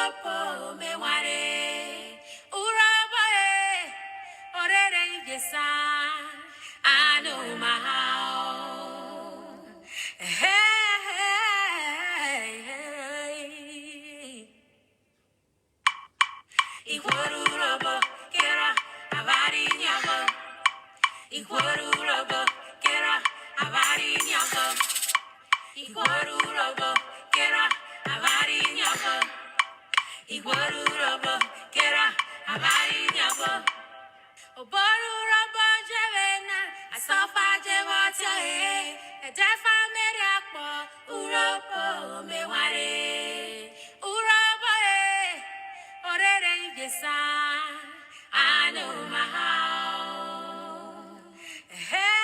uropo me ware, uropo orere yesa, I know my how. Hey, Ikwaru uropo kera avari nyabo, Ikwaru uropo kera avari nyabo. Ikwaru robo, kera, avari nyabo. Ikwaru robo, kera, avari nyabo. Oboru robo jevena, asofa jewote he. Edefa meriakpo, urobo meware. Urobo orere yesa, I know my how. Hey.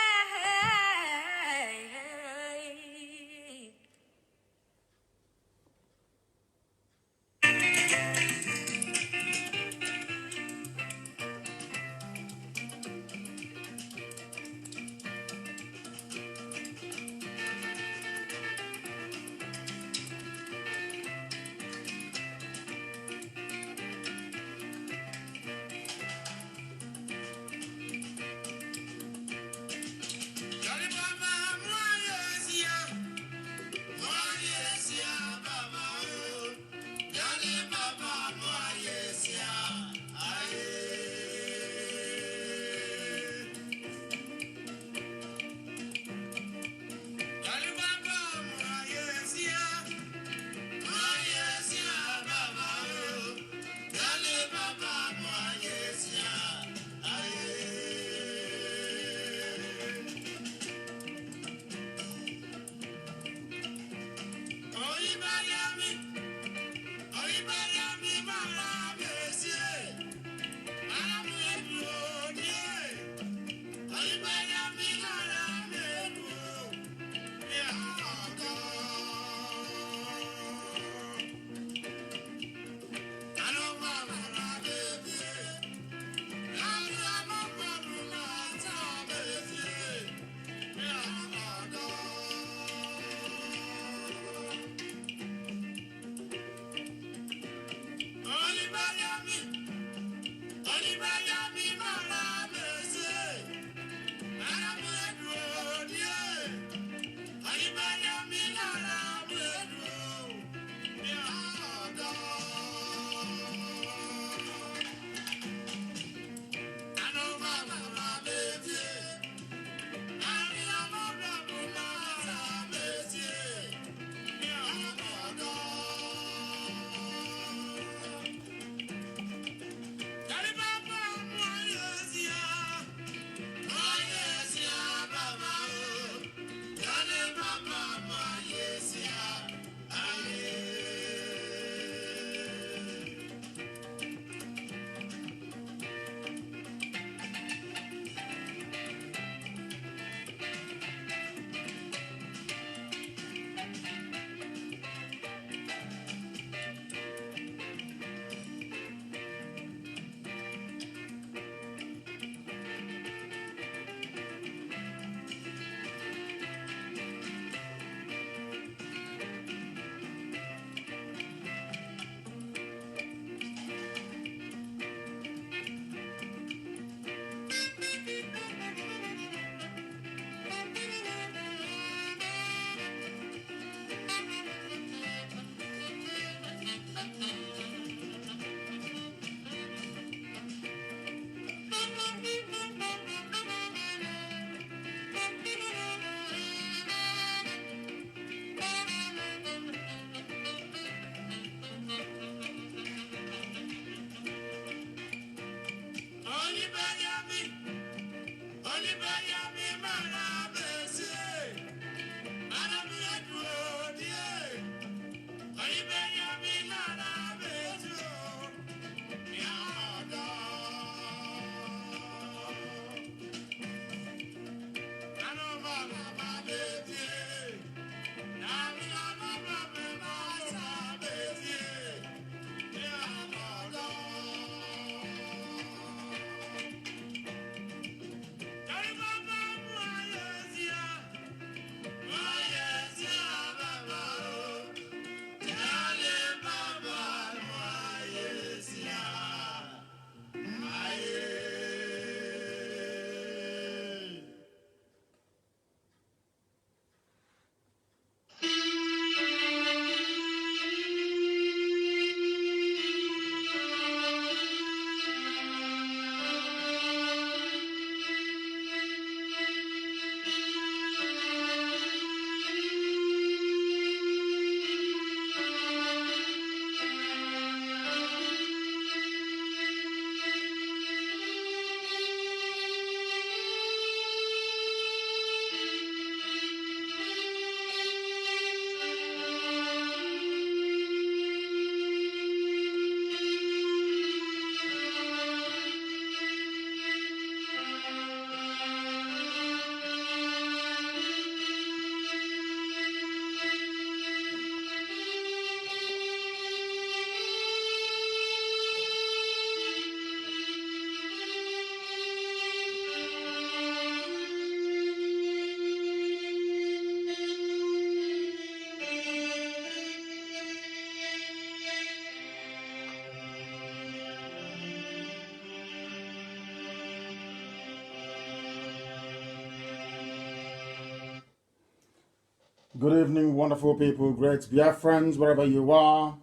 Good evening, wonderful people, great Biafrans, wherever you are.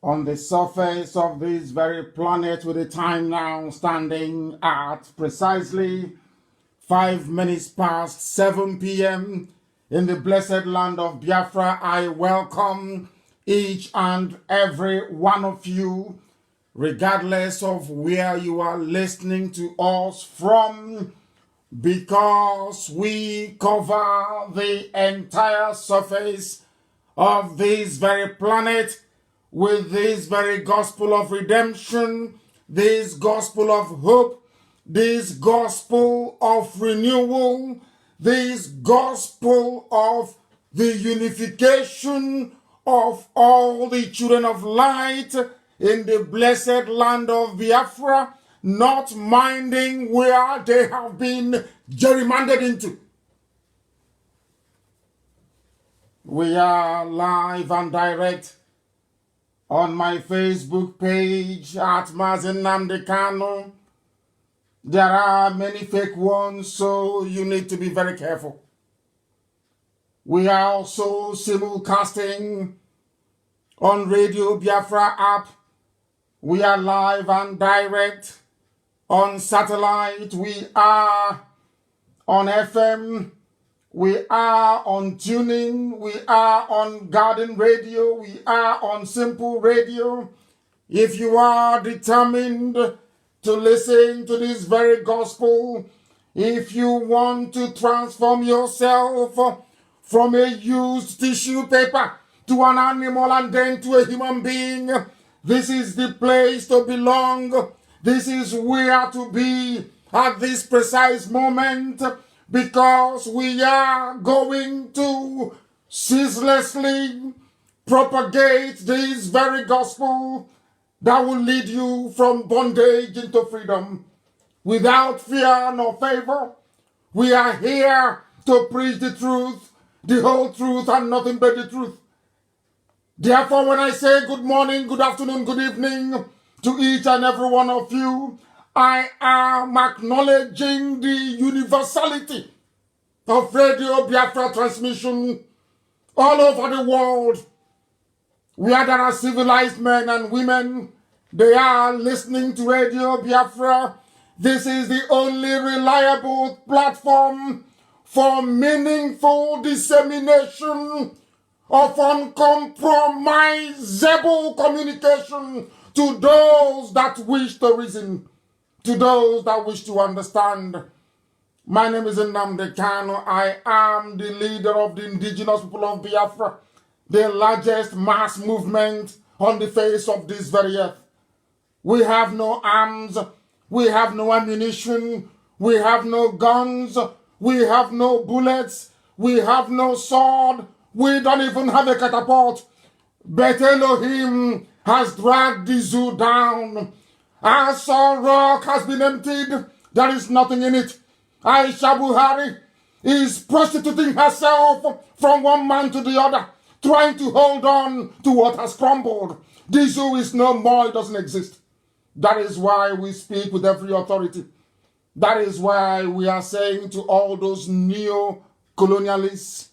On the surface of this very planet with the time now standing at precisely 5 minutes past 7 p.m. in the blessed land of Biafra, I welcome each and every one of you, regardless of where you are listening to us from, because we cover the entire surface of this very planet with this very gospel of redemption, this gospel of hope, this gospel of renewal, this gospel of the unification of all the children of light in the blessed land of Biafra, not minding where they have been gerrymandered into. We are live and direct on my Facebook page at Mazi Nnamdi Kanu. There are many fake ones, so you need to be very careful. We are also simulcasting on Radio Biafra app. We are live and direct on satellite. We are on FM. We are on Tuning. We are on Garden Radio. We are on Simple Radio. If you are determined to listen to this very gospel, if you want to transform yourself from a used tissue paper to an animal and then to a human being, this is the place to belong. This is where to be at this precise moment, because we are going to ceaselessly propagate this very gospel that will lead you from bondage into freedom without fear nor favor. We are here to preach the truth, the whole truth, and nothing but the truth. Therefore, when I say good morning, good afternoon, good evening to each and every one of you, I am acknowledging the universality of Radio Biafra transmission all over the world, where there are civilized men and women. They are listening to Radio Biafra. This is the only reliable platform for meaningful dissemination of uncompromisable communication to those that wish to reason, to those that wish to understand. My name is Nnamdi Kanu. I am the leader of the indigenous people of Biafra, the largest mass movement on the face of this very earth. We have no arms, we have no ammunition, we have no guns, we have no bullets, we have no sword, we don't even have a catapult. But Elohim has dragged the zoo down. Our rock has been emptied. There is nothing in it. Aisha Buhari is prostituting herself from one man to the other, trying to hold on to what has crumbled. The zoo is no more. It doesn't exist. That is why we speak with every authority. That is why we are saying to all those neo-colonialists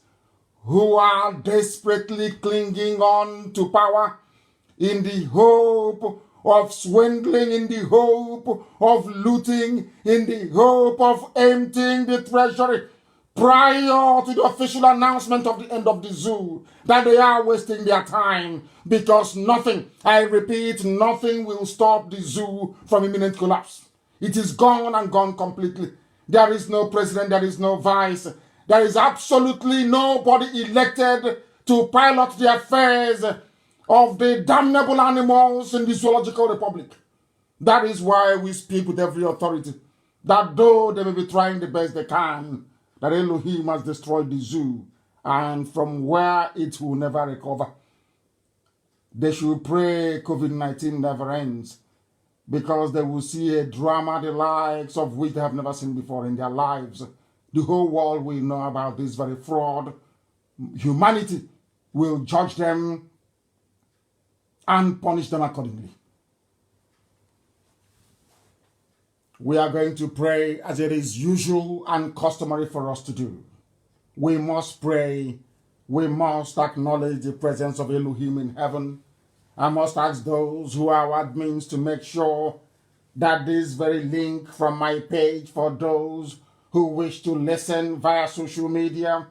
who are desperately clinging on to power in the hope of swindling, in the hope of looting, in the hope of emptying the treasury prior to the official announcement of the end of the zoo, that they are wasting their time, because nothing, I repeat, nothing will stop the zoo from imminent collapse. It is gone and gone completely. There is no president, there is no vice. There is absolutely nobody elected to pilot the affairs of the damnable animals in the zoological republic. That is why we speak with every authority, that though they may be trying the best they can, that Elohim has destroyed the zoo, and from where it will never recover. They should pray COVID-19 never ends, because they will see a drama the likes of which they have never seen before in their lives. The whole world will know about this very fraud. Humanity will judge them and punish them accordingly. We are going to pray as it is usual and customary for us to do. We must pray we must acknowledge the presence of Elohim in heaven. I must ask those who are admins to make sure that this very link from my page for those who wish to listen via social media,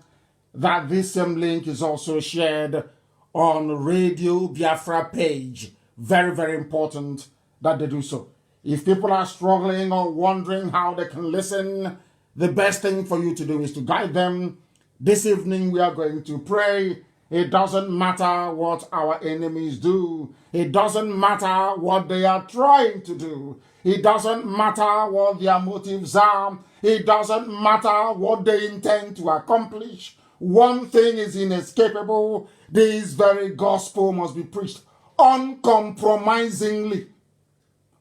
that this same link is also shared on Radio Biafra page. Very, very important that they do so. If people are struggling or wondering how they can listen, the best thing for you to do is to guide them. This evening we are going to pray. It doesn't matter what our enemies do. It doesn't matter what they are trying to do. It doesn't matter what their motives are. It doesn't matter what they intend to accomplish. One thing is inescapable. This very gospel must be preached uncompromisingly.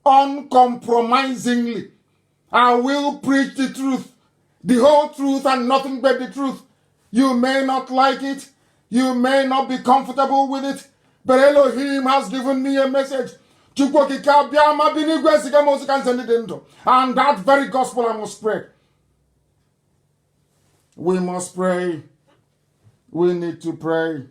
Uncompromisingly. I will preach the truth, the whole truth and nothing but the truth. You may not like it. You may not be comfortable with it, but Elohim has given me a message. And that very gospel I must spread. We must pray. We need to pray.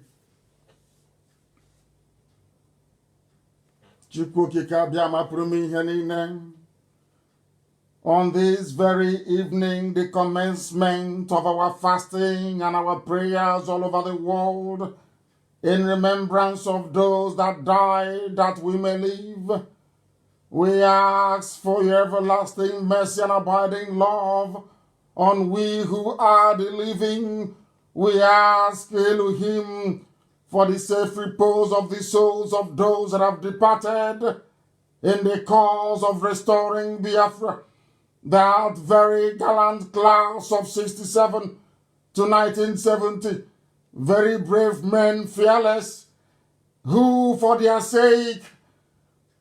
On this very evening, the commencement of our fasting and our prayers all over the world, in remembrance of those that died, that we may live, we ask for your everlasting mercy and abiding love on we who are the living. We ask Elohim for the safe repose of the souls of those that have departed in the cause of restoring Biafra. That very gallant class of 67 to 1970, very brave men, fearless, who for their sake,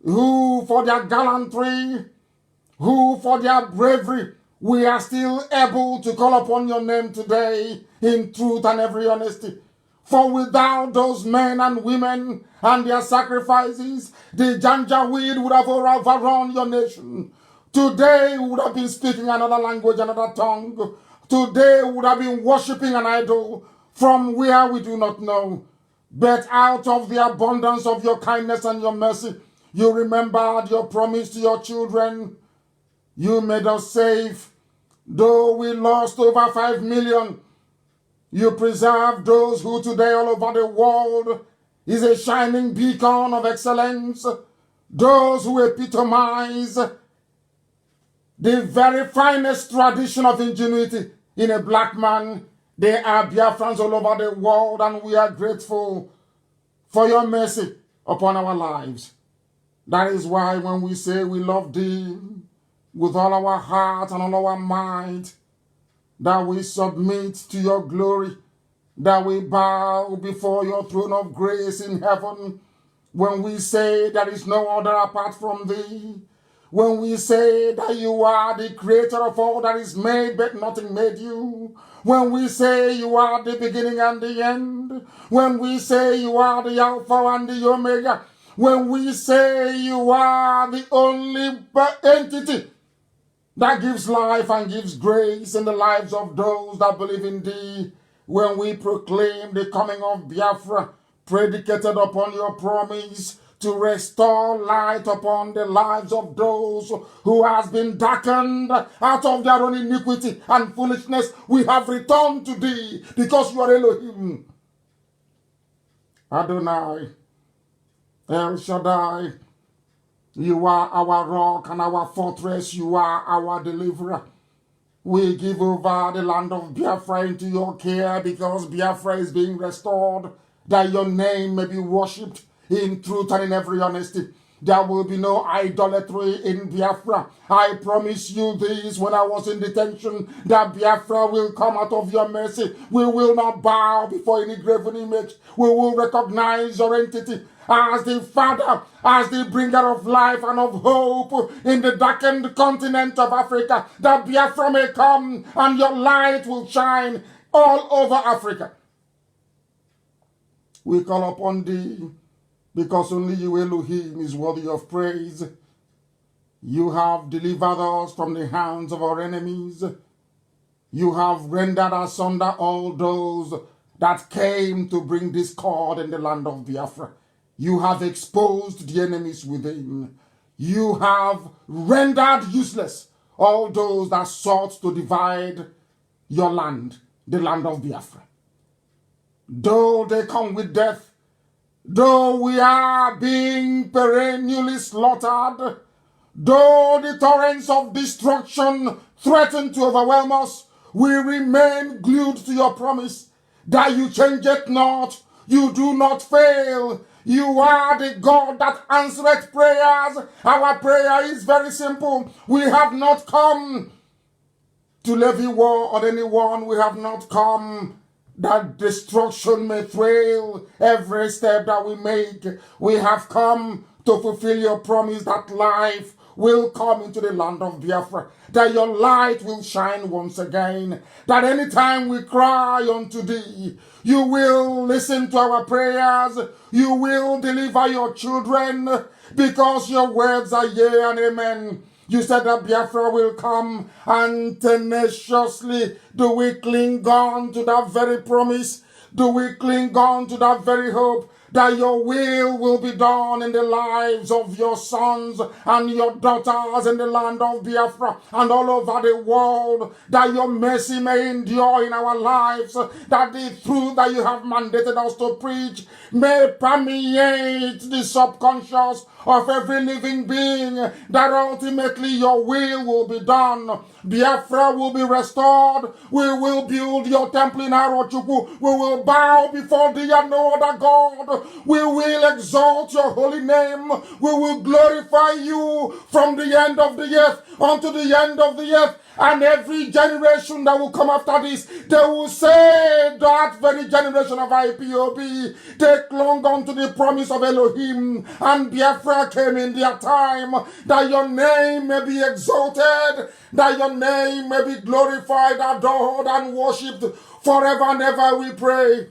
who for their gallantry, who for their bravery, we are still able to call upon your name today in truth and every honesty. For without those men and women and their sacrifices, the Janjaweed would have overrun your nation. Today we would have been speaking another language, another tongue. Today we would have been worshipping an idol from where we do not know. But out of the abundance of your kindness and your mercy, you remembered your promise to your children. You made us safe. Though we lost over 5 million, you preserved those who today all over the world is a shining beacon of excellence. Those who epitomize the very finest tradition of ingenuity in a black man. They are Biafrans all over the world, and we are grateful for your mercy upon our lives. That is why when we say we love thee with all our heart and all our might, that we submit to your glory, that we bow before your throne of grace in heaven, when we say there is no other apart from thee, when we say that you are the creator of all that is made, but nothing made you, when we say you are the beginning and the end, when we say you are the Alpha and the Omega, when we say you are the only entity that gives life and gives grace in the lives of those that believe in thee, when we proclaim the coming of Biafra, predicated upon your promise to restore light upon the lives of those who has been darkened out of their own iniquity and foolishness, we have returned to thee because you are Elohim. Adonai, El Shaddai, you are our rock and our fortress. You are our deliverer. We give over the land of Biafra into your care because Biafra is being restored, that your name may be worshipped in truth and in every honesty. There will be no idolatry in Biafra. I promise you this when I was in detention, that Biafra will come out of your mercy. We will not bow before any graven image. We will recognize your entity as the Father, as the bringer of life and of hope in the darkened continent of Africa, that Biafra may come and your light will shine all over Africa. We call upon thee because only you, Elohim, is worthy of praise. You have delivered us from the hands of our enemies. You have rendered asunder all those that came to bring discord in the land of Biafra. You have exposed the enemies within. You have rendered useless all those that sought to divide your land, the land of Biafra. Though they come with death, though we are being perennially slaughtered, though the torrents of destruction threaten to overwhelm us, we remain glued to your promise that you change it not, you do not fail. You are the God that answereth prayers. Our prayer is very simple. We have not come to levy war on anyone. We have not come that destruction may thrill every step that we make. We have come to fulfill your promise that life will come into the land of Biafra, that your light will shine once again, that anytime we cry unto thee, you will listen to our prayers, you will deliver your children, because your words are yea and amen. You said that Biafra will come, and tenaciously do we cling on to that very promise, do we cling on to that very hope, that your will be done in the lives of your sons and your daughters in the land of Biafra and all over the world, that your mercy may endure in our lives, that the truth that you have mandated us to preach may permeate the subconscious of every living being, that ultimately your will be done. Biafra will be restored. We will build your temple in Arochukwu. We will bow before thee and no other God. We will exalt your holy name. We will glorify you from the end of the earth unto the end of the earth. And every generation that will come after this, they will say that very generation of IPOB, they clung on to the promise of Elohim, and Biafra came in their time, that your name may be exalted, that your name may be glorified, adored, and worshipped forever and ever, we pray.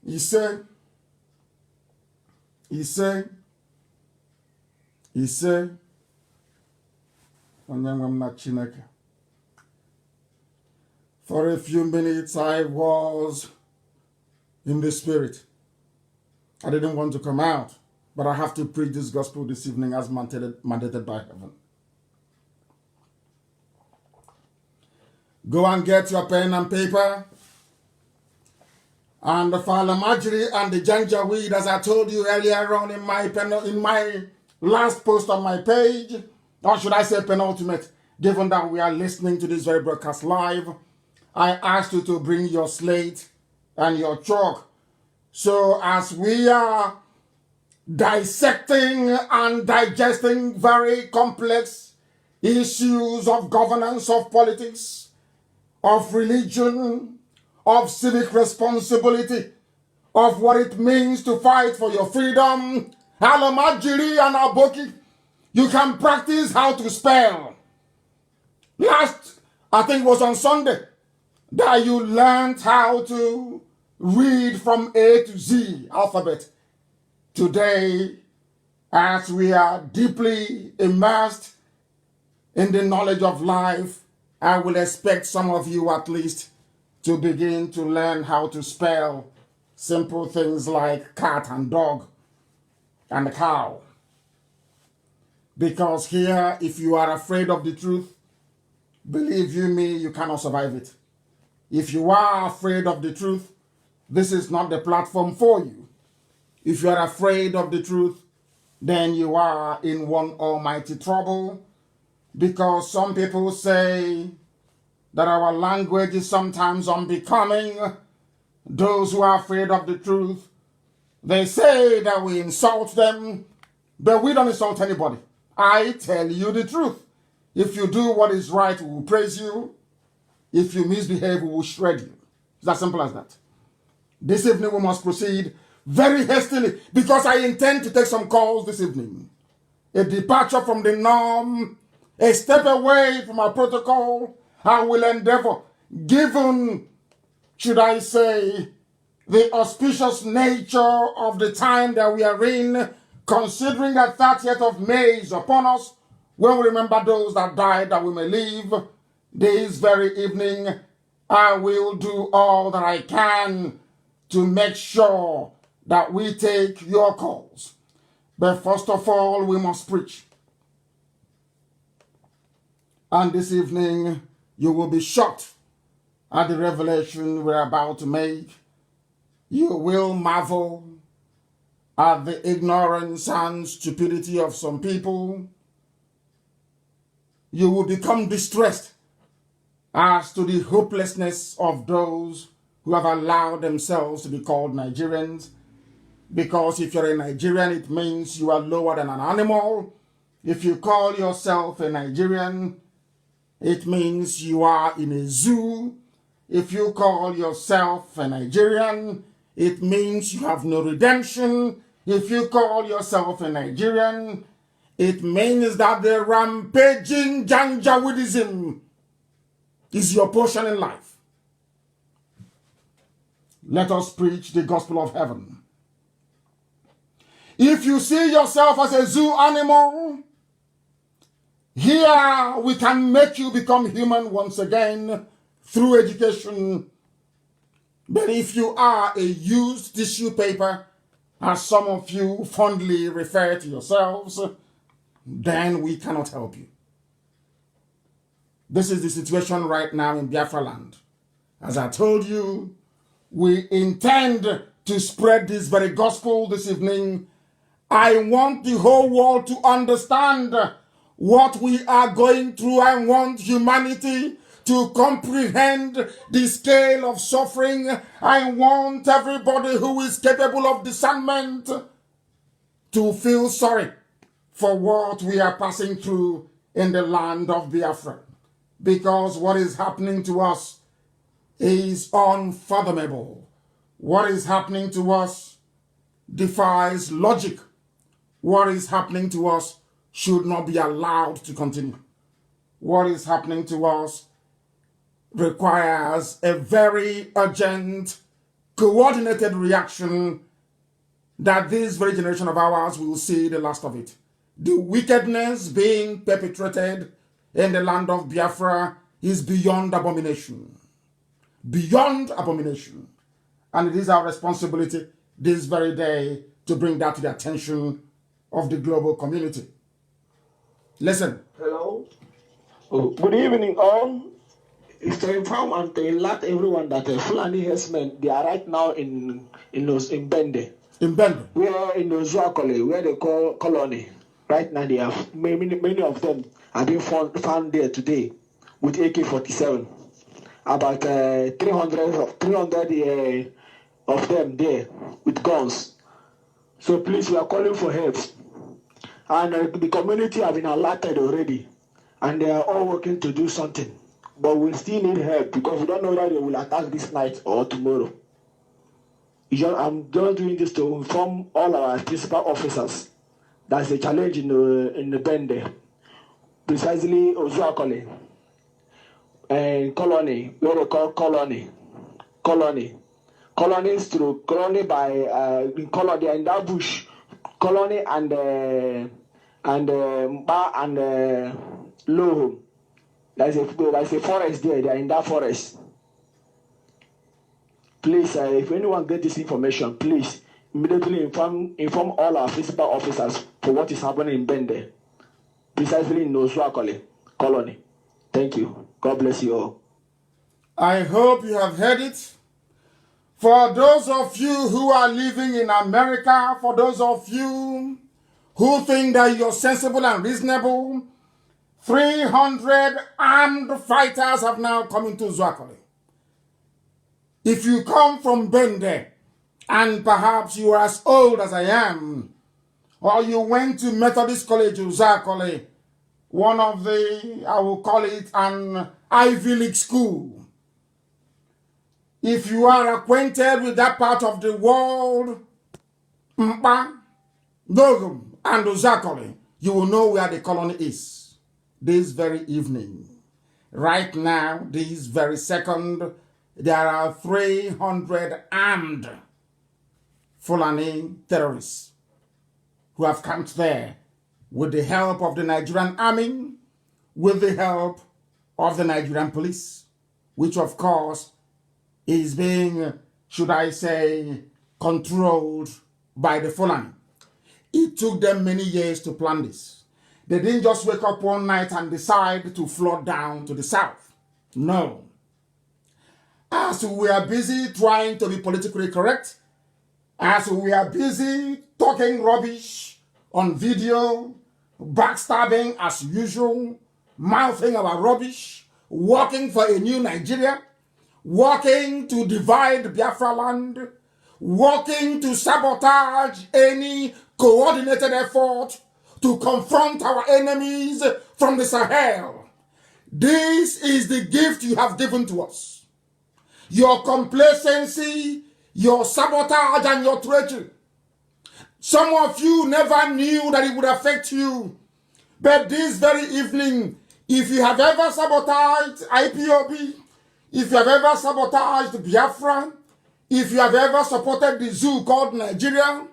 He said, for a few minutes I was in the spirit. I didn't want to come out, but I have to preach this gospel this evening as mandated by heaven. Go and get your pen and paper and the falamajiri and the janjaweed, as I told you earlier on in my last post on my page, or should I say penultimate, given that we are listening to this very broadcast live. I asked you to bring your slate and your chalk. So as we are dissecting and digesting very complex issues of governance, of politics, of religion, of civic responsibility, of what it means to fight for your freedom, Alamajiri and Aboki, you can practice how to spell. Last, I think it was on Sunday, that you learned how to read from A to Z alphabet. Today, as we are deeply immersed in the knowledge of life, I will expect some of you at least to begin to learn how to spell simple things like cat and dog and cow. Because here, if you are afraid of the truth, believe you me, you cannot survive it. If you are afraid of the truth, this is not the platform for you. If you are afraid of the truth, then you are in one almighty trouble, because some people say that our language is sometimes unbecoming. Those who are afraid of the truth, they say that we insult them, but we don't insult anybody. I tell you the truth. If you do what is right, we will praise you. If you misbehave, we will shred you. It's as simple as that. This evening we must proceed very hastily, because I intend to take some calls this evening. A departure from the norm, a step away from our protocol. I will endeavor, given, should I say, the auspicious nature of the time that we are in, considering that 30th of May is upon us, when we remember those that died that we may live. This very evening, I will do all that I can to make sure that we take your calls. But first of all, we must preach. And this evening, you will be shocked at the revelation we're about to make. You will marvel at the ignorance and stupidity of some people. You will become distressed as to the hopelessness of those who have allowed themselves to be called Nigerians. Because if you're a Nigerian, it means you are lower than an animal. If you call yourself a Nigerian, it means you are in a zoo. If you call yourself a Nigerian, it means you have no redemption. If you call yourself a Nigerian, it means that the rampaging Janjaweedism is your portion in life. Let us preach the gospel of heaven. If you see yourself as a zoo animal, here we can make you become human once again through education. But if you are a used tissue paper, as some of you fondly refer to yourselves, then we cannot help you. This is the situation right now in Biafra land. As I told you, we intend to spread this very gospel this evening. I want the whole world to understand what we are going through. I want humanity to comprehend the scale of suffering. I want everybody who is capable of discernment to feel sorry for what we are passing through in the land of Biafra. Because what is happening to us is unfathomable. What is happening to us defies logic. What is happening to us should not be allowed to continue. What is happening to us requires a very urgent, coordinated reaction that this very generation of ours will see the last of it. The wickedness being perpetrated in the land of Biafra is beyond abomination. Beyond abomination. And it is our responsibility this very day to bring that to the attention of the global community. Listen. Hello. Oh, good evening, all. It's to inform and to alert everyone that Fulani herdsmen, they are right now in Bende. In Bende? We are in Ozuakole, where they call colony. Right now, they have many of them have been found there today with AK-47. About 300 of them there with guns. So please, we are calling for help. And the community have been alerted already, and they are all working to do something. But we still need help because we don't know whether they will attack this night or tomorrow. I'm just doing this to inform all our principal officers. That's a challenge in the Bende, precisely Ozuakole and colony, where they call colonies through colony by colony in that bush, colony and Mba and Loho. There's a forest there. They are in that forest. Please, if anyone get this information, please immediately inform all our principal officers for what is happening in Bende, precisely in Ozuakole colony. Thank you. God bless you all. I hope you have heard it. For those of you who are living in America, for those of you who think that you're sensible and reasonable, 300 armed fighters have now come into Ozuakole. If you come from Bende, and perhaps you are as old as I am, or you went to Methodist College Ozuakole, one of the, I will call it an Ivy League school. If you are acquainted with that part of the world, Mba, Dogum, and Ozuakole, you will know where the colony is. This very evening, right now, this very second, there are 300 armed Fulani terrorists who have camped there with the help of the Nigerian army, with the help of the Nigerian police, which of course is being should I say, controlled by the Fulani. It took them many years to plan this. They didn't just wake up one night and decide to flood down to the south. No. As we are busy trying to be politically correct, as we are busy talking rubbish on video, backstabbing as usual, mouthing our rubbish, working for a new Nigeria, working to divide Biafra land, working to sabotage any coordinated effort to confront our enemies from the Sahel. This is the gift you have given to us. Your complacency, your sabotage, and your treachery. Some of you never knew that it would affect you. But this very evening, if you have ever sabotaged IPOB, if you have ever sabotaged Biafra, if you have ever supported the zoo called Nigeria,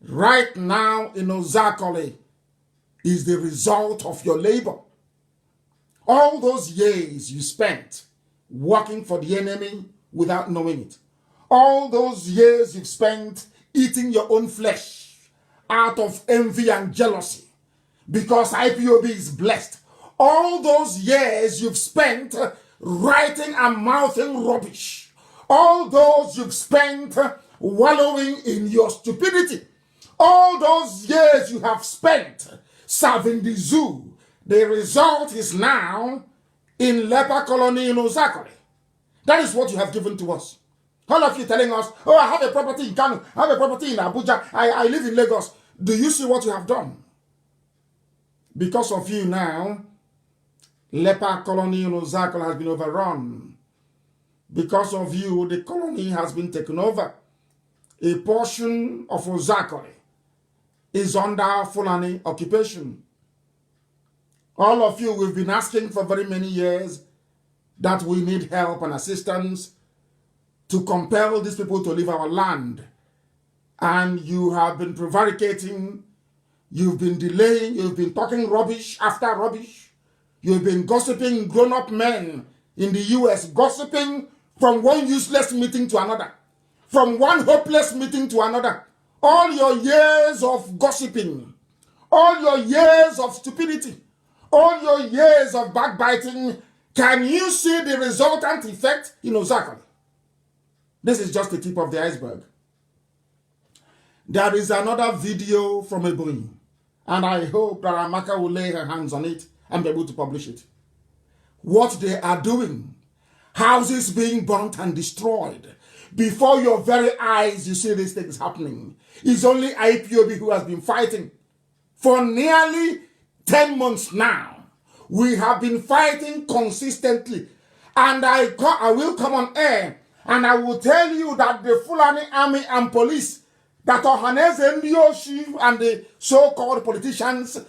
right now in Ozakole is the result of your labor. All those years you spent working for the enemy without knowing it. All those years you've spent eating your own flesh out of envy and jealousy because IPOB is blessed. All those years you've spent writing and mouthing rubbish. All those you've spent wallowing in your stupidity. All those years you have spent serving the zoo. The result is now in leper colony in Ozakole. That is what you have given to us. All of you telling us, oh, I have a property in Kanu, I have a property in Abuja, I live in Lagos. Do you see what you have done? Because of you now, leper colony in Ozakole has been overrun. Because of you, the colony has been taken over. A portion of Ozakole is under Fulani occupation. All of you, we've been asking for very many years that we need help and assistance to compel these people to leave our land. And you have been prevaricating, you've been delaying, you've been talking rubbish after rubbish. You've been gossiping, grown-up men in the US, gossiping from one useless meeting to another, from one hopeless meeting to another. All your years of gossiping, all your years of stupidity, all your years of backbiting, can you see the resultant effect in Ozakole? This is just the tip of the iceberg. There is another video from Ebonyi, and I hope that Amaka will lay her hands on it and be able to publish it. What they are doing, houses being burnt and destroyed, before your very eyes you see these things happening. It's only IPOB who has been fighting. For nearly 10 months now, we have been fighting consistently. And I will come on air and I will tell you that the Fulani army and police, that Ohaneze Ndioshi and the so-called politicians,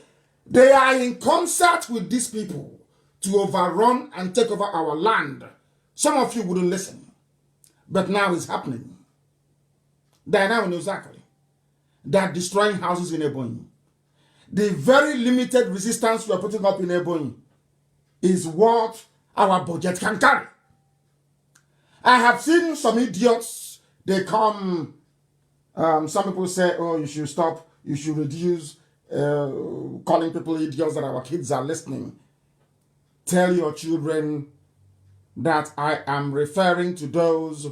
they are in concert with these people to overrun and take over our land. Some of you wouldn't listen. But now it's happening. They are now in Ozakole. They are destroying houses in Ebonyi. The very limited resistance we are putting up in Ebonyi is what our budget can carry. I have seen some idiots, they come, some people say, oh, you should stop, you should reduce calling people idiots that our kids are listening. Tell your children that I am referring to those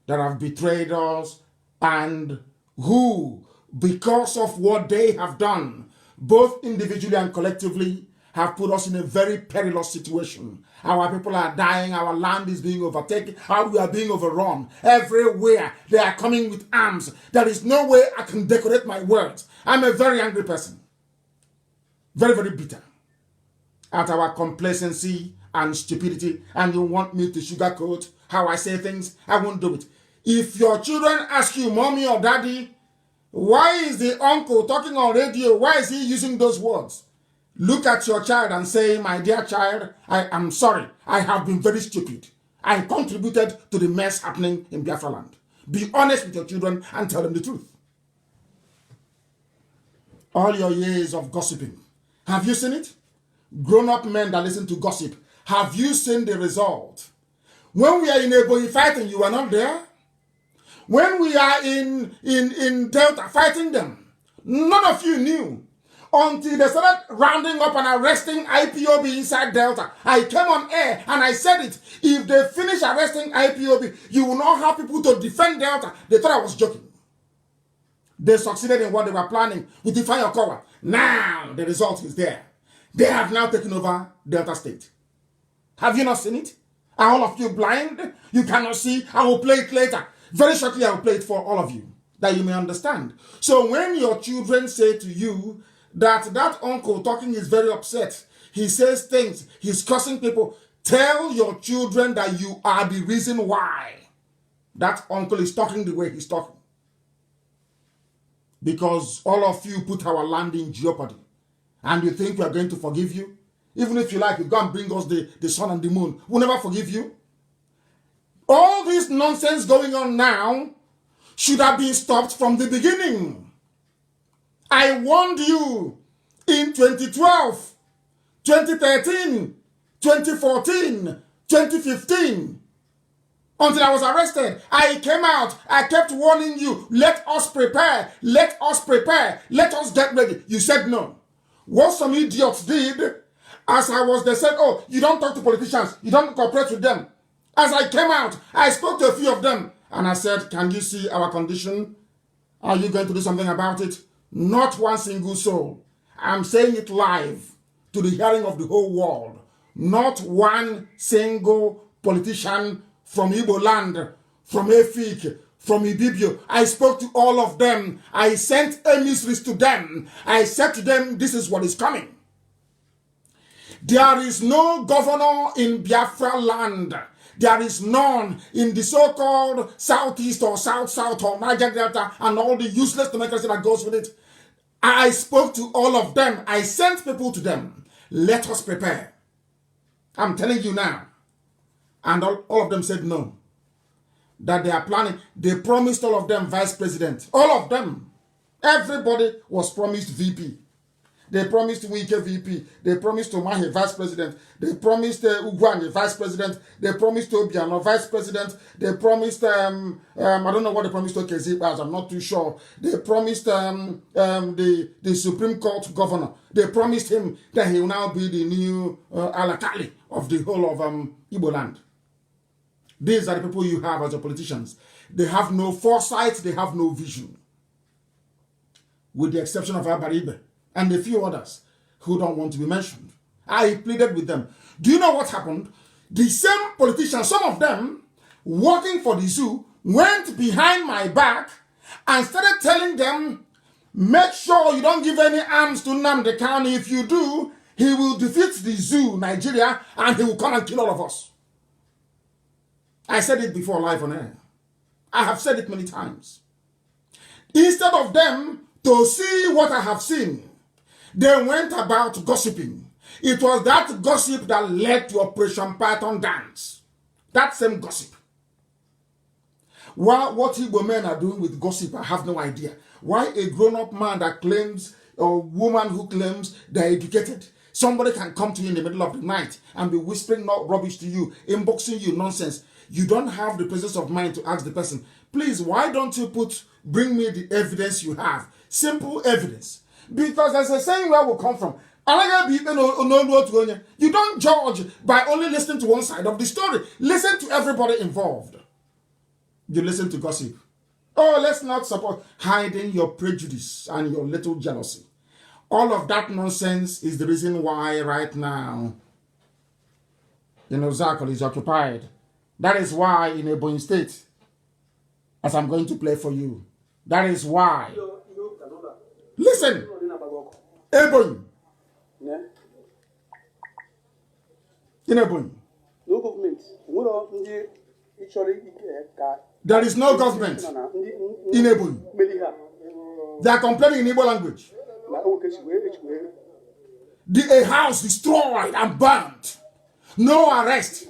that have betrayed us and who, because of what they have done, both individually and collectively, have put us in a very perilous situation. Our people are dying, our land is being overtaken, we are being overrun. Everywhere they are coming with arms. There is no way I can decorate my words. I'm a very angry person. Very, very bitter at our complacency and stupidity, and you want me to sugarcoat how I say things? I won't do it. If your children ask you, mommy or daddy, why is the uncle talking on radio? Why is he using those words? Look at your child and say, my dear child, I am sorry. I have been very stupid. I contributed to the mess happening in Biafra land. Be honest with your children and tell them the truth. All your years of gossiping, have you seen it? Grown-up men that listen to gossip, have you seen the result? When we are in Ebonyi fighting, you were not there. When we are in Delta fighting them, none of you knew until they started rounding up and arresting IPOB inside Delta. I came on air and I said it. If they finish arresting IPOB, you will not have people to defend Delta. They thought I was joking. They succeeded in what they were planning with the fire cover. Now the result is there. They have now taken over Delta State. Have you not seen it? Are all of you blind? You cannot see? I will play it later. Very shortly, I will play it for all of you, that you may understand. So when your children say to you that uncle talking is very upset, he says things, he's cursing people, tell your children that you are the reason why that uncle is talking the way he's talking. Because all of you put our land in jeopardy. And you think we are going to forgive you? Even if you like, you go and bring us the sun and the moon. We'll never forgive you. All this nonsense going on now should have been stopped from the beginning. I warned you in 2012, 2013, 2014, 2015. Until I was arrested, I came out. I kept warning you, let us prepare, let us prepare, let us get ready. You said no. What some idiots did, as I was, they said, oh, you don't talk to politicians, you don't cooperate with them. As I came out, I spoke to a few of them, and I said, can you see our condition? Are you going to do something about it? Not one single soul. I'm saying it live to the hearing of the whole world. Not one single politician from Igbo land, from Efik, from Ibibio. I spoke to all of them. I sent emissaries to them. I said to them, this is what is coming. There is no governor in Biafra land. There is none in the so-called Southeast or South or Niger Delta and all the useless democracy that goes with it. I spoke to all of them. I sent people to them. Let us prepare. I'm telling you now. And all of them said no. That they are planning. They promised all of them vice president. All of them. Everybody was promised VP. They promised Wike VP. They promised Omahe vice president. They promised Ugwanye vice president. They promised Obiano vice president. They promised, I don't know what they promised to Okezie, I'm not too sure. They promised the Supreme Court governor. They promised him that he will now be the new Alakali of the whole of Igbo land. These are the people you have as your politicians. They have no foresight. They have no vision. With the exception of Abaribe and a few others who don't want to be mentioned. I pleaded with them. Do you know what happened? The same politicians, some of them, working for the zoo, went behind my back and started telling them, make sure you don't give any arms to Nnamdi Kanu. If you do, he will defeat the zoo, Nigeria, and he will come and kill all of us. I said it before live on air. I have said it many times. Instead of them to see what I have seen, they went about gossiping. It was that gossip that led to Operation Python Dance. That same gossip. What Igbo men are doing with gossip, I have no idea. Why a grown-up man that claims, or woman who claims they're educated, somebody can come to you in the middle of the night and be whispering not rubbish to you, inboxing you nonsense. You don't have the presence of mind to ask the person, please, why don't you bring me the evidence you have? Simple evidence. Because there's a saying where we come from. You don't judge by only listening to one side of the story. Listen to everybody involved. You listen to gossip. Oh, let's not support hiding your prejudice and your little jealousy. All of that nonsense is the reason why right now, Zakol is occupied. That is why in Ebonyi State, as I'm going to play for you, that is why. Listen, Ebonyi. In Ebonyi. No government. There is no government in Ebonyi. They are complaining in Igbo language. A house destroyed and burnt. No arrest.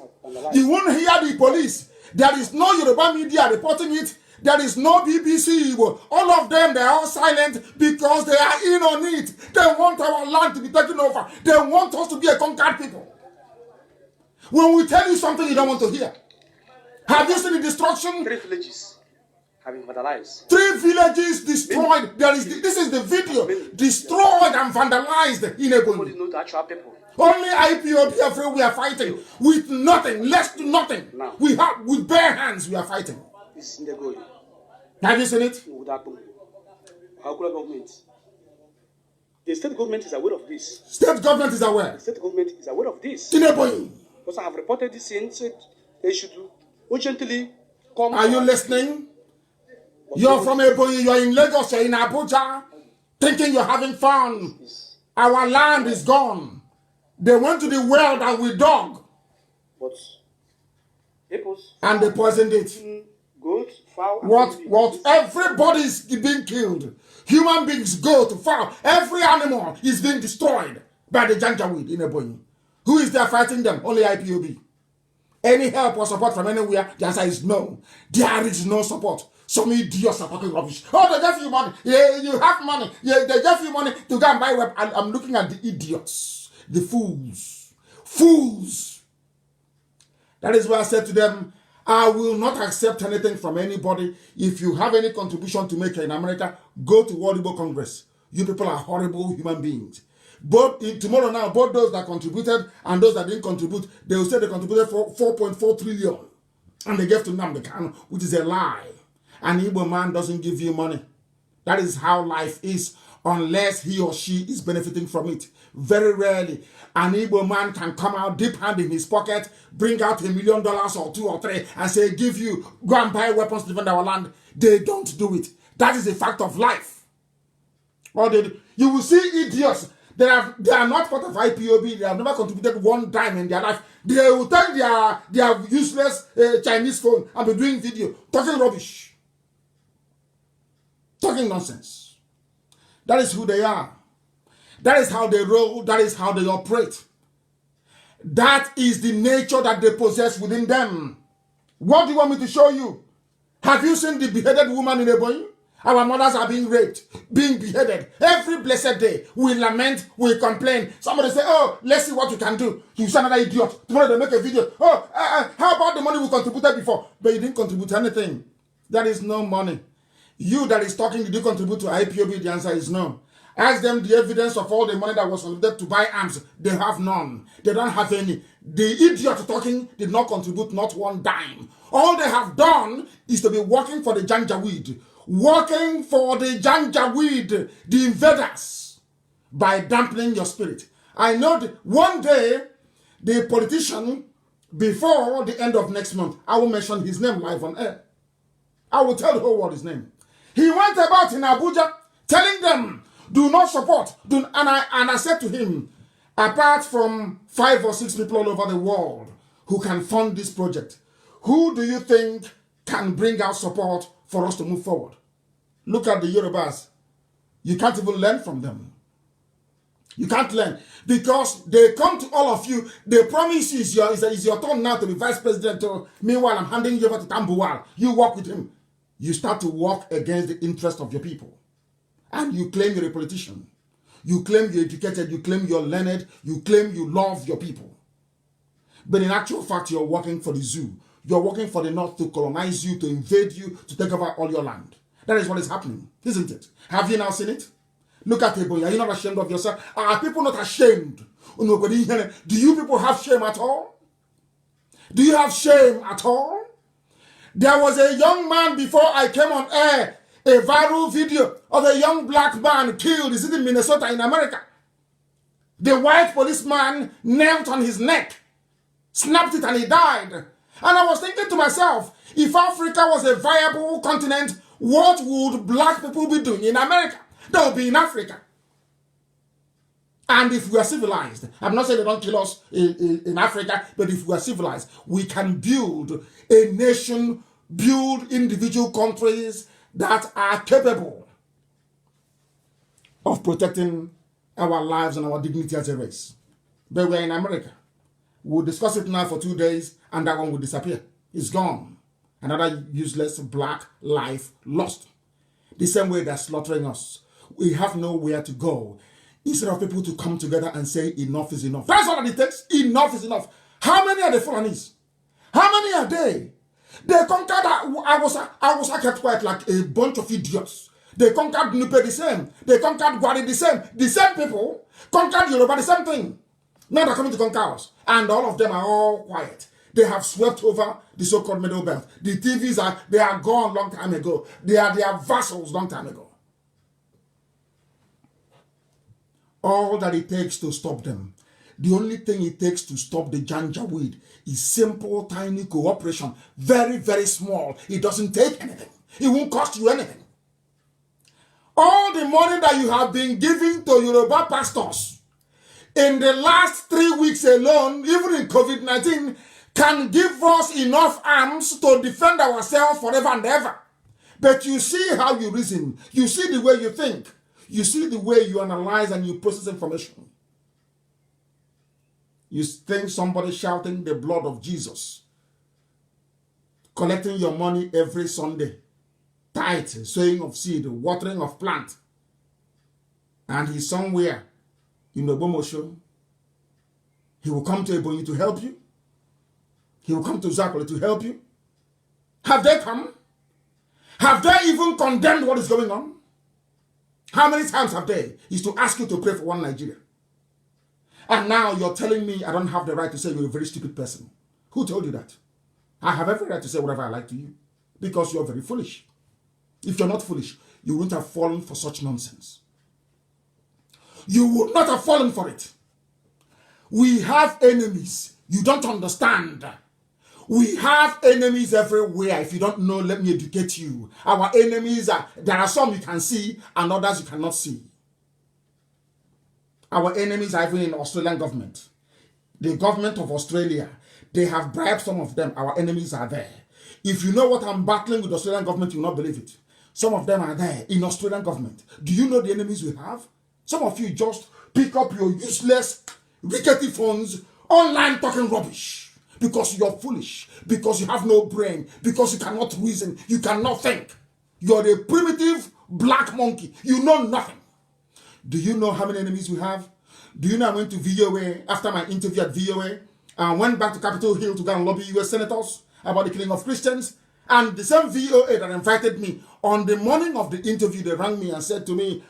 You won't hear the police. There is no Yoruba media reporting it. There is no BBC. All of them, they are all silent because they are in on it. They want our land to be taken over. They want us to be a conquered people. When we tell you something you don't want to hear. Have you seen the destruction? 3 villages have been vandalized. 3 villages destroyed. This is the video. Destroyed and vandalized in Ebonyi. Nobody knows the actual people. Only IPOB afraid we are fighting with nothing, less to nothing. Now. We have with bare hands we are fighting. This is in the goal. Have you seen it? Our government. The state government is aware of this. State government is aware. The state government is aware of this. In Ebonyi. Because I have reported this in, said they should urgently come. Are you listening? You're from Ebonyi, you're in Lagos, you're in Abuja, thinking you're having fun. Our land is gone. They went to the well that we dug. But and they poisoned it. Goat, fowl, what everybody is being killed. Human beings, goat, fowl, every animal is being destroyed by the Janjaweed in Ebonyi. Who is there fighting them? Only IPOB. Any help or support from anywhere? The answer is no. There is no support. Some idiots are talking rubbish. Oh, they gave you money. Yeah, you have money. Yeah, they gave you money to go and buy web. I'm looking at the idiots, the fools. Fools. That is why I said to them, I will not accept anything from anybody. If you have any contribution to make in America, go to World Igbo Congress. You people are horrible human beings. Tomorrow now, both those that contributed and those that didn't contribute, they will say they contributed for 4.4 trillion. And they gave to Nnamdi Kanu, which is a lie. An Igbo man doesn't give you money. That is how life is, unless he or she is benefiting from it. Very rarely, an Igbo man can come out deep hand in his pocket, bring out $1 million or 2 or 3 and say, give you, go and buy weapons to defend our land. They don't do it. That is a fact of life. Or you will see idiots. They are not part of IPOB. They have never contributed one dime in their life. They will take their useless Chinese phone and be doing video, talking rubbish. Talking nonsense. That is who they are. That is how they roll. That is how they operate. That is the nature that they possess within them. What do you want me to show you? Have you seen the beheaded woman in Ebonyi? Our mothers are being raped, being beheaded. Every blessed day, we lament, we complain. Somebody say, oh, let's see what you can do. You see another idiot. Tomorrow they make a video. Oh, how about the money we contributed before? But you didn't contribute anything. There is no money. You that is talking, did you contribute to IPOB? The answer is no. Ask them the evidence of all the money that was contributed to buy arms. They have none. They don't have any. The idiot talking did not contribute not one dime. All they have done is to be working for the Janjaweed. Working for the Janjaweed, the invaders, by dampening your spirit. I know that one day, the politician, before the end of next month, I will mention his name live on air. I will tell the whole world his name. He went about in Abuja telling them, do not support. And I said to him, apart from 5 or 6 people all over the world who can fund this project, who do you think can bring out support for us to move forward? Look at the Yorubas. You can't even learn from them. You can't learn because they come to all of you. They promise you it's your turn now to be vice president. Meanwhile, I'm handing you over to Tambuwal. You work with him. You start to work against the interest of your people. And you claim you're a politician. You claim you're educated. You claim you're learned. You claim you love your people. But in actual fact, you're working for the zoo. You're working for the North to colonize you, to invade you, to take over all your land. That is what is happening, isn't it? Have you now seen it? Look at Ebonyi. Are you not ashamed of yourself? Are people not ashamed? Do you people have shame at all? Do you have shame at all? There was a young man before I came on air, a viral video of a young black man killed. Is it in Minnesota in America? The white policeman knelt on his neck, snapped it and he died. And I was thinking to myself, if Africa was a viable continent, what would black people be doing in America? They would be in Africa. And if we are civilized, I'm not saying they don't kill us in Africa, but if we are civilized, we can build a nation, build individual countries that are capable of protecting our lives and our dignity as a race. But we're in America. We'll discuss it now for 2 days, and that one will disappear. It's gone. Another useless black life lost. The same way they're slaughtering us. We have nowhere to go. Instead of people to come together and say enough is enough. That's all that it takes. Enough is enough. How many are the Fulanis? How many are they? They conquered Awusa kept quiet like a bunch of idiots. They conquered Nupe the same. They conquered Gwari the same. The same people conquered Yoruba the same thing. Now they're coming to conquer us. And all of them are all quiet. They have swept over the so-called Middle Belt. The TVs they are gone long time ago. They are their vassals long time ago. All that it takes to stop them, the only thing it takes to stop the Janjaweed is simple, tiny cooperation. Very, very small. It doesn't take anything. It won't cost you anything. All the money that you have been giving to Yoruba pastors in the last 3 weeks alone, even in COVID-19, can give us enough arms to defend ourselves forever and ever. But you see how you reason. You see the way you think. You see the way you analyze and you process information. You think somebody shouting the blood of Jesus, collecting your money every Sunday, tithe, sowing of seed, watering of plant, and he's somewhere in Obomosho. He will come to Ebonyi to help you. He will come to Zakole to help you. Have they come? Have they even condemned what is going on? How many times have they? Is to ask you to pray for one Nigeria. And now you're telling me I don't have the right to say you're a very stupid person. Who told you that? I have every right to say whatever I like to you. Because you're very foolish. If you're not foolish, you wouldn't have fallen for such nonsense. You would not have fallen for it. We have enemies. You don't understand. We have enemies everywhere. If you don't know, let me educate you. Our enemies there are some you can see and others you cannot see. Our enemies are even in Australian government. The government of Australia, they have bribed some of them. Our enemies are there. If you know what I'm battling with the Australian government, you will not believe it. Some of them are there in Australian government. Do you know the enemies we have? Some of you just pick up your useless, rickety phones, online talking rubbish. Because you're foolish, because you have no brain, because you cannot reason, you cannot think. You're a primitive black monkey. You know nothing. Do you know how many enemies we have? Do you know I went to VOA after my interview at VOA and went back to Capitol Hill to go and lobby US senators about the killing of Christians? And the same VOA that invited me, on the morning of the interview, they rang me and said to me,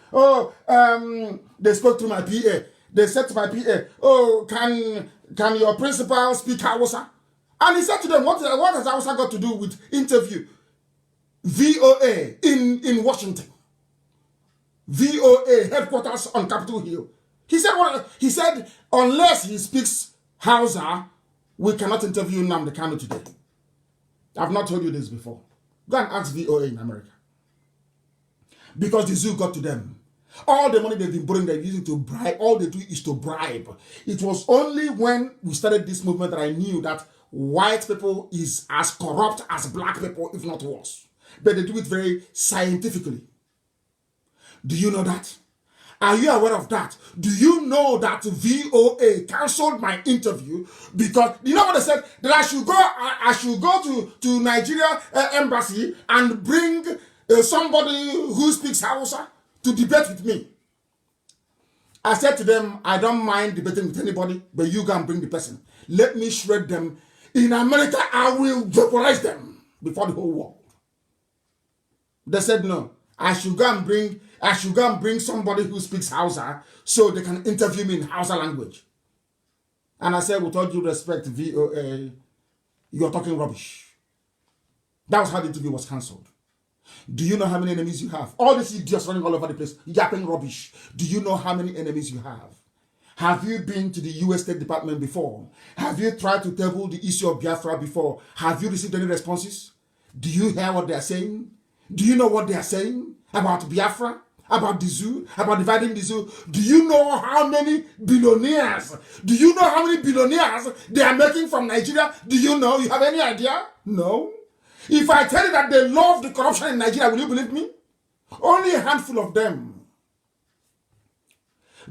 they spoke to my PA. They said to my PA, oh, can your principal speak Hausa? And he said to them, what has Hausa got to do with interview? VOA in Washington. VOA headquarters on Capitol Hill. He said, unless he speaks Hausa, we cannot interview Nnamdi Kanu today. I've not told you this before. Go and ask VOA in America. Because the zoo got to them. All the money they've been borrowing, they're using to bribe. All they do is to bribe. It was only when we started this movement that I knew that white people is as corrupt as black people, if not worse. But they do it very scientifically. Do you know that? Are you aware of that? Do you know that VOA cancelled my interview because, you know what they said? That I should go to Nigeria embassy and bring somebody who speaks Hausa to debate with me. I said to them, I don't mind debating with anybody, but you go and bring the person. Let me shred them. In America, I will vaporize them before the whole world. They said no. I should go and bring somebody who speaks Hausa so they can interview me in Hausa language. And I said, with all due respect, VOA, you're talking rubbish. That was how the interview was cancelled. Do you know how many enemies you have? All these idiots running all over the place, yapping rubbish. Do you know how many enemies you have? Have you been to the US State Department before? Have you tried to table the issue of Biafra before? Have you received any responses? Do you hear what they are saying? Do you know what they are saying about Biafra? About the zoo? About dividing the zoo? Do you know how many billionaires? Do you know how many billionaires they are making from Nigeria? Do you know? You have any idea? No. If I tell you that they love the corruption in Nigeria, will you believe me? Only a handful of them.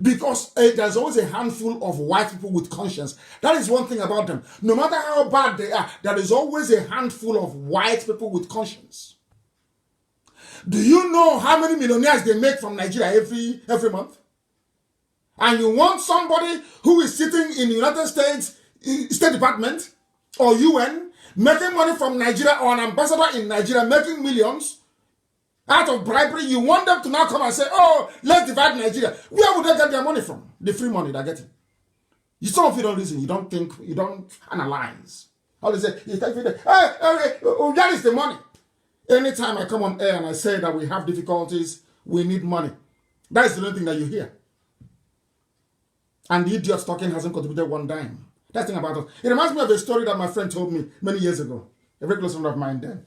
Because there's always a handful of white people with conscience. That is one thing about them. No matter how bad they are, there is always a handful of white people with conscience. Do you know how many millionaires they make from Nigeria every month? And you want somebody who is sitting in the United States State Department or UN, making money from Nigeria, or an ambassador in Nigeria making millions out of bribery. You want them to now come and say, oh, let's divide Nigeria. Where would they get their money from? The free money they're getting. Some of you don't reason, you don't think, you don't analyze. All they say, that is the money. Anytime I come on air and I say that we have difficulties, we need money, that is the only thing that you hear. And the idiot talking hasn't contributed one dime. That's the thing about us. It reminds me of a story that my friend told me many years ago. A very close friend of mine then.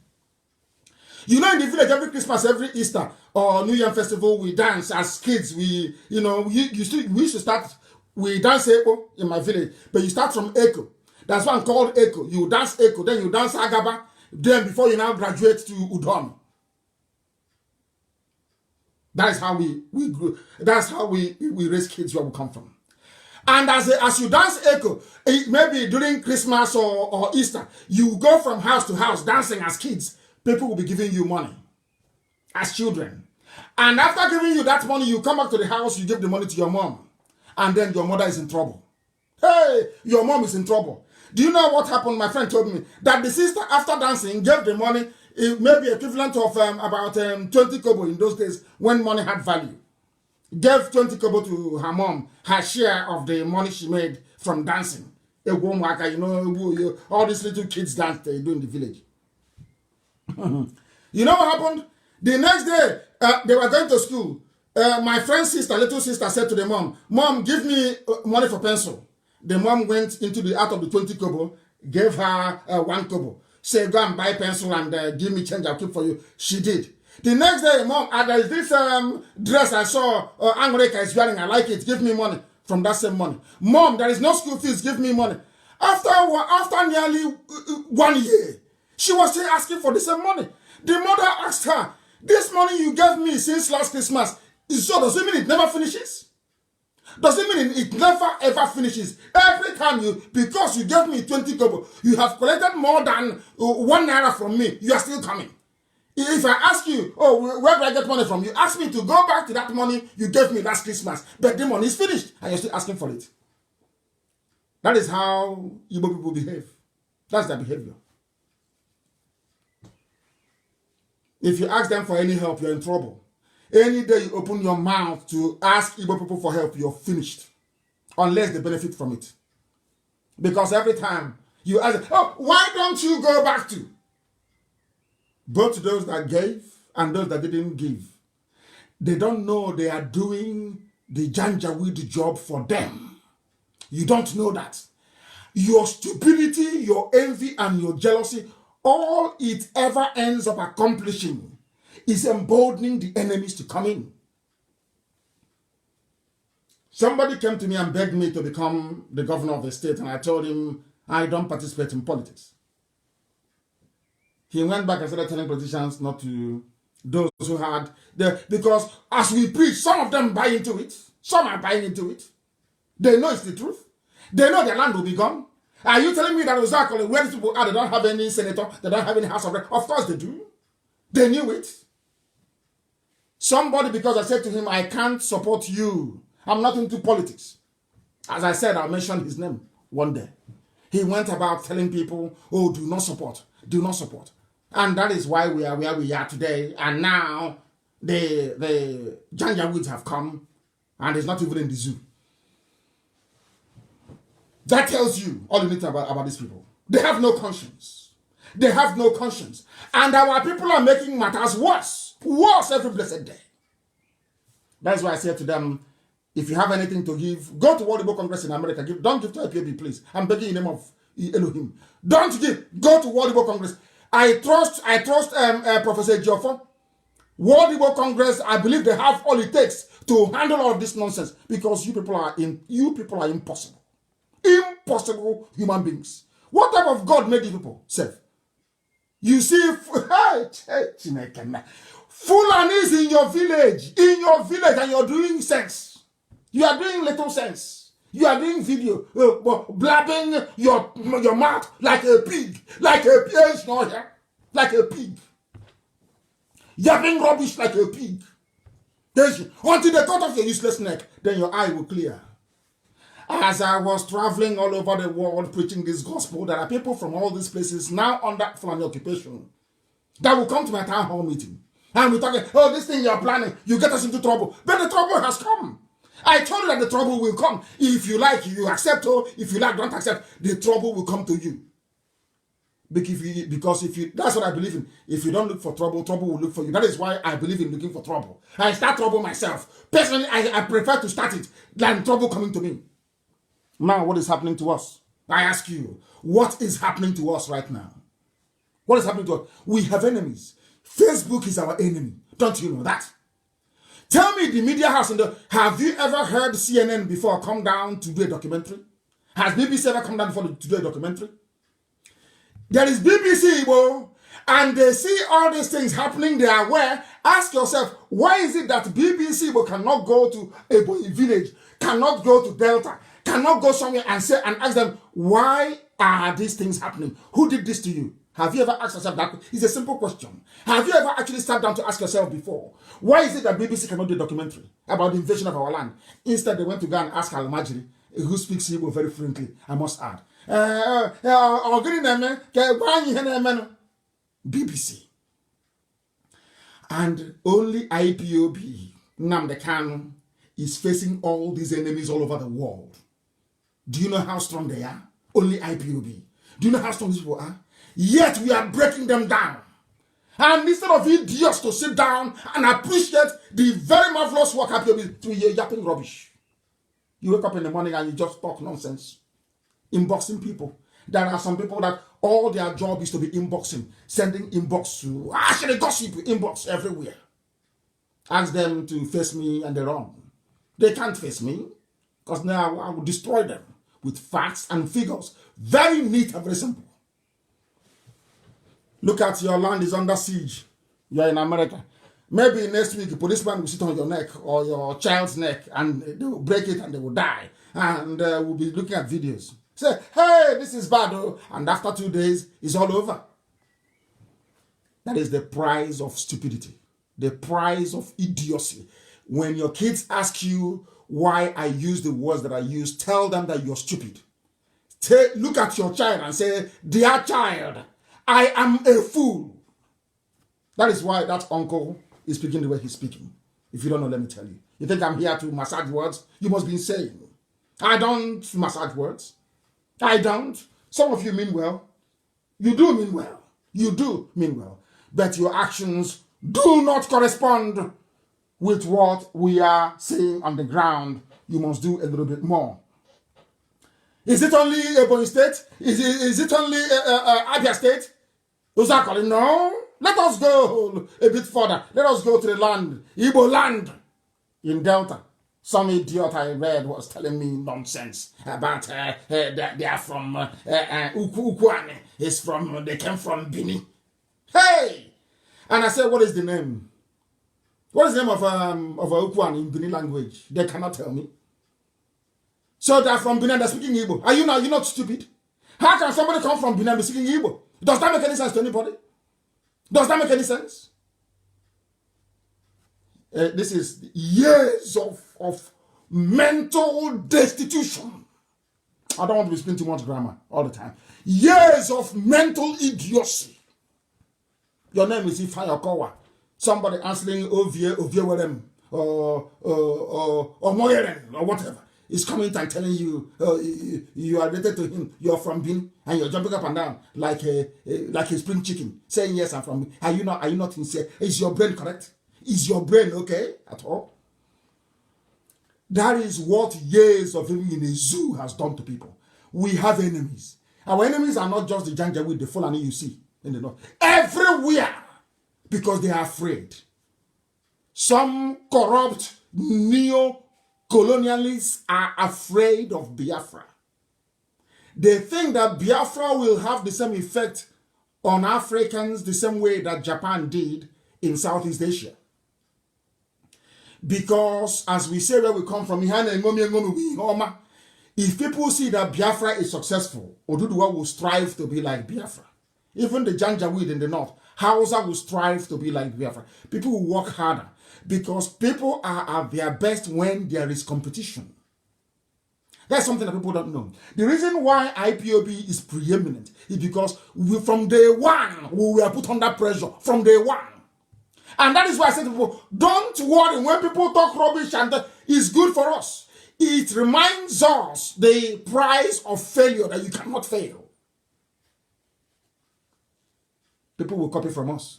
You know, in the village, every Christmas, every Easter, or New Year festival, we dance as kids. We used to start, we dance Eko in my village, but you start from Eko. That's why I'm called Eko. You dance Eko, then you dance Agaba, then before you now graduate to Udon. That is how we grew. That's how we raise kids where we come from. And as you dance Echo, maybe during Christmas or Easter, you go from house to house dancing as kids. People will be giving you money as children. And after giving you that money, you come back to the house, you give the money to your mom. And then your mother is in trouble. Hey, your mom is in trouble. Do you know what happened? My friend told me that the sister, after dancing, gave the money, maybe equivalent of about 20 kobo in those days when money had value. Gave 20 kobo to her mom, her share of the money she made from dancing. You know, all these little kids dance they do in the village. You know what happened? The next day, they were going to school. My friend's sister, little sister, said to the mom, "Mom, give me money for pencil." The mom went into out of the 20 kobo, gave her 1 kobo. Said, "Go and buy pencil and give me change, I'll keep for you." She did. The next day, mom, there's this dress I saw Angreka is wearing, I like it, give me money from that same money. Mom, there is no school fees, give me money. After nearly 1 year, she was still asking for the same money. The mother asked her, "This money you gave me since last Christmas, so does it mean it never finishes? Does it mean it never ever finishes? Every time because you gave me 20 kobo, you have collected more than 1 naira from me, you are still coming. If I ask you, oh, where do I get money from? You ask me to go back to that money you gave me last Christmas, but the money is finished, and you're still asking for it." That is how Igbo people behave. That's their behavior. If you ask them for any help, you're in trouble. Any day you open your mouth to ask Igbo people for help, you're finished. Unless they benefit from it. Because every time you ask, "Oh, why don't you go back to?" Both those that gave and those that didn't give, they don't know they are doing the Janjaweed job for them. You don't know that. Your stupidity, your envy, and your jealousy, all it ever ends up accomplishing is emboldening the enemies to come in. Somebody came to me and begged me to become the governor of the state, and I told him I don't participate in politics. He went back and started telling politicians not to, those who had, because as we preach, some of them buy into it. Some are buying into it. They know it's the truth. They know their land will be gone. Are you telling me that Ozakole, where these people are, they don't have any senator, they don't have any House of Rep? Of course they do. They knew it. Somebody, because I said to him, "I can't support you. I'm not into politics." As I said, I'll mention his name one day. He went about telling people, "Oh, do not support. Do not support." And that is why we are where we are today. And now the Janjaweeds have come, and it's not even in the zoo. That tells you all you need to know about these people. They have no conscience. They have no conscience. And our people are making matters worse. Worse every blessed day. That's why I said to them, if you have anything to give, go to World Igbo Congress in America. Don't give to IPOB, please. I'm begging in the name of Elohim. Don't give. Go to World Igbo Congress. I trust Professor Joffo. World Igbo Congress, I believe they have all it takes to handle all of this nonsense, because you people are impossible. Impossible human beings. What type of God made you people? Self. You see, Fulanis in your village, and you're doing sense. You are doing little sense. You are doing video, blabbing your mouth like a pig, like a pig, like a pig. Yapping rubbish like a pig. Until they cut off your useless neck, then your eye will clear. As I was traveling all over the world preaching this gospel, there are people from all these places now under Fulani occupation that will come to my town hall meeting. And we're talking, oh, this thing you're planning, you get us into trouble. But the trouble has come. I told you that the trouble will come. If you like, you accept, or if you like, don't accept, the trouble will come to you. Because if you, that's what I believe in. If you don't look for trouble, trouble will look for you. That is why I believe in looking for trouble. I start trouble myself. Personally, I prefer to start it than trouble coming to me. Now, what is happening to us? I ask you, what is happening to us right now? What is happening to us? We have enemies. Facebook is our enemy. Don't you know that? Tell me, the media house, have you ever heard CNN before come down to do a documentary? Has BBC ever come down to do a documentary? There is BBC, and they see all these things happening. They are aware. Ask yourself, why is it that BBC cannot go to a village, cannot go to Delta, cannot go somewhere and say and ask them, why are these things happening? Who did this to you? Have you ever asked yourself that? It's a simple question. Have you ever actually sat down to ask yourself before, why is it that BBC cannot do a documentary about the invasion of our land? Instead, they went to go and ask Al-Majri, who speaks Igbo very fluently, I must add. BBC. And only IPOB, Nnamdi Kanu, is facing all these enemies all over the world. Do you know how strong they are? Only IPOB. Do you know how strong these people are? Yet we are breaking them down. And instead of idiots to sit down and appreciate the very marvelous work IPOB is through yapping rubbish. You wake up in the morning and you just talk nonsense. Inboxing people. There are some people that all their job is to be inboxing, sending inbox to actually gossip inbox everywhere. Ask them to face me and they run. They can't face me because now I will destroy them with facts and figures. Very neat and very simple. Look at your land is under siege. You're in America. Maybe next week a policeman will sit on your neck or your child's neck and they will break it and they will die. And we'll be looking at videos. Say, hey, this is bad. Oh. And after 2 days, it's all over. That is the price of stupidity. The price of idiocy. When your kids ask you why I use the words that I use, tell them that you're stupid. Look at your child and say, dear child, I am a fool. That is why that uncle is speaking the way he's speaking. If you don't know, let me tell you. You think I'm here to massage words? You must be insane. I don't massage words. I don't. Some of you mean well. You do mean well. You do mean well. But your actions do not correspond with what we are seeing on the ground. You must do a little bit more. Is it only Ebonyi State? Is it only Abia State? Uzakoli? No. Let us go a bit further. Let us go to the land, Igbo land in Delta. Some idiot I read was telling me nonsense about that they are from Ukwane. They came from Bini. Hey! And I said, what is the name? What is the name of Ukwane in Bini language? They cannot tell me. So they're from Bini and they're speaking Igbo. Are you not stupid? How can somebody come from Bini and be speaking Igbo? Does that make any sense to anybody? Does that make any sense? This is years of mental destitution. I don't want to be speaking too much grammar all the time. Years of mental idiocy. Your name is Ifeanyi Okowa. Somebody answering Oviewerem or Moyeren or whatever is coming and telling you you are related to him. You're from Benin and you're jumping up and down like a spring chicken, saying yes, I'm from Benin. Are you not sincere? Is your brain correct? Is your brain okay at all? That is what years of living in a zoo has done to people. We have enemies. Our enemies are not just the Janjaweed, the Fulani you see in the north. Everywhere. Because they are afraid. Some corrupt neo-colonialists are afraid of Biafra. They think that Biafra will have the same effect on Africans the same way that Japan did in Southeast Asia. Because, as we say where we come from, if people see that Biafra is successful, Oduduwa will strive to be like Biafra. Even the Janjaweed in the north, Hausa will strive to be like Biafra. People will work harder because people are at their best when there is competition. That's something that people don't know. The reason why IPOB is preeminent is because from day one, we were put under pressure from day one. And that is why I say to people, don't worry when people talk rubbish, and it's good for us. It reminds us the price of failure, that you cannot fail. People will copy from us.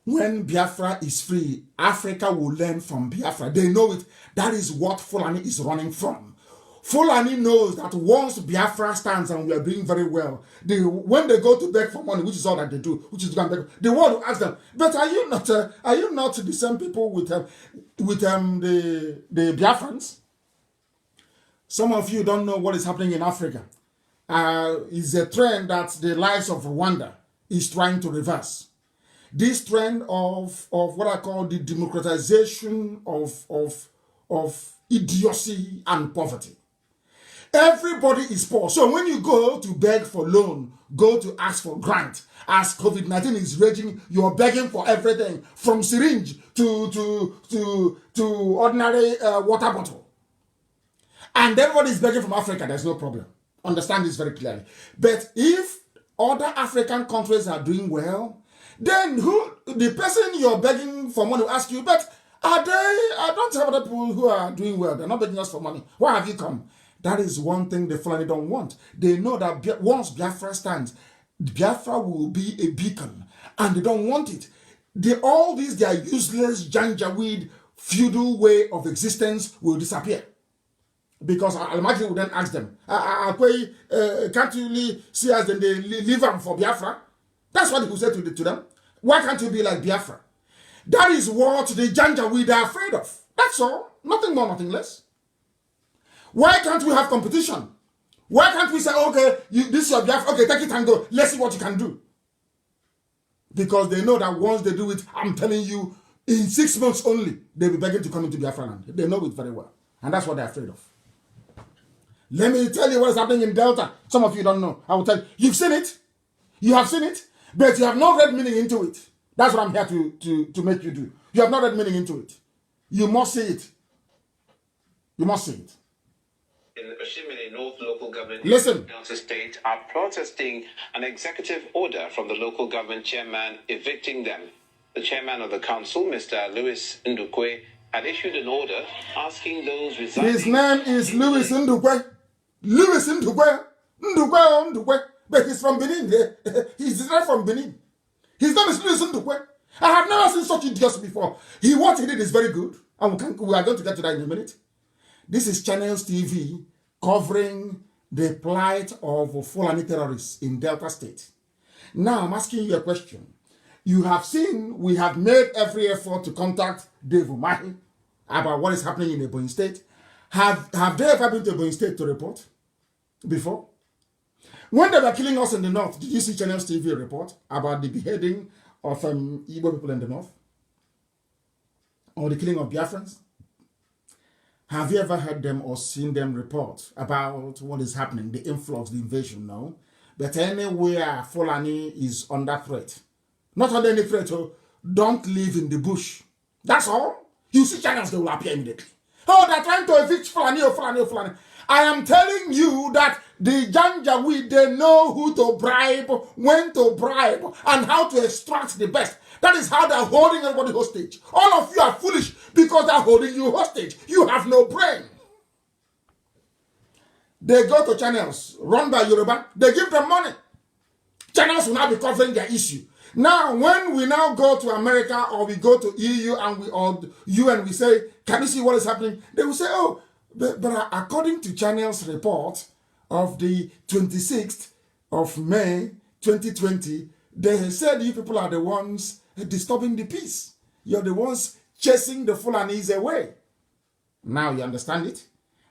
When Biafra is free, Africa will learn from Biafra. They know it. That is what Fulani is running from. Fulani knows that once Biafra stands and we are doing very well, when they go to beg for money, which is all that they do, which is to beg, the world will ask them, but are you not the same people with the Biafrans? Some of you don't know what is happening in Africa. It's a trend that the likes of Rwanda is trying to reverse. This trend of what I call the democratization of idiocy and poverty. Everybody is poor. So when you go to beg for loan, go to ask for grant, as COVID-19 is raging, you're begging for everything from syringe to ordinary water bottle. And everybody is begging from Africa. There's no problem. Understand this very clearly. But if other African countries are doing well, then the person you're begging for money will ask you, but I don't have other people who are doing well. They're not begging us for money. Why have you come? That is one thing the Fulani don't want. They know that once Biafra stands, Biafra will be a beacon, and they don't want it. All these, their useless janjaweed feudal way of existence will disappear. Because Al-Mahdi will then ask them, can't you really see us, then they leave them for Biafra? That's what he will say to them. Why can't you be like Biafra? That is what the Janjaweed are afraid of. That's all. Nothing more, nothing less. Why can't we have competition? Why can't we say, okay, this is your Biafra, okay, take it and go. Let's see what you can do. Because they know that once they do it, I'm telling you, in 6 months only, they'll be begging to come into Biafra land. They know it very well. And that's what they're afraid of. Let me tell you what is happening in Delta. Some of you don't know. I will tell you. You've seen it. You have seen it. But you have not read meaning into it. That's what I'm here to make you do. You have not read meaning into it. You must see it. You must see it. In the Oshimiri North local government Listen. Delta State are protesting an executive order from the local government chairman evicting them. The chairman of the council, Mr. Louis Ndukwe, had issued an order asking those residing... His name is Louis Ndukwe. Louis Ndukwe. Ndukwe. But he's from Benin. He's not from Benin. His name is Louis Ndukwe. I have never seen such idiots before. What he did is very good. And we are going to get to that in a minute. This is Channels TV covering the plight of Fulani terrorists in Delta State. Now, I'm asking you a question. You have seen, we have made every effort to contact Dave Umahi about what is happening in Ebonyi State. Have they ever been to Ebonyi State to report before? When they were killing us in the north, did you see Channels TV report about the beheading of Igbo people in the north? Or the killing of Biafrans? Have you ever heard them or seen them report about what is happening, the influx, the invasion? No. But anywhere Fulani is under threat, not under any threat, don't live in the bush. That's all. You see channels, they will appear immediately. Oh, they're trying to evict Fulani, Fulani. I am telling you that the Janjaweed, they know who to bribe, when to bribe, and how to extract the best. That is how they're holding everybody hostage. All of you are foolish because they're holding you hostage. You have no brain. They go to channels run by Yoruba. They give them money. Channels will now be covering their issue. Now, when we now go to America or we go to EU or UN, we say, can you see what is happening? They will say, oh, but according to Channels report of the 26th of May 2020, they said you people are the ones disturbing the peace. You're the ones chasing the Fulanis away. Now you understand it?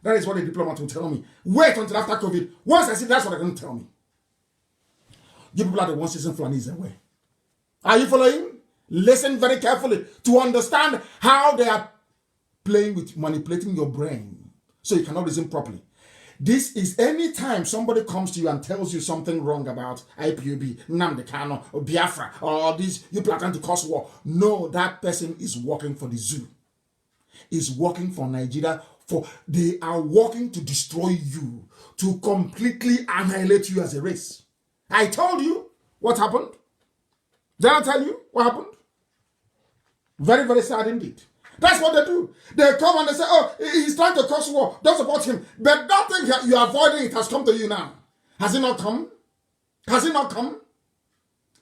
That is what the diplomat will tell me. Wait until after COVID. Once I see that's what they're going to tell me. You people are the ones chasing Fulanis away. Are you following? Listen very carefully to understand how they are playing with manipulating your brain so you cannot reason properly. This is any time somebody comes to you and tells you something wrong about IPOB, Nnamdi Kanu, or Biafra, or this, you plan to cause war. No, that person is working for the zoo. Is working for Nigeria They are working to destroy you, to completely annihilate you as a race. I told you what happened. Did I tell you what happened? Very, very sad indeed. That's what they do. They come and they say, oh, he's trying to cause war. Don't support him. But that thing you're avoiding, it has come to you now. Has it not come? Has it not come?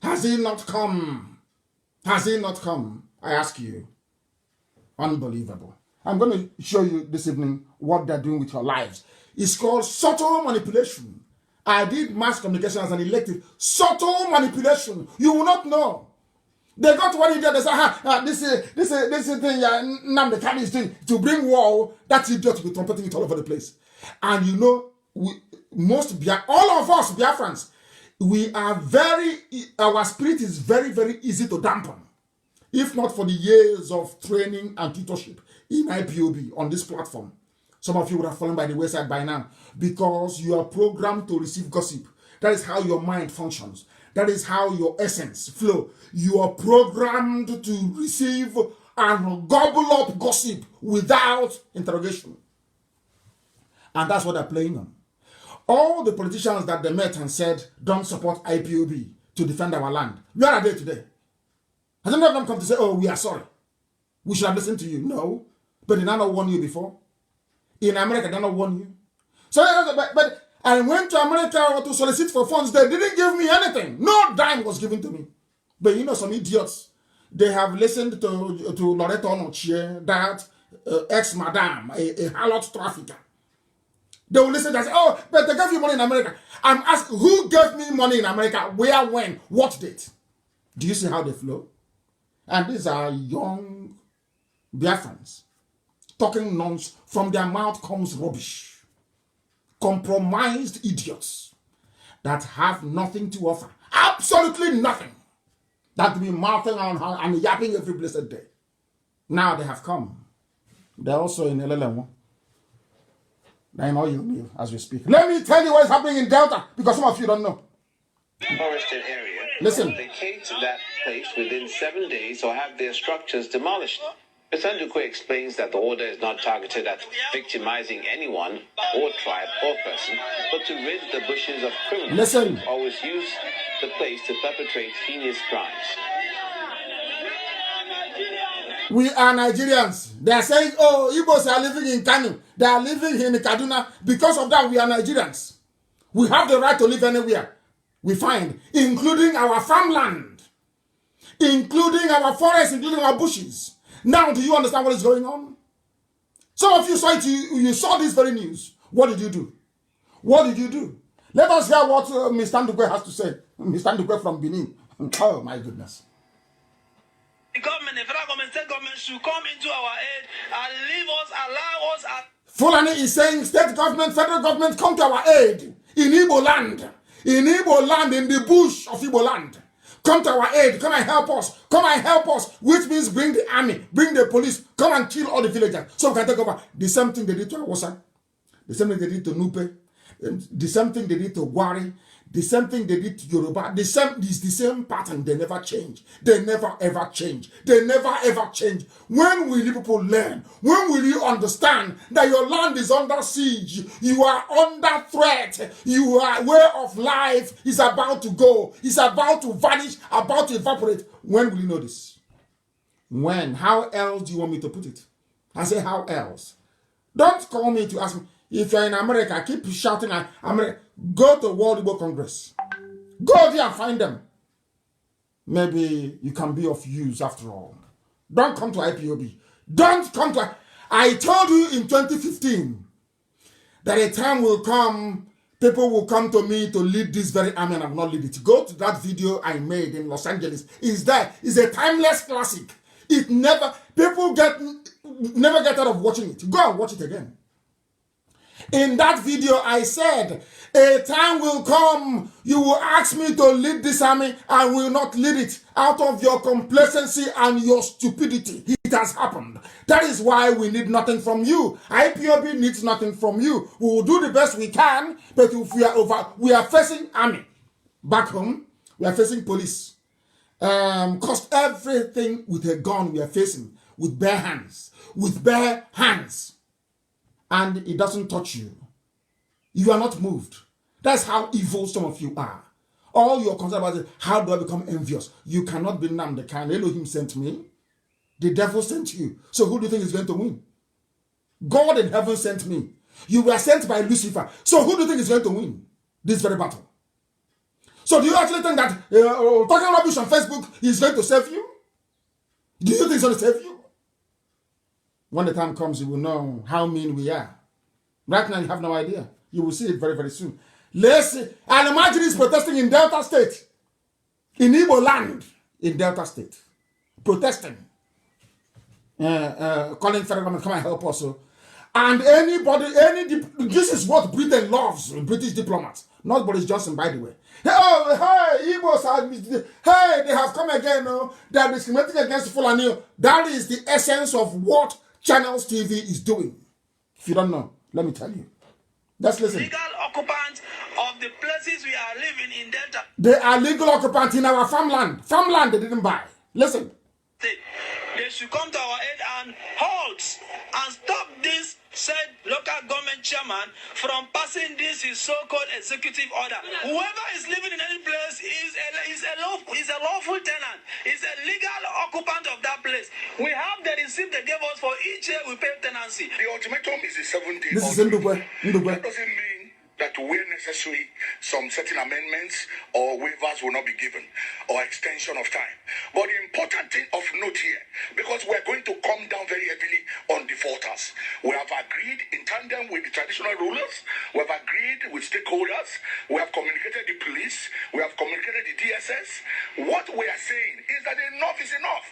Has it not come? Has it not come? I ask you. Unbelievable. I'm going to show you this evening what they're doing with your lives. It's called subtle manipulation. I did mass communication as an elective. Subtle manipulation. You will not know. They got what he did. They said, this thing Nnamdi Kanu is doing to bring war. That idiot will be trumpeting it all over the place. And you know, all of us Biafrans, our spirit is very, very easy to dampen. If not for the years of training and tutorship in IPOB on this platform, some of you would have fallen by the wayside by now because you are programmed to receive gossip. That is how your mind functions. That is how your essence flow. You are programmed to receive and gobble up gossip without interrogation. And that's what they're playing on. All the politicians that they met and said, don't support IPOB to defend our land. Where are they today? Has any of them come to say, oh, we are sorry? We should have listened to you. No. But did I not warn you before? In America, did I not warn you? So, but I went to America to solicit for funds. They didn't give me anything. No dime was given to me. But you know, some idiots, they have listened to Loretta Onochie, that ex-madam, a harlot trafficker. They will listen and say, oh, but they gave you money in America. I'm asking, who gave me money in America? Where, when, what date? Do you see how they flow? And these are young Biafrans talking nonsense. From their mouth comes rubbish. Compromised idiots that have nothing to offer. Absolutely nothing. That will be mouthing and yapping every blessed day. Now they have come. They're also in LLM. I know you knew as we speak. Let me tell you what's happening in Delta, because some of you don't know. Forested area. Listen. Vacate that place within 7 days or have their structures demolished. Mr. Ndukwe explains that the order is not targeted at victimizing anyone or tribe or person, but to rid the bushes of criminals. Listen. Who always use the place to perpetrate heinous crimes. We are Nigerians. They are saying, oh, Igbos are living in Kanu. They are living in Kaduna. Because of that, we are Nigerians. We have the right to live anywhere we find, including our farmland, including our forests, including our bushes. Now, do you understand what is going on? Some of you saw it, you saw this very news. What did you do? What did you do? Let us hear what Mr. Ndukwe has to say. Mr. Ndukwe from Benin. Oh, my goodness. The government, the federal government, state government should come into our aid and leave us, allow us. Fulani is saying state government, federal government, come to our aid in Igbo land. In Igbo land, in the bush of Igbo land. Come to our aid. Come and help us. Come and help us. Which means bring the army, bring the police. Come and kill all the villagers. So we can take over. The same thing they did to Awosa. The same thing they did to Nupe. The same thing they did to Gwari. The same thing they did to Yoruba. Is the same pattern. They never change. They never ever change. They never ever change. When will you people learn? When will you understand that your land is under siege? You are under threat. Your way of life is about to go. It's about to vanish, about to evaporate. When will you know this? When? How else do you want me to put it? I say, how else? Don't call me to ask me. If you're in America, keep shouting at America. Go to World Igbo Congress. Go there and find them. Maybe you can be of use after all. Don't come to IPOB. Don't come to... I told you in 2015 that a time will come, people will come to me to lead this very army, and I will not lead it. Go to that video I made in Los Angeles. It's there. It's a timeless classic. It never... People never get out of watching it. Go and watch it again. In that video, I said, a time will come, you will ask me to lead this army, I will not lead it out of your complacency and your stupidity. It has happened. That is why we need nothing from you. IPOB needs nothing from you. We will do the best we can, but if we are facing army. Back home, we are facing police. Cost everything with a gun we are facing, with bare hands. With bare hands. and it doesn't touch you, you are not moved. That's how evil some of you are. All you're concerned about is, how do I become envious? You cannot be Nnamdi Kanu. Elohim sent me. The devil sent you. So who do you think is going to win? God in heaven sent me. You were sent by Lucifer. So who do you think is going to win this very battle? So do you actually think that talking rubbish on Facebook is going to save you? Do you think it's going to save you? When the time comes, you will know how mean we are. Right now, you have no idea. You will see it very, very soon. Let's see. And imagine he's protesting in Delta State. In Igbo land. In Delta State. Protesting. Calling federal government, come and help us. And anybody, this is what Britain loves, British diplomats. Not Boris Johnson, by the way. Hey, Igbos, hey, they have come again. They are discriminating against Fulani. That is the essence of what Channels TV is doing. If you don't know, let me tell you. Let's listen. Legal occupants of the places we are living in Delta. They are legal occupants in our farmland. Farmland they didn't buy. Listen. They should come to our aid and halt and stop this said local government chairman from passing this his so-called executive order. Whoever is living in any place is a lawful tenant, is a legal occupant of that place. We have the receipt they gave us for each year we pay tenancy. The ultimatum is a 7-day. This is Ndugwe. That doesn't mean that where necessary, some certain amendments or waivers will not be given, or extension of time. But the important thing of note here, because we're going to come down very heavily on defaulters. We have agreed in tandem with the traditional rulers, we have agreed with stakeholders, we have communicated the police, we have communicated the DSS. What we are saying is that enough is enough.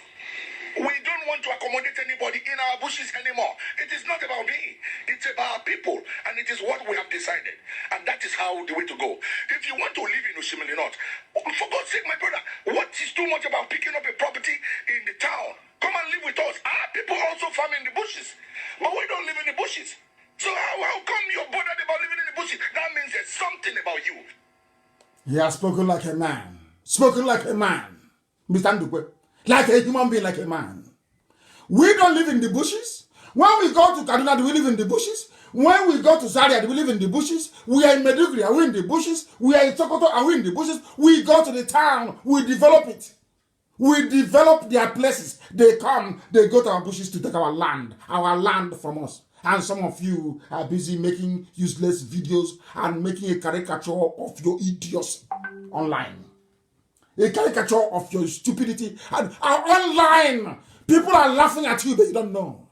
We don't want to accommodate anybody in our bushes anymore. It is not about me. It's about people. And it is what we have decided. And that is how the way to go. If you want to live in Oshimili North, for God's sake, my brother, what is too much about picking up a property in the town? Come and live with us. Our people also farm in the bushes. But we don't live in the bushes. So how come you're bothered about living in the bushes? That means there's something about you. He has spoken like a man. Spoken like a man. Mr. Ndukwe. Like a human being, like a man. We don't live in the bushes. When we go to Kaduna, do we live in the bushes? When we go to Zaria, do we live in the bushes? We are in Meduguri, are we in the bushes? We are in Sokoto, are we in the bushes? We go to the town, we develop it. We develop their places. They come, they go to our bushes to take our land from us. And some of you are busy making useless videos and making a caricature of your idiots online. A caricature of your stupidity. And online, people are laughing at you, but you don't know.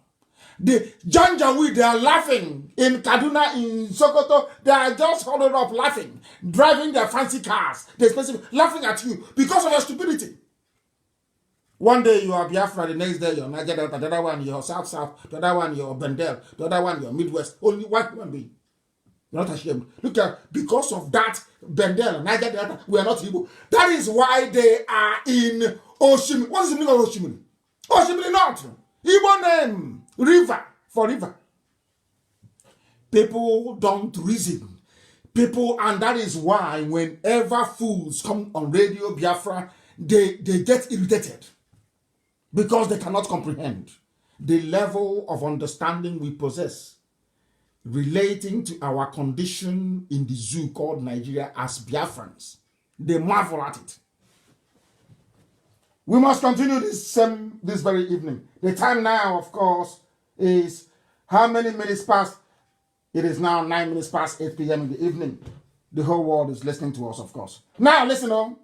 The Janjaweed, they are laughing. In Kaduna, in Sokoto, they are just huddled up laughing. Driving their fancy cars. They're laughing at you because of your stupidity. One day you are Biafra, the next day you're Niger Delta, the other one you're South, the other one you're Bendel, the other one you're Midwest. Only one human being. You're not ashamed. Look at, because of that, Bendel, Niger Delta, we are not Igbo. That is why they are in Oshimili. What is the meaning of Oshimili? Oshimili North. Igbo name, river, for river. People don't reason. People, and that is why whenever fools come on Radio Biafra, they get irritated. Because they cannot comprehend the level of understanding we possess relating to our condition in the zoo called Nigeria as Biafrans. They marvel at it. We must continue this very evening. The time now, of course, is how many minutes past? It is now 9 minutes past 8 p.m. in the evening. The whole world is listening to us, of course. Now, listen on.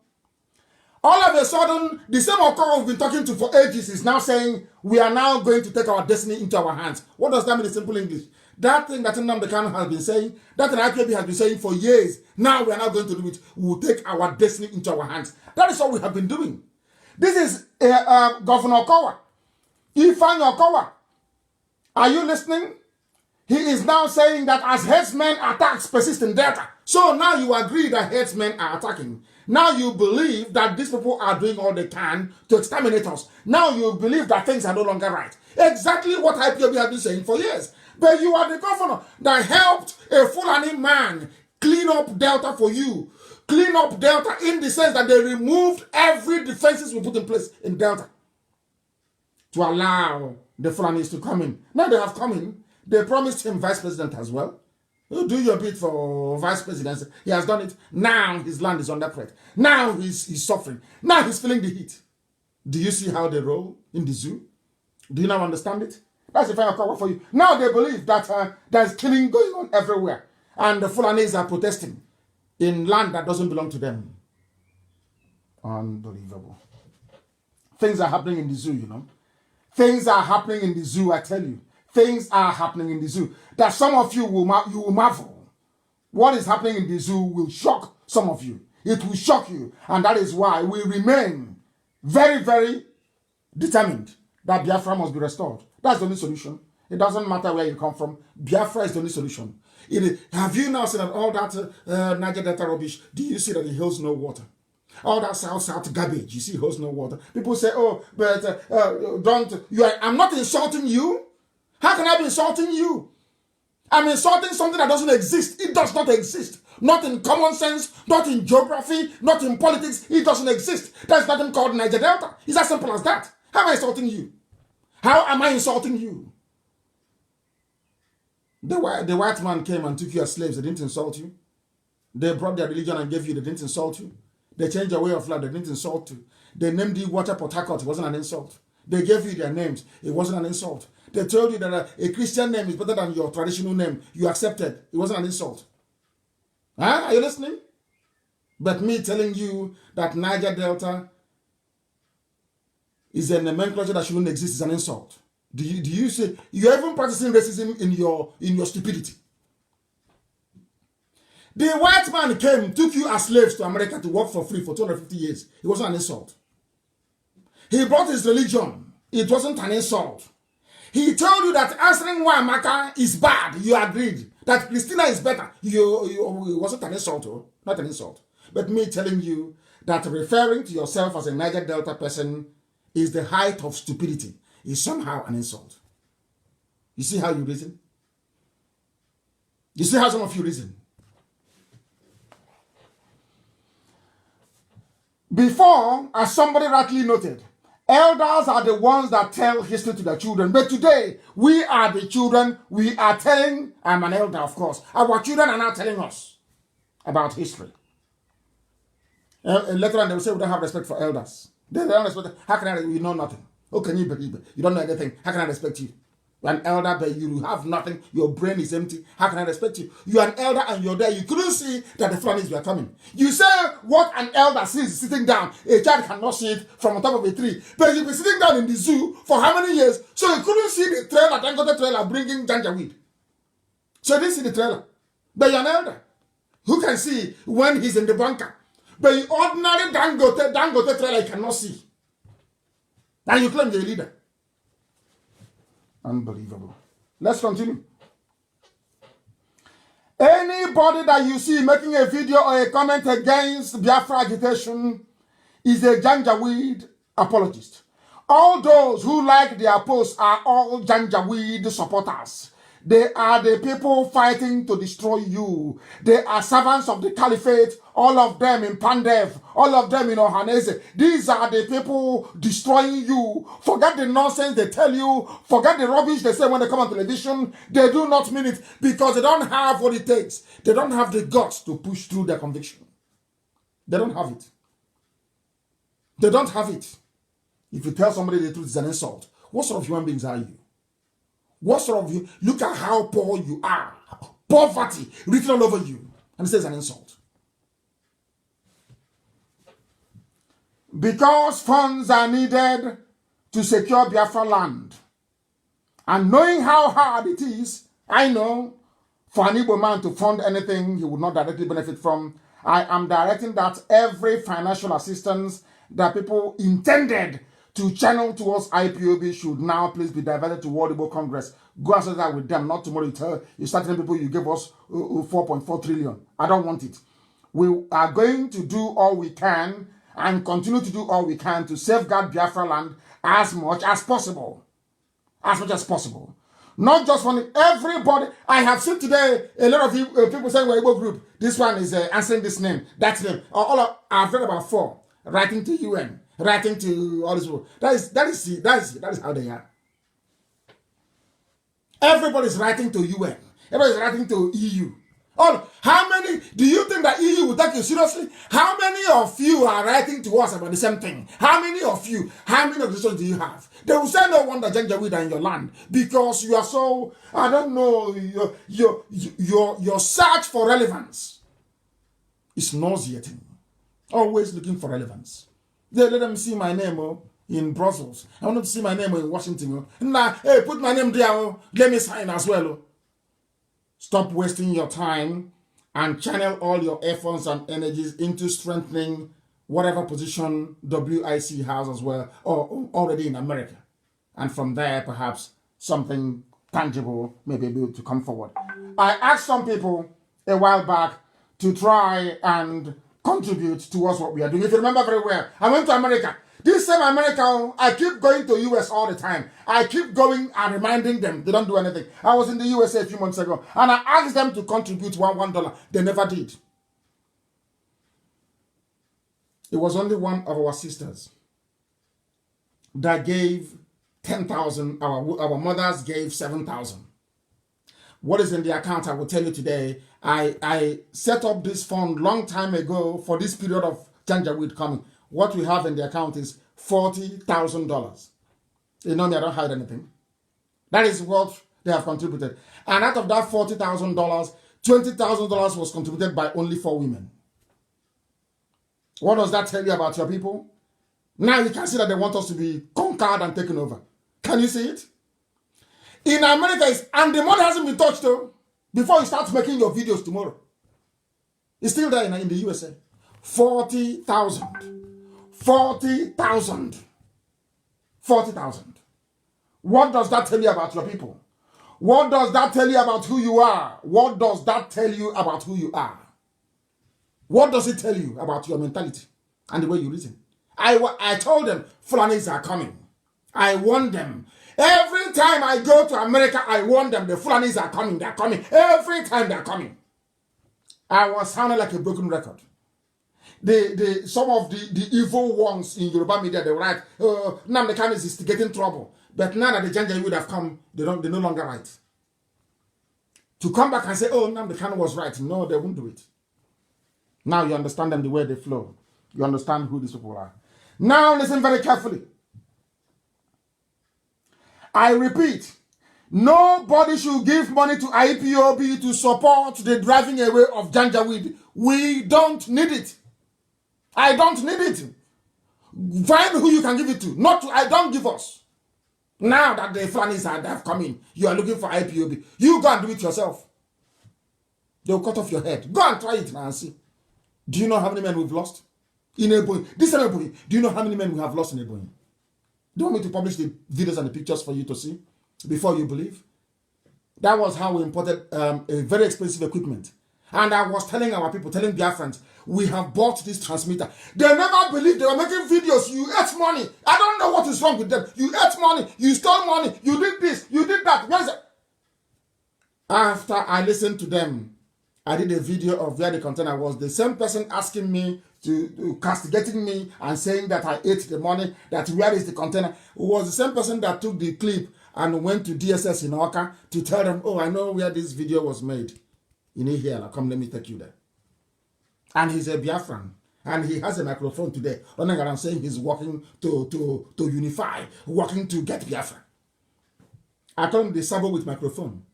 All of a sudden, the same Okoro we've been talking to for ages is now saying, we are now going to take our destiny into our hands. What does that mean in simple English? That thing that Nnamdi Kanu has been saying, that thing IPOB has been saying for years, now we are now going to do it. We will take our destiny into our hands. That is what we have been doing. This is Governor Okowa. Ifeanyi Okowa. Are you listening? He is now saying that as herdsmen attacks persist in Delta. So now you agree that herdsmen are attacking. Now you believe that these people are doing all they can to exterminate us. Now you believe that things are no longer right. Exactly what IPOB has been saying for years. But you are the governor that helped a Fulani man clean up Delta for you. Clean up Delta in the sense that they removed every defenses we put in place in Delta to allow the Fulanis to come in. Now they have come in. They promised him vice president as well. You do your bit for vice presidency. He has done it. Now his land is under threat. Now he's suffering. Now he's feeling the heat. Do you see how they roll in the zoo? Do you now understand it? That's the final cover for you. Now they believe that there's killing going on everywhere. And the Fulanis are protesting in land that doesn't belong to them. Unbelievable. Things are happening in the zoo, you know. Things are happening in the zoo, I tell you. Things are happening in the zoo that some of you will marvel. What is happening in the zoo will shock some of you. It will shock you. And that is why we remain very, very determined that Biafra must be restored. That's the only solution. It doesn't matter where you come from. Biafra is the only solution. Have you now seen that all that Niger Delta rubbish, do you see that it holds no water? All that South garbage, you see, it holds no water. People say, oh, but I'm not insulting you. How can I be insulting you? I'm insulting something that doesn't exist. It does not exist. Not in common sense, not in geography, not in politics. It doesn't exist. There's nothing called Niger Delta. It's as simple as that. How am I insulting you? How am I insulting you? The white man came and took you as slaves. They didn't insult you. They brought their religion and gave you. They didn't insult you. They changed your way of life. They didn't insult you. They named you Water Port Harcourt. It wasn't an insult. They gave you their names. It wasn't an insult. They told you that a Christian name is better than your traditional name. You accepted. It wasn't an insult. Huh? Are you listening? But me telling you that Niger Delta is a nomenclature that shouldn't exist is an insult. Do you say you're even practicing racism in your stupidity? The white man came, took you as slaves to America to work for free for 250 years. It wasn't an insult. He brought his religion. It wasn't an insult. He told you that answering Wamaka is bad. You agreed. That Christina is better. It wasn't an insult, not an insult. But me telling you that referring to yourself as a Niger Delta person is the height of stupidity is somehow an insult. You see how you reason? You see how some of you reason? Before, as somebody rightly noted, elders are the ones that tell history to their children. But today, we are the children. We are telling, I'm an elder, of course. Our children are now telling us about history. Later on, they will say we don't have respect for elders. They don't respect. How can I? You know nothing. How can you believe it? You don't know anything. How can I respect you? You're an elder, but you have nothing. Your brain is empty. How can I respect you? You're an elder and you're there. You couldn't see that the Fulanis were coming. You say what an elder sees sitting down. A child cannot see it from on top of a tree. But you've been sitting down in the zoo for how many years? So you couldn't see the trailer, Dangote trailer bringing janjaweed. So you didn't see the trailer. But you're an elder. Who can see when he's in the bunker? But the ordinary Dangote trailer you cannot see. And you claim you're a leader. Unbelievable. Let's continue. Anybody that you see making a video or a comment against Biafra agitation is a Janjaweed apologist. All those who like their posts are all Janjaweed supporters. They are the people fighting to destroy you. They are servants of the caliphate, all of them in Pandev, all of them in Ohanese. These are the people destroying you. Forget the nonsense they tell you. Forget the rubbish they say when they come on television. They do not mean it because they don't have what it takes. They don't have the guts to push through their conviction. They don't have it. They don't have it. If you tell somebody the truth, it's an insult. What sort of human beings are you? What sort of you? Look at how poor you are. Poverty written all over you. And it says an insult. Because funds are needed to secure Biafra land. And knowing how hard it is, I know for an Igbo man to fund anything he would not directly benefit from, I am directing that every financial assistance that people intended to channel towards IPOB should now please be diverted to World Igbo Congress. Go and settle that with them. Not tomorrow you start telling people you gave us 4.4 trillion. I don't want it. We are going to do all we can and continue to do all we can to safeguard Biafra land as much as possible. As much as possible. Not just for everybody. I have seen today a lot of people saying we're Igbo group. This one is answering this name, that name. I've read about 4. Writing to UN. Writing to all these people. That is how they are. Everybody's writing to UN. Everybody's writing to EU. How many do you think that EU will take you seriously? How many of you are writing to us about the same thing? How many of you? How many organizations do you have? They will say no wonder Janjaweed are in your land because you are so, I don't know, your search for relevance is nauseating. Always looking for relevance. They let them see my name in Brussels. I want to see my name in Washington. Nah, hey, put my name there. Let me sign as well. Stop wasting your time and channel all your efforts and energies into strengthening whatever position WIC has as well, or already in America. And from there, perhaps something tangible may be able to come forward. I asked some people a while back to try and contribute towards what we are doing. If you remember very well, I went to America. This same America, I keep going to US all the time. I keep going and reminding them they don't do anything. I was in the USA a few months ago, and I asked them to contribute $1. They never did. It was only one of our sisters that gave 10,000. Our mothers gave 7,000. What is in the account, I will tell you today. I set up this fund long time ago for this period of Janjaweed coming. What we have in the account is $40,000. You know me, I don't hide anything. That is what they have contributed. And out of that $40,000, $20,000 was contributed by only 4 women. What does that tell you about your people? Now you can see that they want us to be conquered and taken over. Can you see it? In America, and the money hasn't been touched though. Before you start making your videos tomorrow. It's still there in the USA. 40,000. 40,000. 40,000. What does that tell you about your people? What does that tell you about who you are? What does that tell you about who you are? What does it tell you about your mentality and the way you reason? I told them, Fulanis are coming. I warned them. Every time I go to America, I warn them, the Fulanis are coming. They're coming. Every time they're coming. I was sounding like a broken record. Some of the evil ones in Yoruba media, they write, Nnamdi Kanu is instigating trouble. But now that the Janjaweed would have come, they no longer write. To come back and say, oh, Nnamdi Kanu was right. No, they won't do it. Now you understand them the way they flow. You understand who these people are. Now listen very carefully. I repeat, nobody should give money to IPOB to support the driving away of Janjaweed. We don't need it. I don't need it. Find who you can give it to. Not to, I don't give us. Now that the Fulanis have come in, you are looking for IPOB. You go and do it yourself. They'll cut off your head. Go and try it now and see. Do you know how many men we've lost? In Ebonyi. This is Ebonyi. Do you know how many men we have lost in Ebonyi? Do you want me to publish the videos and the pictures for you to see before you believe? That was how we imported a very expensive equipment. And I was telling our people, telling their friends, we have bought this transmitter. They never believed. They were making videos. You ate money. I don't know what is wrong with them. You ate money. You stole money. You did this. You did that. Where is it? After I listened to them, I did a video of where the container was. The same person asking me castigating me and saying that I ate the money, that where is the container, was the same person that took the clip and went to DSS in Oka to tell them, oh, I know where this video was made. You need here, now come, let me take you there. And he's a Biafran. And he has a microphone today, running around saying he's working to unify, working to get Biafra. I told him the sabo with microphone.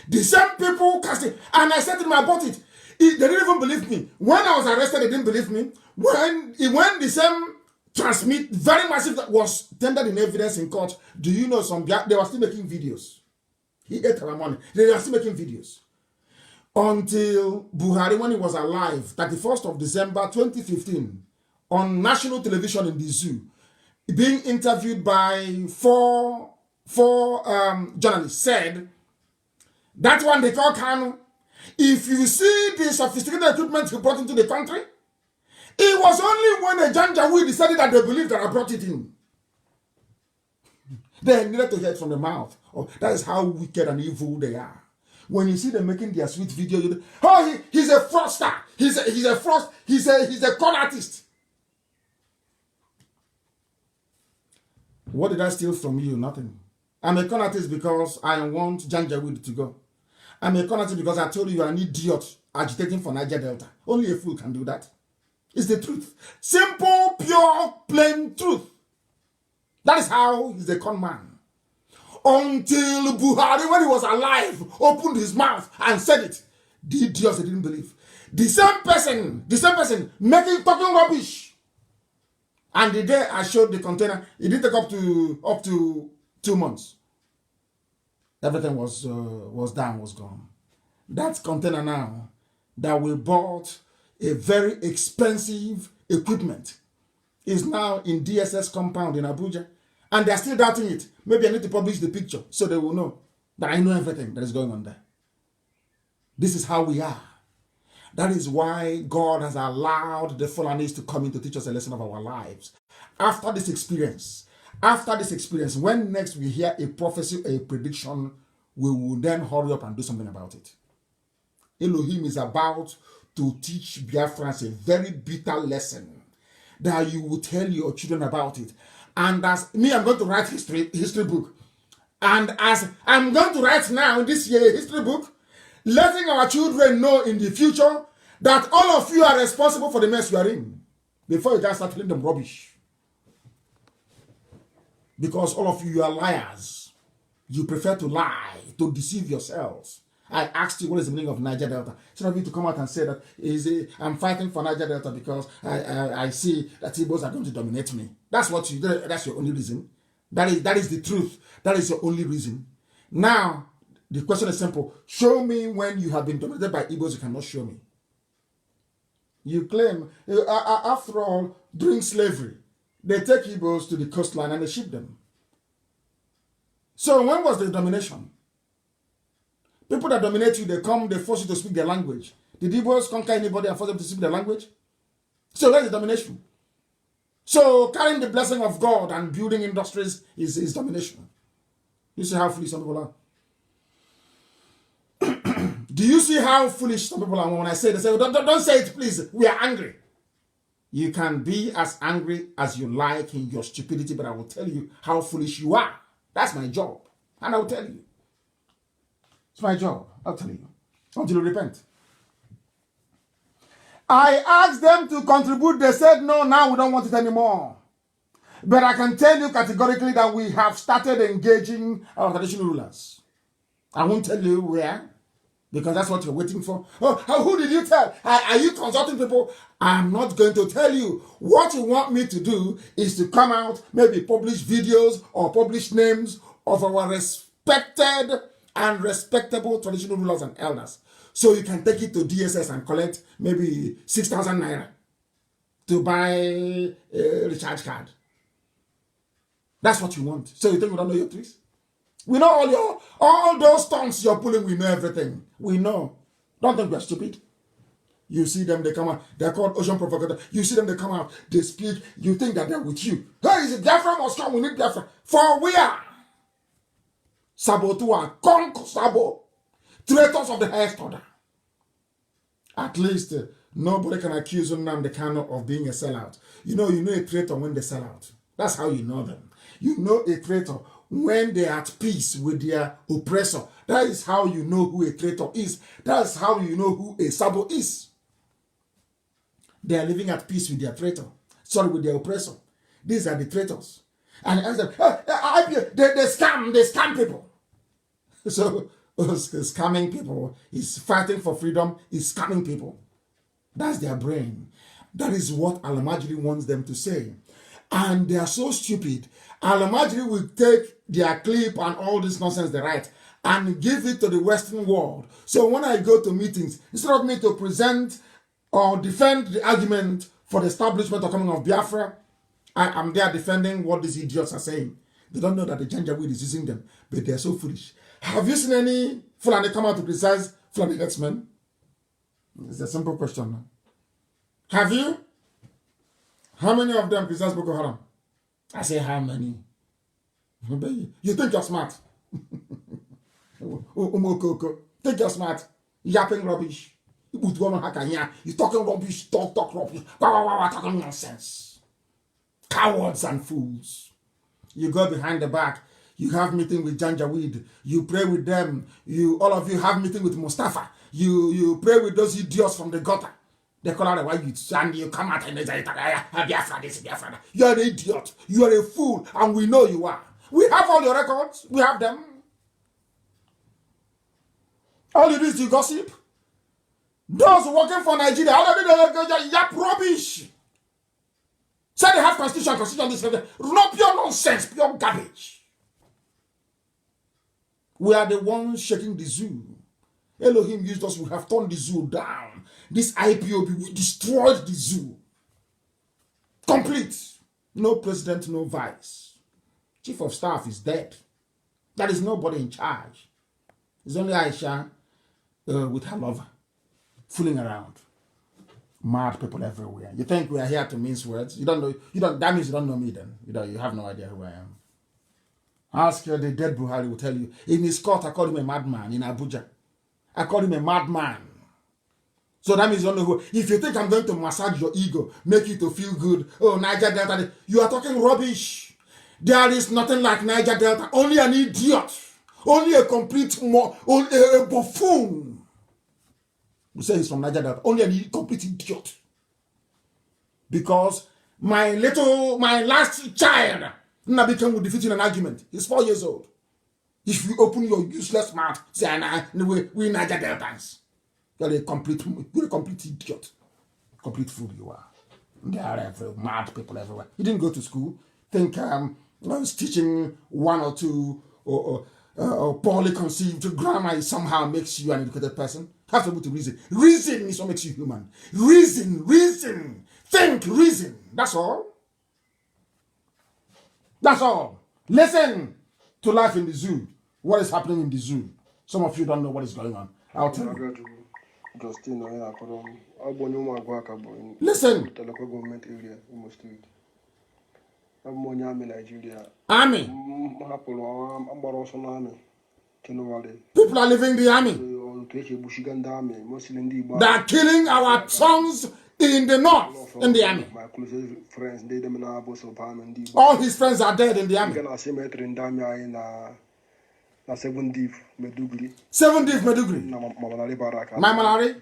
The same people casting, and I said to them, I bought it. They didn't even believe me. When I was arrested, they didn't believe me. When the same transmit, very massive, that was tendered in evidence in court, do you know they were still making videos. He ate our money. They were still making videos. Until Buhari, when he was alive, 31st of December 2015, on national television in the zoo, being interviewed by four journalists, said, that one they call Kanu, if you see the sophisticated equipment he brought into the country, it was only when the Janjaweed decided that they believed that I brought it in. They needed to hear it from the mouth. Oh, that is how wicked and evil they are. When you see them making their sweet video, you oh, he's a fraudster. He's a con artist. What did I steal from you? Nothing. I'm a conatist because I want Janjaweed to go. I'm a conatist because I told you you're an idiot agitating for Niger Delta. Only a fool can do that. It's the truth. Simple, pure, plain truth. That is how he's a con man. Until Buhari, when he was alive, opened his mouth and said it. The idiots, they didn't believe. The same person talking rubbish. And the day I showed the container, it didn't take up to 2 months. Everything was down, was gone. That container now that we bought a very expensive equipment is now in DSS compound in Abuja. And they're still doubting it. Maybe I need to publish the picture so they will know that I know everything that is going on there. This is how we are. That is why God has allowed the Fulanis to come in to teach us a lesson of our lives. After this experience, when next we hear a prophecy, a prediction, we will then hurry up and do something about it. Elohim is about to teach Biafrans a very bitter lesson that you will tell your children about it. And as me, I'm going to write history book. And as I'm going to write now this year history book, letting our children know in the future that all of you are responsible for the mess you are in before you guys start telling them rubbish. Because all of you are liars. You prefer to lie, to deceive yourselves. I asked you what is the meaning of Niger Delta. Instead of you to come out and say that I'm fighting for Niger Delta because I see that Igbos are going to dominate me. That's your only reason. That is the truth. That is your only reason. Now, the question is simple. Show me when you have been dominated by Igbos, you cannot show me. You claim, after all, during slavery, they take Igbos to the coastline and they ship them. So when was the domination? People that dominate you, they come, they force you to speak their language. Did Igbos conquer anybody and force them to speak their language? So that's the domination. So carrying the blessing of God and building industries is domination. You see how foolish some people are? Do you see how foolish some people are when I say they say, don't say it, please. We are angry. You can be as angry as you like in your stupidity, but I will tell you how foolish you are. That's my job. And I will tell you. It's my job. I'll tell you. Until you repent. I asked them to contribute. They said, no, now we don't want it anymore. But I can tell you categorically that we have started engaging our traditional rulers. I won't tell you where, because that's what you're waiting for. Oh, who did you tell? Are you consulting people? I'm not going to tell you. What you want me to do is to come out, maybe publish videos or publish names of our respected and respectable traditional rulers and elders. So you can take it to DSS and collect maybe 6,000 naira to buy a recharge card. That's what you want. So you think we don't know your tricks? We know all those stunts you're pulling, we know everything. We know. Don't think we're stupid. You see them, they come out, they're called ocean provocators. You see them, they come out, they speak, you think that they're with you. Hey, is it Biafra must come? We need Biafra. For we are Sabotua, Conk Sabo, traitors of the highest order. At least nobody can accuse Nnamdi Kanu of being a sellout. You know a traitor when they sell out. That's how you know them. You know a traitor when they are at peace with their oppressor. That is how you know who a traitor is. That is how you know who a Sabo is. They are living at peace with their traitor. Sorry, with their oppressor. These are the traitors. And they scam people. So scamming people is fighting for freedom, is scamming people. That's their brain. That is what Al-Majri wants them to say. And they are so stupid. Al-Majri will take their clip and all this nonsense they write and give it to the Western world. So when I go to meetings, instead of me to present or defend the argument for the establishment or coming of Biafra, I am there defending what these idiots are saying. They don't know that the Janjaweed is using them, but they are so foolish. Have you seen any Fulani come out to criticize Fulani herdsmen? It's a simple question. Have you? How many of them criticize Boko Haram? I say how many? You think you're smart? Think you're smart? Yapping rubbish. You talking rubbish, talk rubbish, talking nonsense. Cowards and fools. You go behind the back. You have meeting with Janjaweed. You pray with them. All of you have meeting with Mustafa. You pray with those idiots from the gutter. They call out the white youths, and you come out and say, you're an idiot. You are a fool, and we know you are. We have all your records. We have them. All you do is you gossip. Those working for Nigeria, all of them, yap rubbish. Say they have constitution, this, not pure nonsense, pure garbage. We are the ones shaking the zoo. Elohim used us, we have turned the zoo down. This IPOB, we destroyed the zoo. Complete. No president, no vice. Chief of staff is dead. There is nobody in charge. It's only Aisha with her lover, fooling around. Mad people everywhere. You think we are here to mince words? That means you don't know me then. You have no idea who I am. Ask the dead Buhari will tell you. In his court, I call him a madman in Abuja. I call him a madman. So that means you don't know who. If you think I'm going to massage your ego, make you to feel good, oh, Niger Delta, you are talking rubbish. There is nothing like Niger Delta. Only an idiot. Only a complete a buffoon. We say he's from Niger Delta. Only a complete idiot. Because my last child, Nabikam will defeat in an argument. He's 4 years old. If you open your useless mouth, say, we Niger Deltans. You're a complete idiot. Complete fool you are. There are mad people everywhere. You didn't go to school. Think I was teaching one or two or poorly conceived grammar somehow makes you an educated person. Have to be able to reason. Reason is what makes you human. Reason. Think, reason. That's all. That's all. Listen to life in the zoo. What is happening in the zoo? Some of you don't know what is going on. I'll tell you. Listen. Army. People are leaving the army. They are killing our sons in the north in the army. All his friends are dead in the army. 7 Div Medugri. My Malari.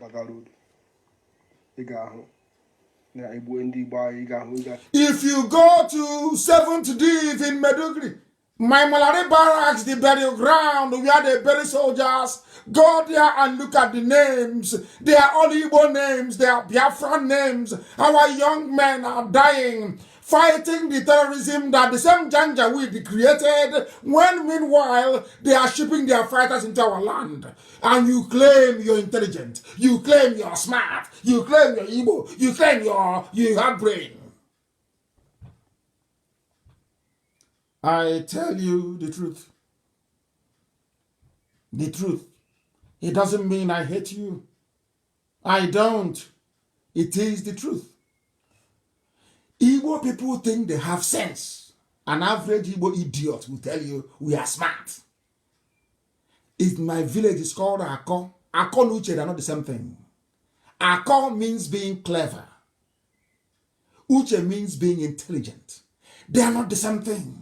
If you go to 7th Div in Medugri, my Malari barracks, the burial ground where they bury soldiers, go there and look at the names. They are all Igbo names, they are Biafran names. Our young men are dying, fighting the terrorism that the same Janjaweed created, when meanwhile they are shipping their fighters into our land. And you claim you're intelligent, you claim you're smart, you claim you're Igbo, you claim you have brain. I tell you the truth. The truth. It doesn't mean I hate you. I don't. It is the truth. Igbo people think they have sense. An average Igbo idiot will tell you we are smart. In my village, it's called Ako. Ako and Uche, they're not the same thing. Ako means being clever. Uche means being intelligent. They are not the same thing.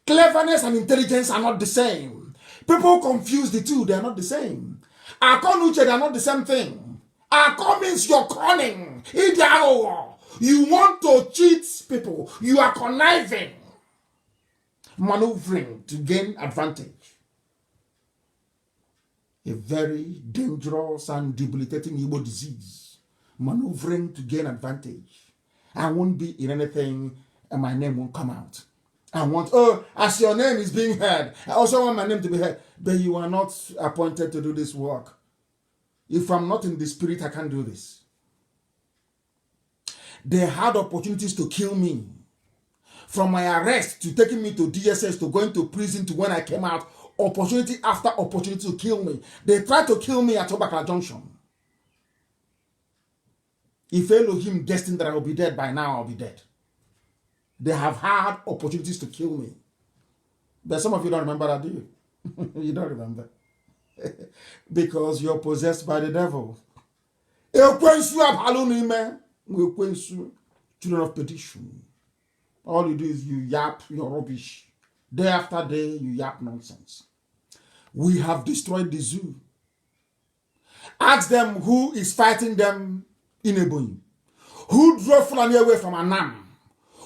Cleverness and intelligence are not the same. People confuse the two. They are not the same. Ako and Uche, they are not the same thing. Ako means you're cunning. You want to cheat people. You are conniving. Maneuvering to gain advantage. A very dangerous and debilitating Igbo disease. Maneuvering to gain advantage. I won't be in anything and my name won't come out. I want, as your name is being heard, I also want my name to be heard. But you are not appointed to do this work. If I'm not in the spirit, I can't do this. They had opportunities to kill me. From my arrest to taking me to DSS to going to prison to when I came out, opportunity after opportunity to kill me. They tried to kill me at Obakala Junction. If Elohim destined that I will be dead by now, I'll be dead. They have had opportunities to kill me. But some of you don't remember that, do you? You don't remember. Because you're possessed by the devil. Children of perdition. All you do is you yap your rubbish. Day after day, you yap nonsense. We have destroyed the zoo. Ask them who is fighting them in Ebonyi. Who drove Fulani away from Anam?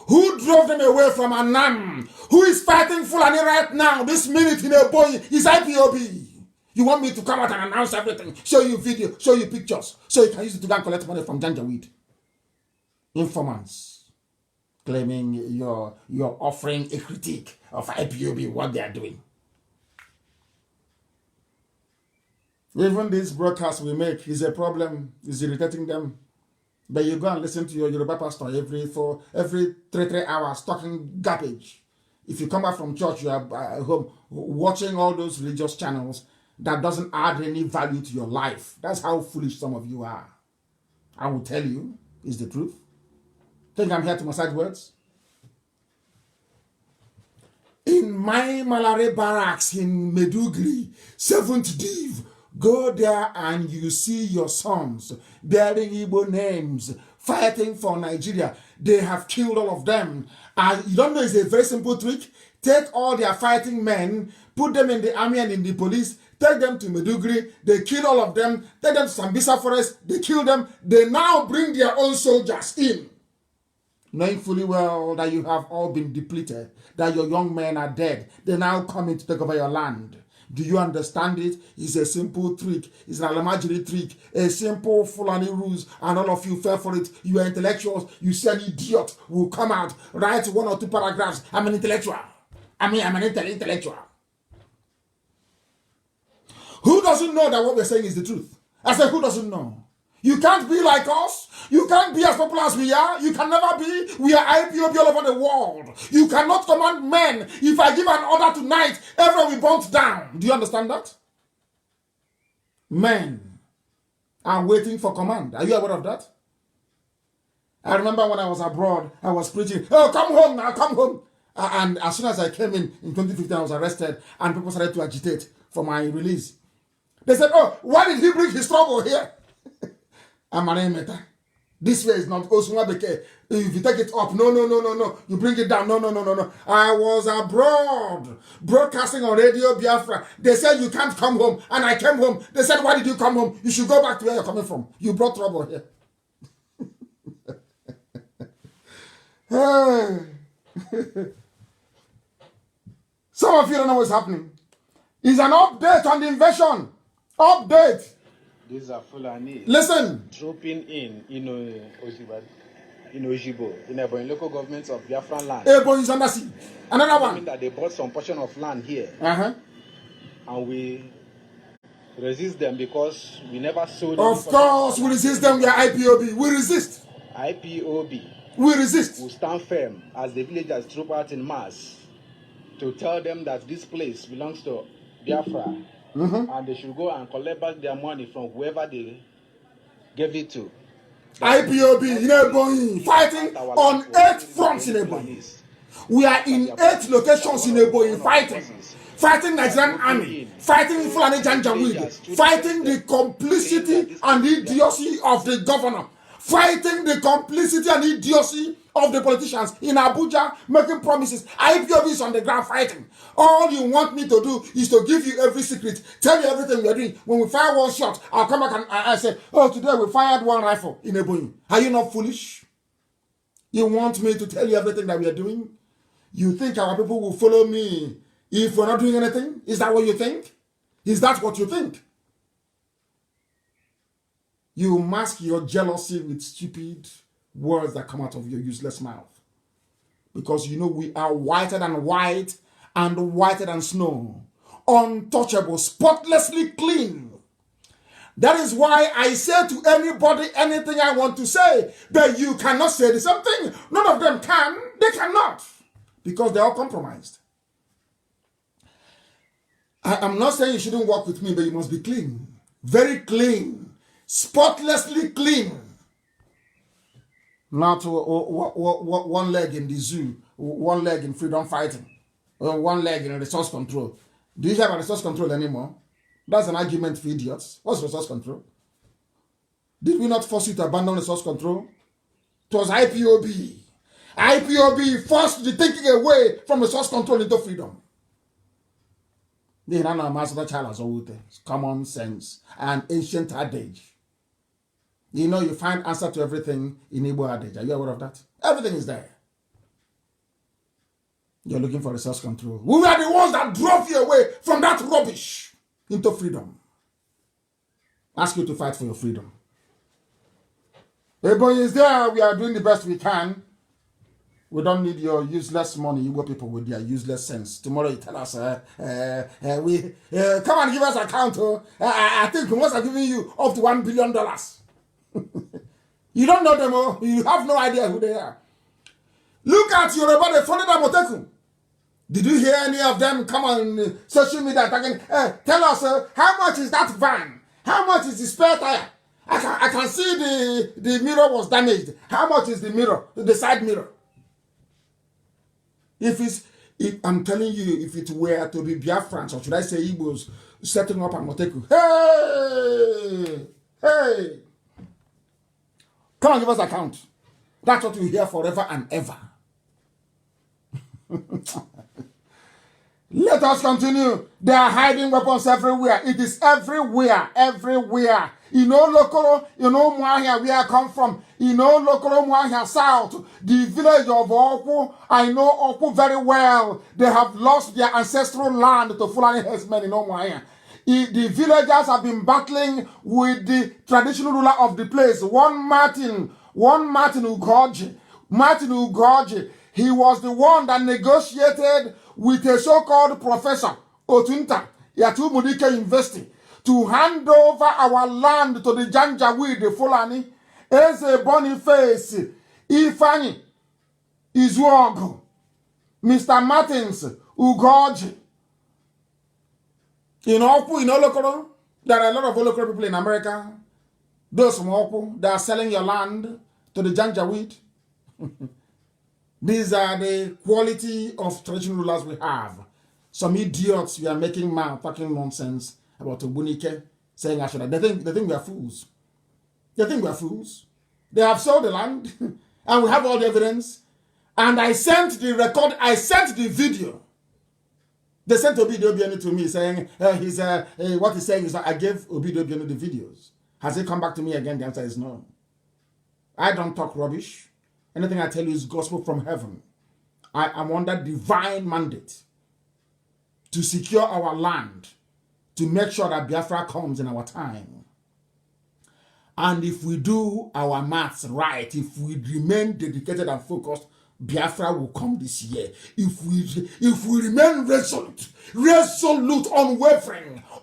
Who drove them away from Anam? Who is fighting Fulani right now, this minute in Ebonyi? Is IPOB. You want me to come out and announce everything, show you video, show you pictures, so you can use it to go and collect money from Janjaweed. Informants claiming you're offering a critique of IPOB, what they are doing. Even this broadcast we make is a problem, is irritating them. But you go and listen to your Yoruba pastor every 3 hours talking garbage. If you come back from church, you are home watching all those religious channels that doesn't add any value to your life. That's how foolish some of you are. I will tell you, is the truth. Think I'm here to massage words? In my Malare barracks in Medugri, 7th Div, go there and you see your sons bearing Igbo names, fighting for Nigeria. They have killed all of them. And you don't know, it's a very simple trick. Take all their fighting men, put them in the army and in the police, take them to Medugri, they kill all of them, take them to Sambisa Forest, they kill them. They now bring their own soldiers in, knowing fully well that you have all been depleted, that your young men are dead. They now come in to take over your land. Do you understand it? It's a simple trick. It's an Alamajiri trick. A simple Fulani rules, and all of you fell for it. You are intellectuals. You see an idiot who will come out, write 1 or 2 paragraphs. I'm an intellectual. I'm an intellectual. Who doesn't know that what we're saying is the truth? I said, who doesn't know? You can't be like us. You can't be as popular as we are. You can never be. We are IPOB all over the world. You cannot command men. If I give an order tonight, everyone will burn down. Do you understand that? Men are waiting for command. Are you aware of that? I remember when I was abroad, I was preaching, oh, come home now, come home. And as soon as I came in 2015, I was arrested, and people started to agitate for my release. They said, oh, why did he bring his trouble here? This way is not Osumabeke. If you take it up, no. You bring it down, no. I was abroad, broadcasting on Radio Biafra. They said you can't come home, and I came home. They said, why did you come home? You should go back to where you're coming from. You brought trouble here. Some of you don't know what's happening. It's an update on the invasion. Update. These are Fulani. Listen. Dropping in Ojibo, in Ebonyi local governments of Biafran land. Ebonyi is under siege. Another one. Mean that they bought some portion of land here. And we resist them because we never sold. Of course, we resist them. We are IPOB. We resist. IPOB. We resist. We stand firm as the villagers troop out in mass to tell them that this place belongs to Biafra. And they should go and collect back their money from whoever they gave it to. IPOB in Ebonyi, fighting on 8 fronts in Ebonyi. We are in 8 locations in Ebonyi fighting Nigerian army, fighting Fulani Janjaweed, fighting the complicity and idiocy of the governor, fighting the complicity and idiocy of the politicians in Abuja making promises. IPOB is on the ground fighting. All you want me to do is to give you every secret, tell you everything we're doing. When we fire 1 shot, I'll come back and I say, oh, today we fired 1 rifle in Ebonyi. Are you not foolish? You want me to tell you everything that we are doing? You think our people will follow me if we're not doing anything? Is that what you think? Is that what you think? You mask your jealousy with stupid words that come out of your useless mouth. Because you know we are whiter than white and whiter than snow. Untouchable, spotlessly clean. That is why I say to anybody anything I want to say. But you cannot say the same thing. None of them can. They cannot. Because they're all compromised. I'm not saying you shouldn't work with me, but you must be clean. Very clean. Spotlessly clean. Not 1 leg in the zoo, 1 leg in freedom fighting, or 1 leg in resource control. Do you have a resource control anymore? That's an argument for idiots. What's resource control? Did we not force you to abandon resource control? It was IPOB. IPOB forced the taking away from resource control into freedom. The master child has common sense and ancient adage. You know, you find answer to everything in Igbo adage. Are you aware of that? Everything is there. You're looking for resource control. We were the ones that drove you away from that rubbish into freedom. Ask you to fight for your freedom. Everybody is there. We are doing the best we can. We don't need your useless money, Igbo people with their useless sense. Tomorrow you tell us, come and give us account. I think we must have given you up to $1 billion. You don't know them all. You have no idea who they are. Look at Yoruba, they funded Amotekun. Did you hear any of them come on social media talking? Tell us, how much is that van? How much is the spare tire? I can see the mirror was damaged. How much is the mirror, the side mirror? If I'm telling you, if it were to be Biafrans, or should I say Igbos, setting up Amotekun, hey, come and give us account. That's what we hear forever and ever. Let us continue. They are hiding weapons everywhere. It is everywhere, everywhere. You know, local, you know, Mwahia, where I come from. You know, local Mwahia South, the village of Oku. I know Oku very well. They have lost their ancestral land to Fulani herdsmen in Mwahia. The villagers have been battling with the traditional ruler of the place, one Martin Ugoji. Martin Ugoji, he was the one that negotiated with a so-called professor, Otunta, Yatu Mudike University, to hand over our land to the Janjaweed, the Fulani, Eze Boniface, Ifani, Izuogu, Mr. Martins, Ugoji. In Oku, in Olokoro, there are a lot of Olokoro people in America. Those from Oku, they are selling your land to the Janjaweed. These are the quality of traditional rulers we have. Some idiots we are making talking nonsense about Obunike, saying I should have. They think we are fools. They think we are fools. They have sold the land, and we have all the evidence. And I sent the record, I sent the video. They sent Obidobiano to me saying, what he's saying is that I gave Obidobiano the videos. Has he come back to me again? The answer is no. I don't talk rubbish. Anything I tell you is gospel from heaven. I am under divine mandate to secure our land, to make sure that Biafra comes in our time. And if we do our maths right, if we remain dedicated and focused, Biafra will come this year. If we remain resolute,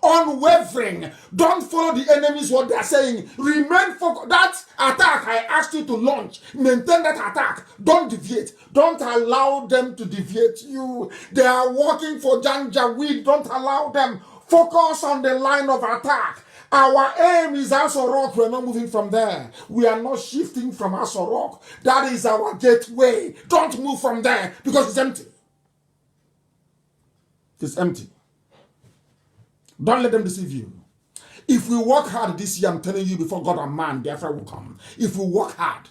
unwavering, don't follow the enemies what they are saying. Remain focused. That attack I asked you to launch, maintain that attack. Don't deviate. Don't allow them to deviate you. They are working for Janjaweed. Don't allow them. Focus on the line of attack. Our aim is Asorok. We're not moving from there. We are not shifting from Asorok. That is our gateway. Don't move from there because it's empty. It's empty. Don't let them deceive you. If we work hard this year, I'm telling you, before God and man, Biafra will come. If we work hard,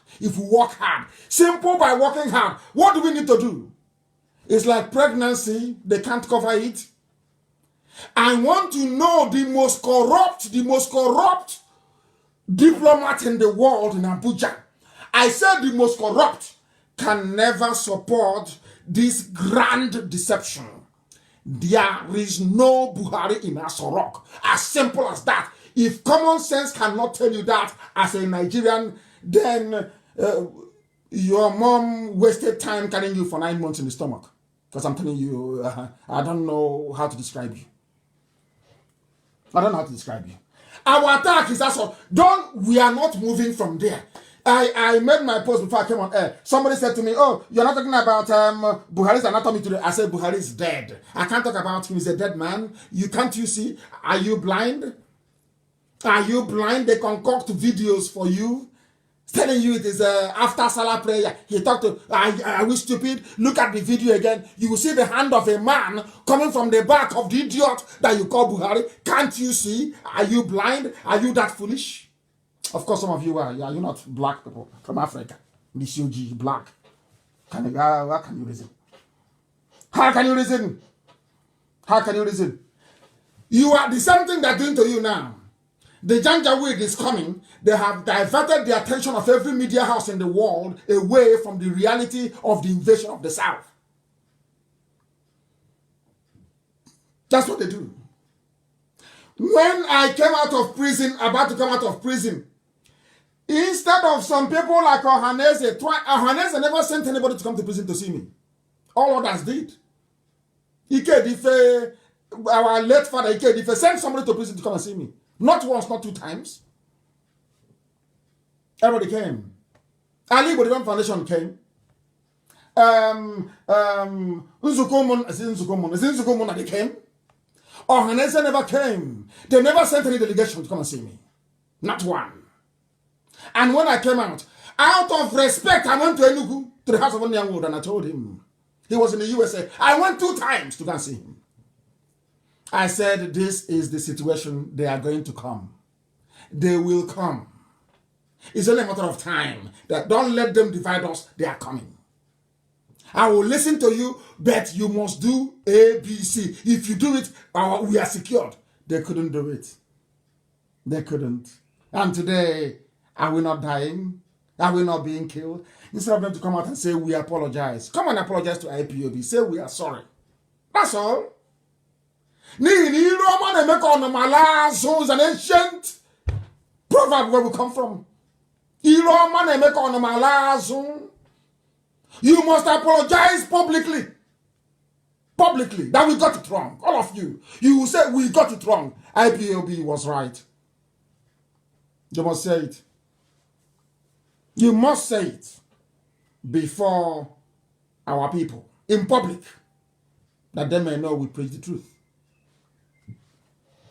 simple by working hard, what do we need to do? It's like pregnancy, they can't cover it. I want to know the most corrupt diplomat in the world in Abuja. I said the most corrupt can never support this grand deception. There is no Buhari in Asorok. As simple as that. If common sense cannot tell you that as a Nigerian, then your mom wasted time carrying you for 9 months in the stomach. Because I'm telling you, I don't know how to describe you. I don't know how to describe you. Our attack is also, we are not moving from there. I made my post before I came on air. Somebody said to me, oh, you're not talking about Buhari's anatomy today. I said, Buhari is dead. I can't talk about him. He's a dead man. Can't you see? Are you blind? Are you blind? They concoct videos for you, telling you it is after Salah prayer. He talked to, are we stupid? Look at the video again. You will see the hand of a man coming from the back of the idiot that you call Buhari. Can't you see? Are you blind? Are you that foolish? Of course, some of you are. Yeah, you're not black people from Africa. This UG black. How can you reason? How can you reason? How can you reason? You are the same thing they're doing to you now. The Janjaweed is coming. They have diverted the attention of every media house in the world away from the reality of the invasion of the South. That's what they do. When I came out of prison, about to come out of prison, instead of some people like Ohaneze, Ohaneze never sent anybody to come to prison to see me. All others did. Ikedife, our late father Ikedife, sent somebody to prison to come and see me. Not once, not two times. Everybody came. Ali Bodibam Foundation came. Nzukomon, they came. Ohaneze never came. They never sent any delegation to come and see me. Not one. And when I came out of respect, I went to Enugu, to the house of Onyanwood, and I told him. He was in the USA. I went 2 times to go and see him. I said, this is the situation. They are going to come. They will come. It's only a matter of time. That don't let them divide us. They are coming. I will listen to you, but you must do A, B, C. If you do it, we are secured. They couldn't do it. They couldn't. And today, are we not dying? Are we not being killed? Instead of them to come out and say, we apologize. Come and apologize to IPOB. Say, we are sorry. That's all. Is an ancient proverb where we come from. You must apologize publicly. Publicly. That we got it wrong. All of you. You will say, we got it wrong. IPOB was right. You must say it. You must say it before our people in public, that they may know we preach the truth.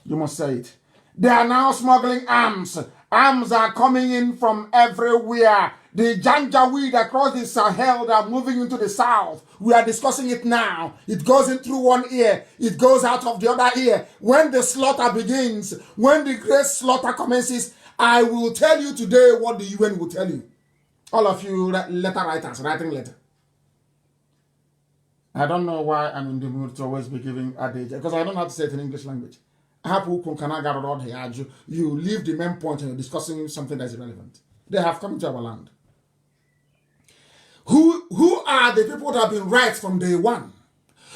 You must say it. They are now smuggling arms. Arms are coming in from everywhere. The Janjaweed across the Sahel are moving into the south. We are discussing it now. It goes in through one ear. It goes out of the other ear. When the slaughter begins, when the great slaughter commences, I will tell you today what the UN will tell you. All of you letter writers, writing letter. I don't know why I'm in the mood to always be giving adage, because I don't know how to say it in English language. You leave the main point and you're discussing something that's irrelevant. They have come to our land. Who are the people that have been right from day one?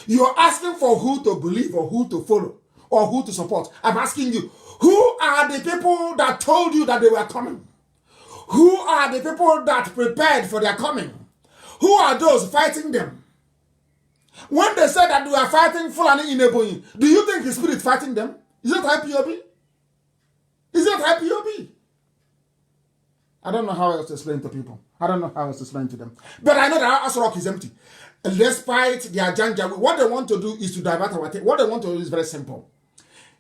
You're asking for who to believe or who to follow or who to support. I'm asking you, who are the people that told you that they were coming? Who are the people that prepared for their coming? Who are those fighting them? When they said that they were fighting Fulani in Ebonyi, do you think the spirit fighting them? Is it IPOB? Is it IPOB? I don't know how else to explain to people. I don't know how else to explain to them. But I know that Asarok is empty. Despite their Janjaweed, what they want to do is to divert our attention. What they want to do is very simple.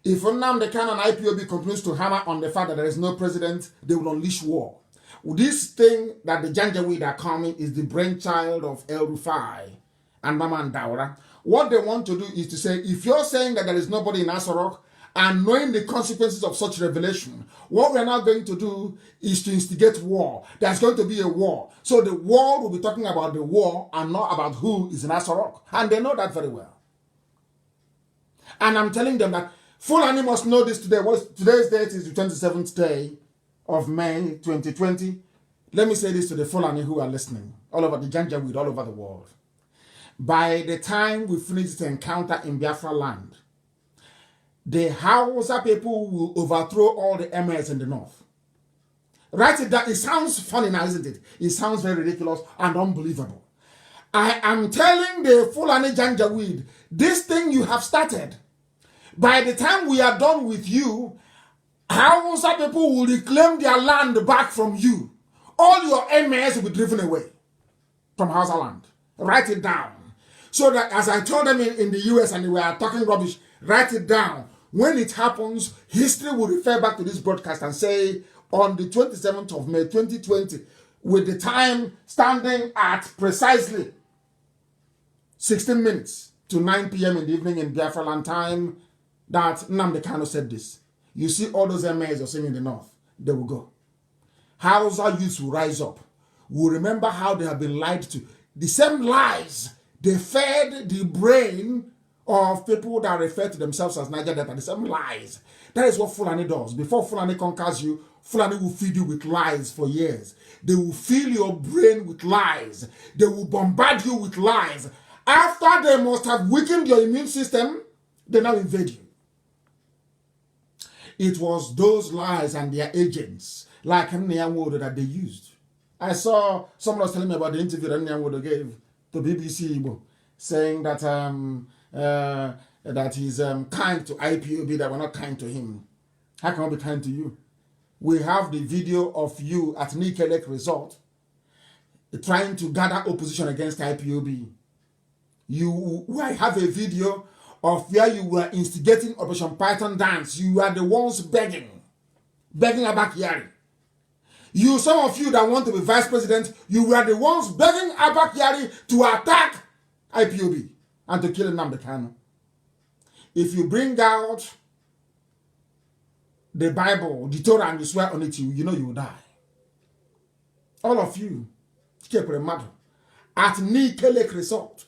If Nnamdi Kanu and IPOB continues to hammer on the fact that there is no president, they will unleash war. This thing that the Janjaweed are coming is the brainchild of El Rufai and Mama Ndaura. What they want to do is to say, if you're saying that there is nobody in Asarok, and knowing the consequences of such revelation, what we're now going to do is to instigate war. There's going to be a war. So the world will be talking about the war and not about who is in Asarok. And they know that very well. And I'm telling them that Fulani must know this today. Today's date is the 27th day of May 2020. Let me say this to the Fulani who are listening, all over the Janjaweed, all over the world. By the time we finish this encounter in Biafra land, the Hausa people will overthrow all the emirs in the north. Right? It sounds funny now, isn't it? It sounds very ridiculous and unbelievable. I am telling the Fulani Janjaweed, this thing you have started, by the time we are done with you, Hausa people will reclaim their land back from you. All your emirs will be driven away from Hausa land. Write it down. So that as I told them in the US and they were talking rubbish, write it down. When it happens, history will refer back to this broadcast and say, on the 27th of May 2020, with the time standing at precisely 16 minutes to 9 p.m. in the evening in Biafra land time, that Nnamdi Kanu said this. You see all those emirs you're seeing in the north, they will go. Hausa youths will rise up, will remember how they have been lied to. the same lies they fed the brain of people that refer to themselves as Niger Delta, the same lies. That is what Fulani does. Before Fulani conquers you, Fulani will feed you with lies for years. They will fill your brain with lies. They will bombard you with lies. After they must have weakened your immune system, they now invade you. It was those lies and their agents, like Nyanwodo, that they used. I saw someone was telling me about the interview that Nyanwodo gave to BBC Igbo, saying that that he's kind to IPOB, that we're not kind to him. How can I be kind to you? We have the video of you at Nikelek Resort trying to gather opposition against IPOB. I have a video of where you were instigating Operation Python Dance. You were the ones begging Abak Yari. Some of you that want to be vice president, you were the ones begging Abak Yari to attack IPOB and to kill Nnamdi Kanu. If you bring out the Bible, the Torah, and you swear on it, you know you will die. All of you, at Nike Lake Resort.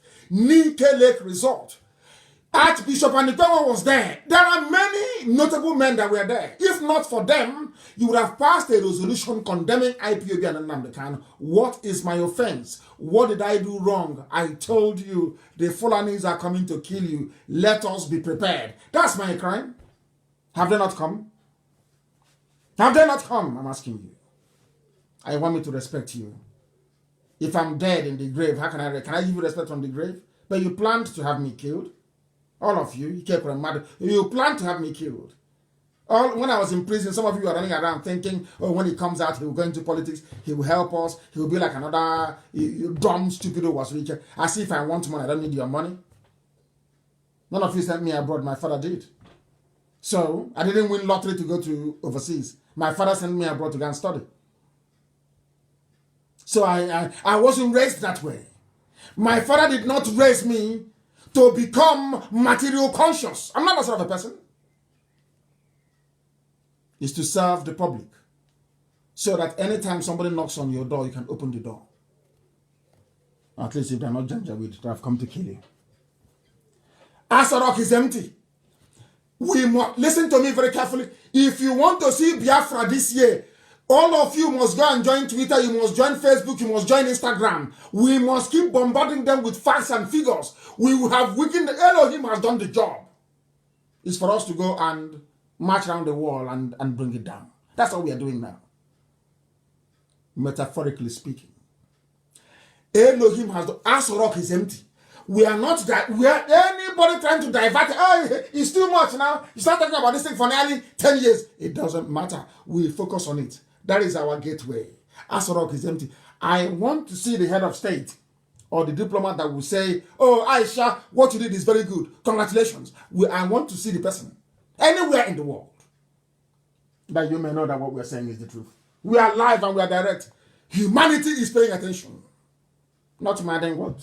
Archbishop Anipewa was there. There are many notable men that were there. If not for them, you would have passed a resolution condemning IPOB and Nnamdi Kanu. What is my offense? What did I do wrong? I told you the Fulanis are coming to kill you. Let us be prepared. That's my crime. Have they not come? Have they not come? I'm asking you. I want me to respect you. If I'm dead in the grave, how can I give you respect from the grave? But you planned to have me killed. All of you, you planned to have me killed. When I was in prison, some of you are running around thinking, oh, when he comes out, he will go into politics, he will help us, he will be like another dumb, stupid who was richer. As if I want money, I don't need your money. None of you sent me abroad, my father did. So, I didn't win lottery to go to overseas. My father sent me abroad to go and study. So I wasn't raised that way. My father did not raise me to become material conscious. I'm not that sort of a person. It's to serve the public. So that anytime somebody knocks on your door, you can open the door. At least if they're not Janjaweed, they have come to kill you. Asarok is empty. We must listen to me very carefully. If you want to see Biafra this year, all of you must go and join Twitter, you must join Facebook, you must join Instagram. We must keep bombarding them with facts and figures. We will have weakened. Elohim has done the job. It's for us to go and march around the wall and bring it down. That's what we are doing now. Metaphorically speaking. Elohim has done. Asorok is empty. We are not that. We are anybody trying to divert. Oh, it's too much now. You start talking about this thing for nearly 10 years. It doesn't matter. We focus on it. That is our gateway. Asorok is empty. I want to see the head of state or the diplomat that will say, oh, Aisha, what you did is very good. Congratulations. I want to see the person anywhere in the world that you may know that what we're saying is the truth. We are live and we are direct. Humanity is paying attention. Not minding what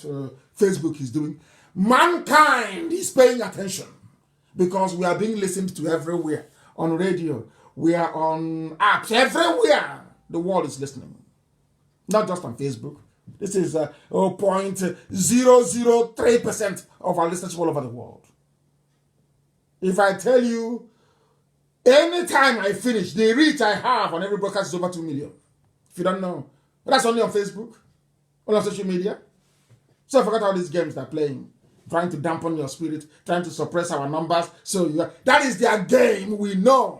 Facebook is doing. Mankind is paying attention because we are being listened to everywhere. On radio, we are on apps, everywhere. The world is listening. Not just on Facebook. This is 0.003% of our listeners all over the world. If I tell you, anytime I finish, the reach I have on every broadcast is over 2 million. If you don't know. But that's only on Facebook. On social media. So I forgot all these games they're playing, trying to dampen your spirit, trying to suppress our numbers. So that is their game. We know.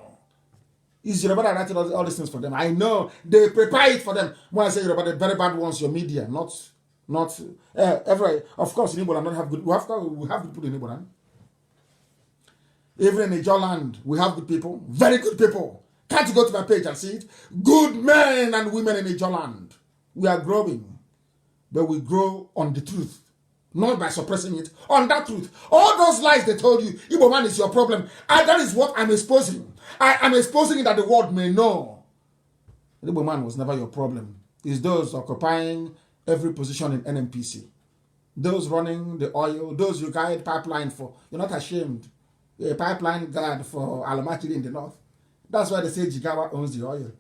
It's Yoruba that writing all these things for them. I know they prepare it for them. When I say Yoruba, the very bad ones, your media, not every. Of course, in Igbo land don't have good. We have good people in Igbo land. Even in Ijaw land, we have good people, very good people. Can't you go to my page and see it? Good men and women in Ijaw land. We are growing. But we grow on the truth, not by suppressing it, on that truth. All those lies they told you, Igbo man is your problem. That is what I'm exposing. I am exposing it that the world may know. Igbo man was never your problem. It's those occupying every position in NNPC. Those running the oil, those you guide pipeline for. You're not ashamed. You're a pipeline guard for Alamachiri in the north. That's why they say Jigawa owns the oil.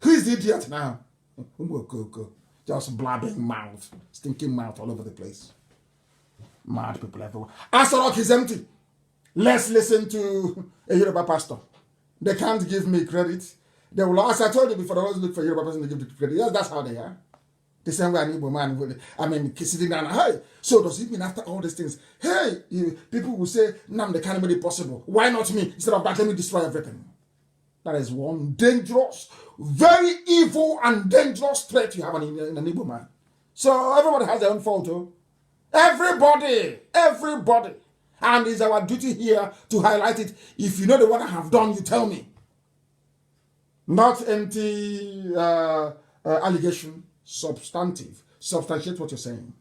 Who is the idiot now? Just blabbing mouth, stinking mouth all over the place. Mad people everywhere. Asorok is empty. Let's listen to a Yoruba pastor. They can't give me credit. They will, as I told you before, they always look for a Yoruba person to give the credit. Yes, that's how they are. The same way an Igbo man, sitting down, hey, so does it mean after all these things, hey, people will say, Nnamdi Kanu made it possible. Why not me? Instead of that, let me destroy everything. That is one dangerous, very evil and dangerous threat you have in an Igbo man. So everybody has their own fault, too. Everybody. And it's our duty here to highlight it. If you know the what I have done, you tell me. Not empty allegation, substantive. Substantiate what you're saying.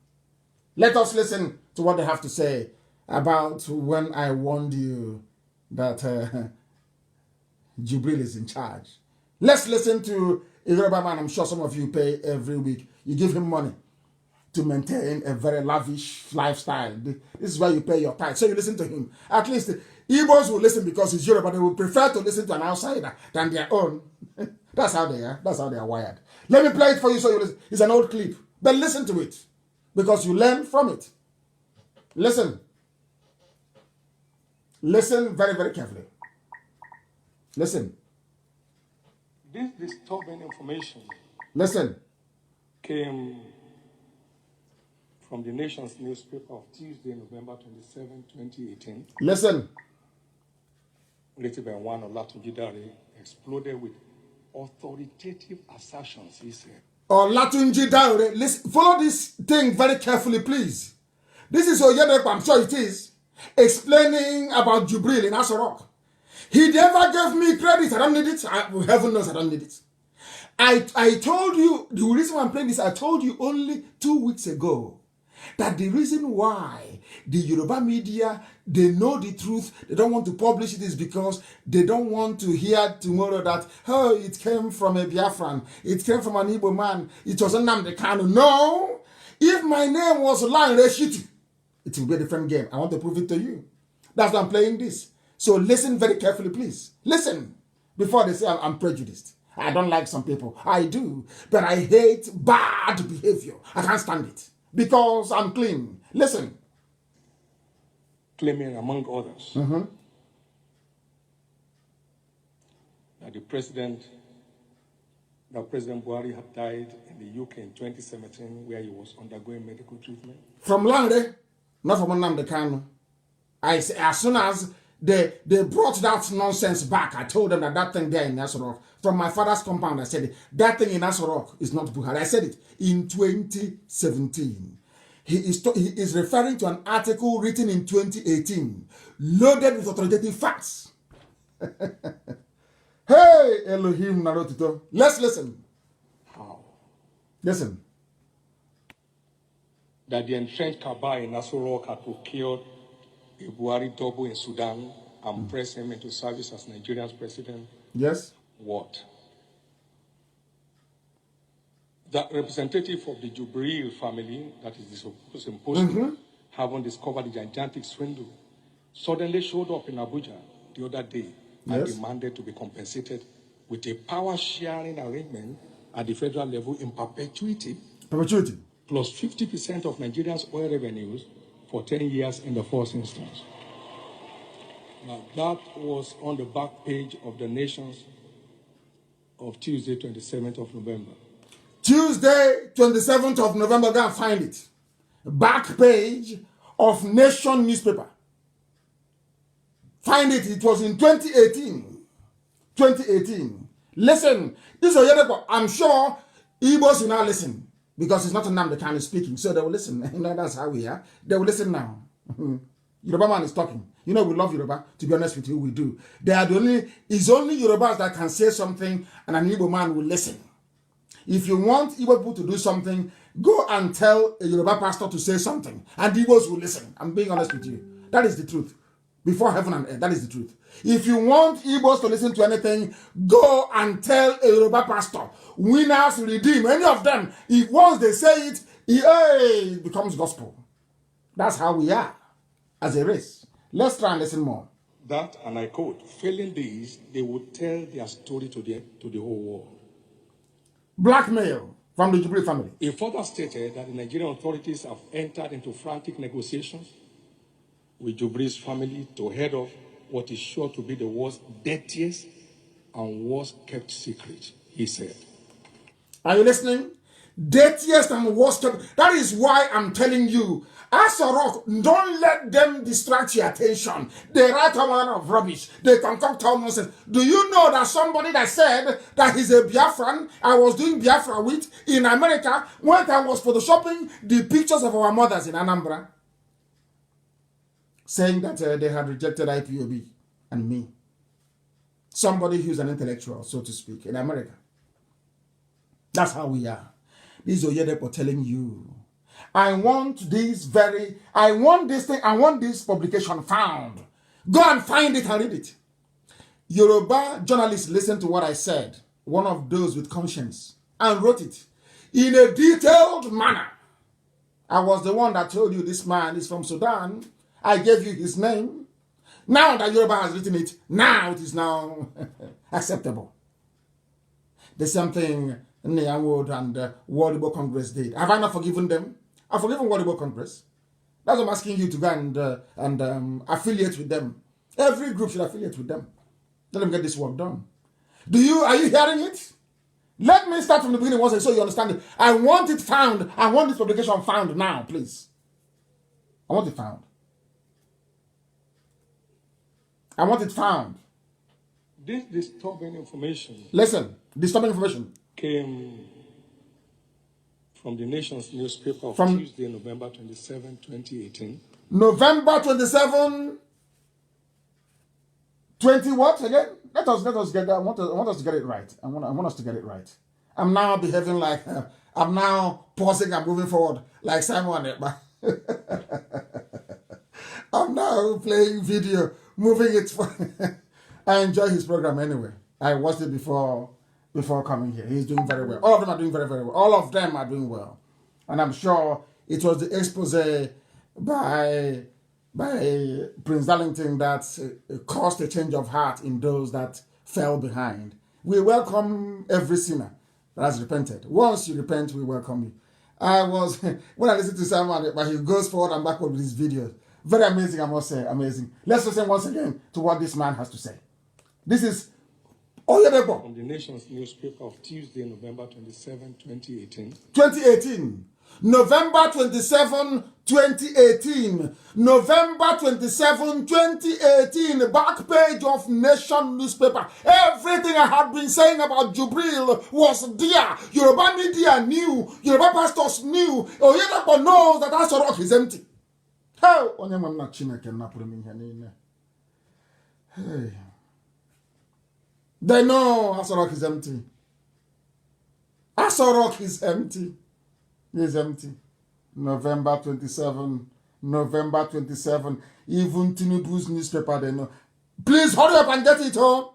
Let us listen to what they have to say about when I warned you that Jubril is in charge. Let's listen to a Yoruba man. I'm sure some of you pay every week. You give him money to maintain a very lavish lifestyle. This is why you pay your tithe. So you listen to him. At least Igbos will listen because he's Yoruba. They will prefer to listen to an outsider than their own. That's how they are. That's how they are wired. Let me play it for you so you listen. It's an old clip. But listen to it because you learn from it. Listen. Listen very, very carefully. Listen. This disturbing information came from the Nation's newspaper of Tuesday, November 27, 2018. Listen. Written by one Olatunji Dare, exploded with authoritative assertions, he said. Olatunji Dare, listen, follow this thing very carefully, please. This is Oyedepo, I'm sure it is, explaining about Jubril in Asorok. He never gave me credit. I don't need it. Heaven knows I don't need it. I told you, the reason why I'm playing this, I told you only 2 weeks ago that the reason why the Yoruba media, they know the truth, they don't want to publish it is because they don't want to hear tomorrow that, oh, it came from a Biafran, it came from an Igbo man, it was Nnamdi Kanu. No! If my name was Lan Reshiti, it will be a different game. I want to prove it to you. That's why I'm playing this. So listen very carefully, please. Listen before they say I'm prejudiced. I don't like some people. I do. But I hate bad behavior. I can't stand it. Because I'm clean. Listen. Claiming, among others, that President Buhari had died in the UK in 2017 where he was undergoing medical treatment. From Lanre, not from Nnamdi Kanu. As soon as they brought that nonsense back, I told them that thing there in Asorok, from my father's compound, I said it, that thing in Asorok is not Buhari. I said it in 2017. He is referring to an article written in 2018, loaded with authoritative facts. Hey, Elohim Narotito. Let's listen. How? Listen. That the entrenched Kaaba in Asorok had procured a Buhari double in Sudan and pressed him into service as Nigeria's president. Yes. What? That representative of the Jubril family, that is the supposed imposter, having discovered the gigantic swindle, suddenly showed up in Abuja the other day and demanded to be compensated with a power-sharing arrangement at the federal level in perpetuity. Perpetuity. Plus 50% of Nigeria's oil revenues for 10 years in the first instance. Now, that was on the back page of the Nation's of Tuesday, 27th of November. Tuesday, 27th of November, go and find it. Back page of Nation newspaper. Find it. It was in 2018. 2018. Listen. This is Oyedepo. I'm sure Igbos will now listen. Because it's not Nnamdi Kanu speaking. So they will listen. You know, that's how we are. They will listen now. Yoruba man is talking. You know, we love Yoruba. To be honest with you, we do. It's only Yorubas that can say something and an Igbo man will listen. If you want Igbo people to do something, go and tell a Yoruba pastor to say something. And Igbos will listen. I'm being honest with you. That is the truth. Before heaven and earth, that is the truth. If you want Igbos to listen to anything, go and tell a Yoruba pastor. Winners redeem. Any of them, if once they say it, it becomes gospel. That's how we are as a race. Let's try and listen more. That, and I quote, failing these, they would tell their story to the whole world. Blackmail. from the Jubilee family. He further stated that the Nigerian authorities have entered into frantic negotiations with Jubilee's family to head off what is sure to be the world's dirtiest and worst kept secret, he said. Are you listening? Dirtiest and worst kept. That is why I'm telling you, as a rock, don't let them distract your attention. They write a lot of rubbish. They concoct all nonsense. Do you know that somebody that said that he's a Biafran, I was doing Biafra with in America, when I was photoshopping the pictures of our mothers in Anambra, saying that they had rejected IPOB and me. Somebody who's an intellectual, so to speak, in America. That's how we are. This is Oyedepo telling you, I want this publication found. Go and find it and read it. Yoruba journalists listened to what I said, one of those with conscience, and wrote it in a detailed manner. I was the one that told you this man is from Sudan. I gave you his name. Now that Yoruba has written it, now it is now acceptable. The same thing Niyamwood and World Igbo Congress did. Have I not forgiven them? I've forgiven World Igbo Congress. That's what I'm asking you to go and affiliate with them. Every group should affiliate with them. Let them get this work done. Are you hearing it? Let me start from the beginning once so you understand it. I want it found. I want this publication found now, please. I want it found. I want it found. This disturbing information. Listen, disturbing information came from the Nation's newspaper of Tuesday, November 27, 2018. November 27, 20 what again? Let us get that. I want us to get it right. I want us to get it right. I'm now behaving like I'm now pausing and moving forward like Simon. I'm now playing video, moving it. I enjoy his program anyway. I watched it before coming here. He's doing very well. All of them are doing very, very well. All of them are doing well. And I'm sure it was the expose by Prince Darlington that caused a change of heart in those that fell behind. We welcome every sinner that has repented. Once you repent, we welcome you. When I listen to someone, but he goes forward and backward with his videos. Very amazing, I must say, amazing. Let's listen once again to what this man has to say. This is Oyedepo. From the Nation's newspaper of Tuesday, November 27, 2018. 2018. November 27, 2018. November 27, 2018. Back page of Nation newspaper. Everything I had been saying about Jubril was there. Yoruba media knew. Yoruba pastors knew. Oyedepo knows that Asorok is empty. Hey. They know Asorok is empty. Asorok is empty. He is empty. November 27. Even Tinubu's newspaper, they know. Please hurry up and get it home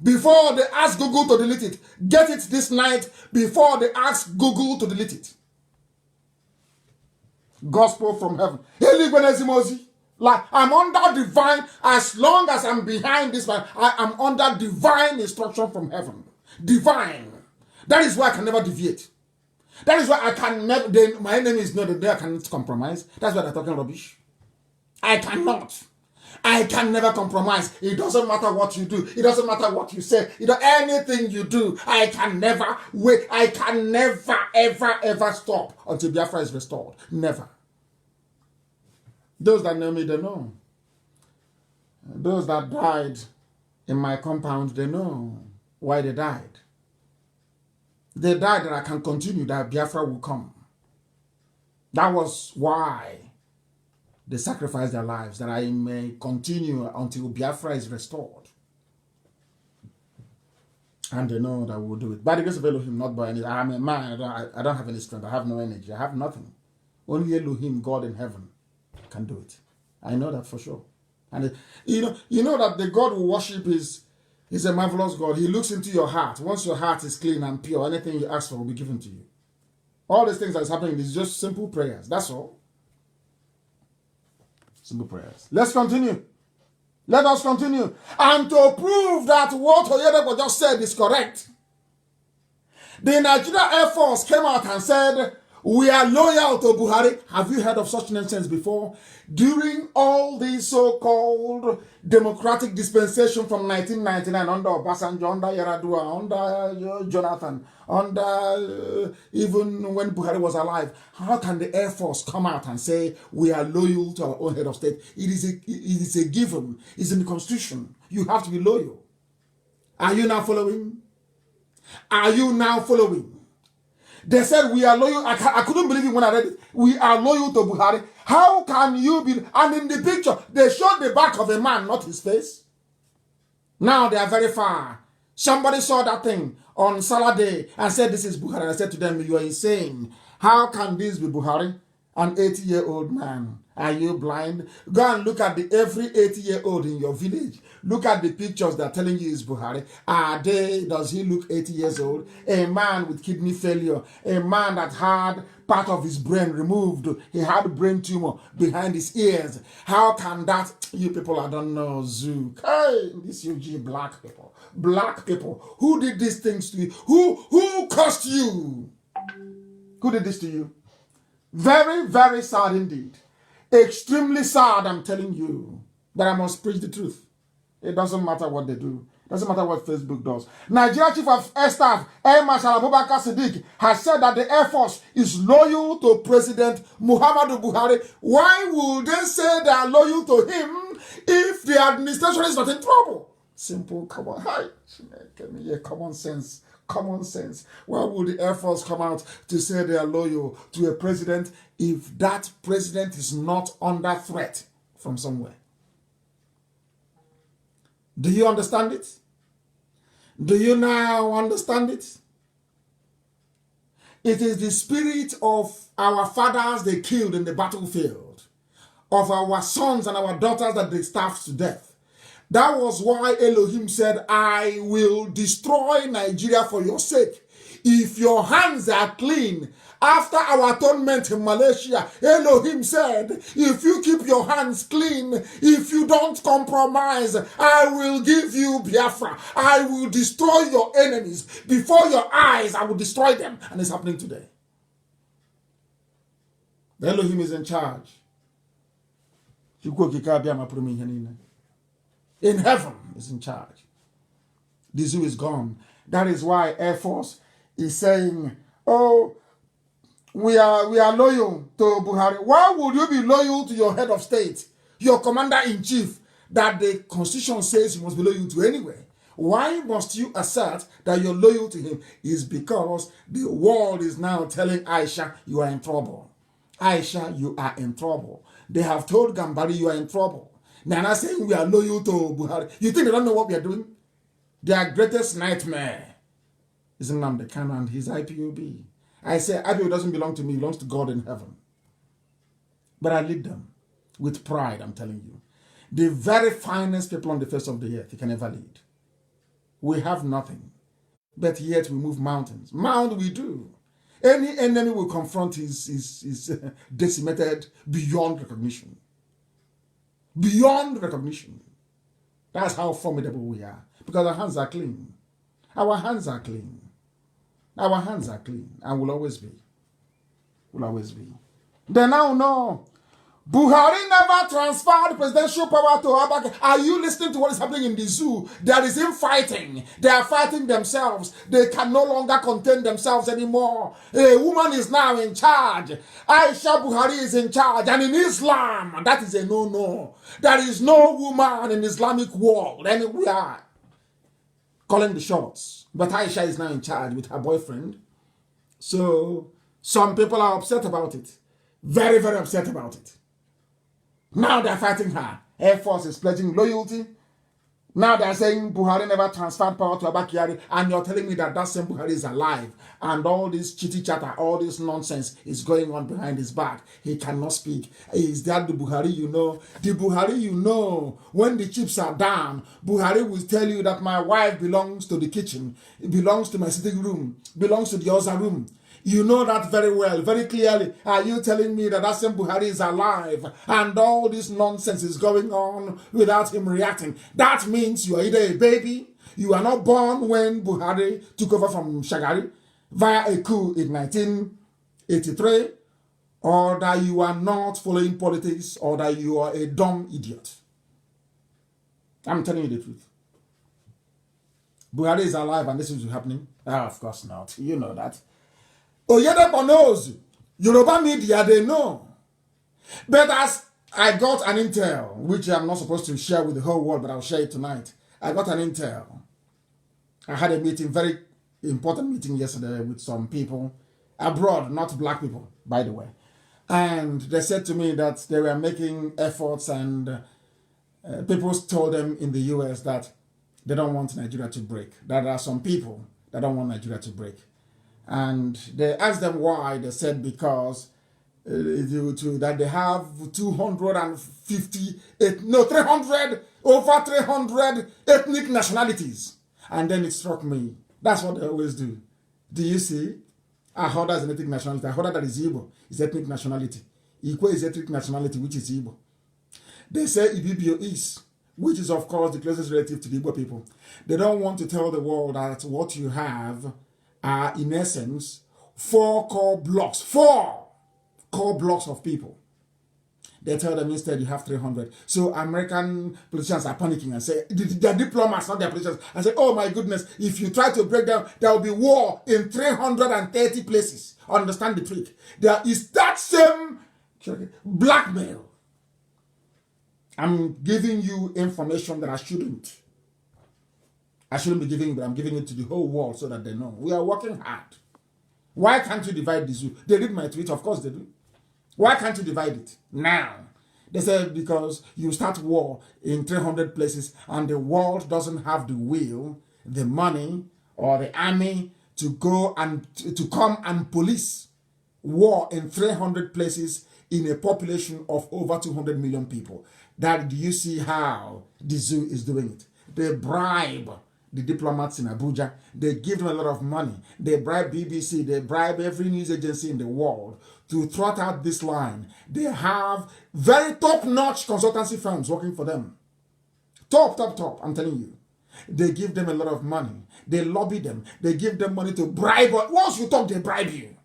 before they ask Google to delete it. Get it this night before they ask Google to delete it. Gospel from heaven. Like, I'm under divine, as long as I'm behind this man, I am under divine instruction from heaven. Divine. That is why I can never deviate. That is why I can never, my enemy is not there, I cannot compromise. That's why they're talking rubbish. I cannot. I can never compromise. It doesn't matter what you do. It doesn't matter what you say. Anything you do, I can never wait. I can never, ever stop until Biafra is restored. Never. Those that know me, they know. Those that died in my compound, they know why they died. They died that I can continue, that Biafra will come. That was why they sacrificed their lives, that I may continue until Biafra is restored. And they know that we will do it. By the grace of Elohim, not by any. I'm a man, I don't have any strength, I have no energy, I have nothing. Only Elohim, God in heaven, can do it. I know that for sure. And you know that the God we worship is a marvelous God. He looks into your heart. Once your heart is clean and pure, anything you ask for will be given to you. All these things that's happening is just simple prayers. That's all. Simple prayers. Let's continue. Let us continue. And to prove that what Oyedepo just said is correct, The Nigeria Air Force came out and said, we are loyal to Buhari. Have you heard of such nonsense before? During all these so-called democratic dispensation from 1999 under Obasanjo, under Yaradua, under Jonathan, under even when Buhari was alive, how can the Air Force come out and say we are loyal to our own head of state? It is a given. It's in the Constitution. You have to be loyal. Are you now following? Are you now following? They said we are loyal. I couldn't believe it when I read it. We are loyal to Buhari. How can you be? And in the picture, they showed the back of a man, not his face. Now they are very far. Somebody saw that thing on Saturday and said, this is Buhari. I said to them, you are insane. How can this be Buhari? An 80-year-old man. Are you blind? Go and look at every 80-year-old in your village. Look at the pictures they're telling you is Buhari. Does he look 80 years old? A man with kidney failure. A man that had part of his brain removed. He had a brain tumor behind his ears. How can that? You people, I don't know, Zook. Hey, this UG black people. Black people. Who did these things to you? Who cursed you? Who did this to you? Very, very sad indeed. Extremely sad, I'm telling you. But I must preach the truth. It doesn't matter what they do. It doesn't matter what Facebook does. Nigeria Chief of Air Staff, Air Marshal Abubakar Siddiq, has said that the Air Force is loyal to President Muhammadu Buhari. Why would they say they are loyal to him if the administration is not in trouble? Simple, common, common sense. Common sense. Why would the Air Force come out to say they are loyal to a president if that president is not under threat from somewhere? Do you understand it? Do you now understand it? It is the spirit of our fathers they killed in the battlefield, of our sons and our daughters that they starved to death. That was why Elohim said, I will destroy Nigeria for your sake. If your hands are clean, after our atonement in Malaysia, Elohim said, if you keep your hands clean, if you don't compromise, I will give you Biafra. I will destroy your enemies. Before your eyes, I will destroy them. And it's happening today. The Elohim is in charge. In heaven is in charge. The zoo is gone. That is why Air Force is saying, oh, we are loyal to Buhari. Why would you be loyal to your head of state, your commander-in-chief, that the constitution says you must be loyal to anyway? Why must you assert that you're loyal to him? Is because the world is now telling Aisha, you are in trouble. Aisha, you are in trouble. They have told Gambari, you are in trouble. They're not saying we are loyal to Buhari. You think they don't know what we are doing? Their greatest nightmare is Nnamdi Kanu and his IPOB. I say IPOB doesn't belong to me, it belongs to God in heaven. But I lead them with pride, I'm telling you. The very finest people on the face of the earth you can ever lead. We have nothing, but yet we move mountains. Mount we do. Any enemy we confront is decimated beyond recognition. Beyond recognition. That's how formidable we are. Because our hands are clean. Our hands are clean. Our hands are clean. And will always be. Will always be. They now know. Buhari never transferred presidential power to Abaka. Are you listening to what is happening in the zoo? There is infighting. They are fighting themselves. They can no longer contain themselves anymore. A woman is now in charge. Aisha Buhari is in charge. And in Islam, that is a no-no. There is no woman in the Islamic world anywhere calling the shots. But Aisha is now in charge with her boyfriend. So some people are upset about it. Very, very upset about it. Now they're fighting her. Air Force is pledging loyalty. Now they're saying Buhari never transferred power to Abakari, and you're telling me that that same Buhari is alive, and all this chitty chatter, all this nonsense is going on behind his back. He cannot speak. Is that the Buhari you know? The Buhari you know, when the chips are down, Buhari will tell you that my wife belongs to the kitchen, it belongs to my sitting room, belongs to the other room. You know that very well, very clearly. Are you telling me that Hassan Buhari is alive and all this nonsense is going on without him reacting? That means you are either a baby, you are not born when Buhari took over from Shagari, via a coup in 1983, or that you are not following politics, or that you are a dumb idiot. I'm telling you the truth. Buhari is alive and this is happening? Of course not. You know that. Oyedepo knows. Yoruba media, they know. But as I got an intel, which I'm not supposed to share with the whole world, but I'll share it tonight. I got an intel. I had a meeting, very important meeting yesterday with some people abroad, not black people, by the way. And they said to me that they were making efforts, and people told them in the US that they don't want Nigeria to break. That there are some people that don't want Nigeria to break. And they asked them why. They said because that they have over 300 ethnic nationalities. And then it struck me. That's what they always do. Do you see? Ahoda is an ethnic nationality. Ahoda that is Igbo is ethnic nationality. Ikwe is ethnic nationality, which is Igbo. They say Ibibio is, which is of course the closest relative to the Igbo people. They don't want to tell the world that what you have are in essence 4 core blocks of people. They tell them instead you have 300. So American politicians are panicking and say, they're diplomats, not their politicians, and say, oh my goodness, if you try to break down, there will be war in 330 places. Understand the trick. There is that same blackmail. I'm giving you information that I shouldn't be giving, but I'm giving it to the whole world so that they know. We are working hard. Why can't you divide the zoo? They read my tweet, of course they do. Why can't you divide it now? They said because you start war in 300 places and the world doesn't have the will, the money, or the army to go and to come and police war in 300 places in a population of over 200 million people. That do you see how the zoo is doing it? They bribe the diplomats in Abuja. They give them a lot of money. They bribe BBC. They bribe every news agency in the world to trot out this line. They have very top-notch consultancy firms working for them. Top, I'm telling you. They give them a lot of money. They lobby them. They give them money to bribe. Once you talk, they bribe you.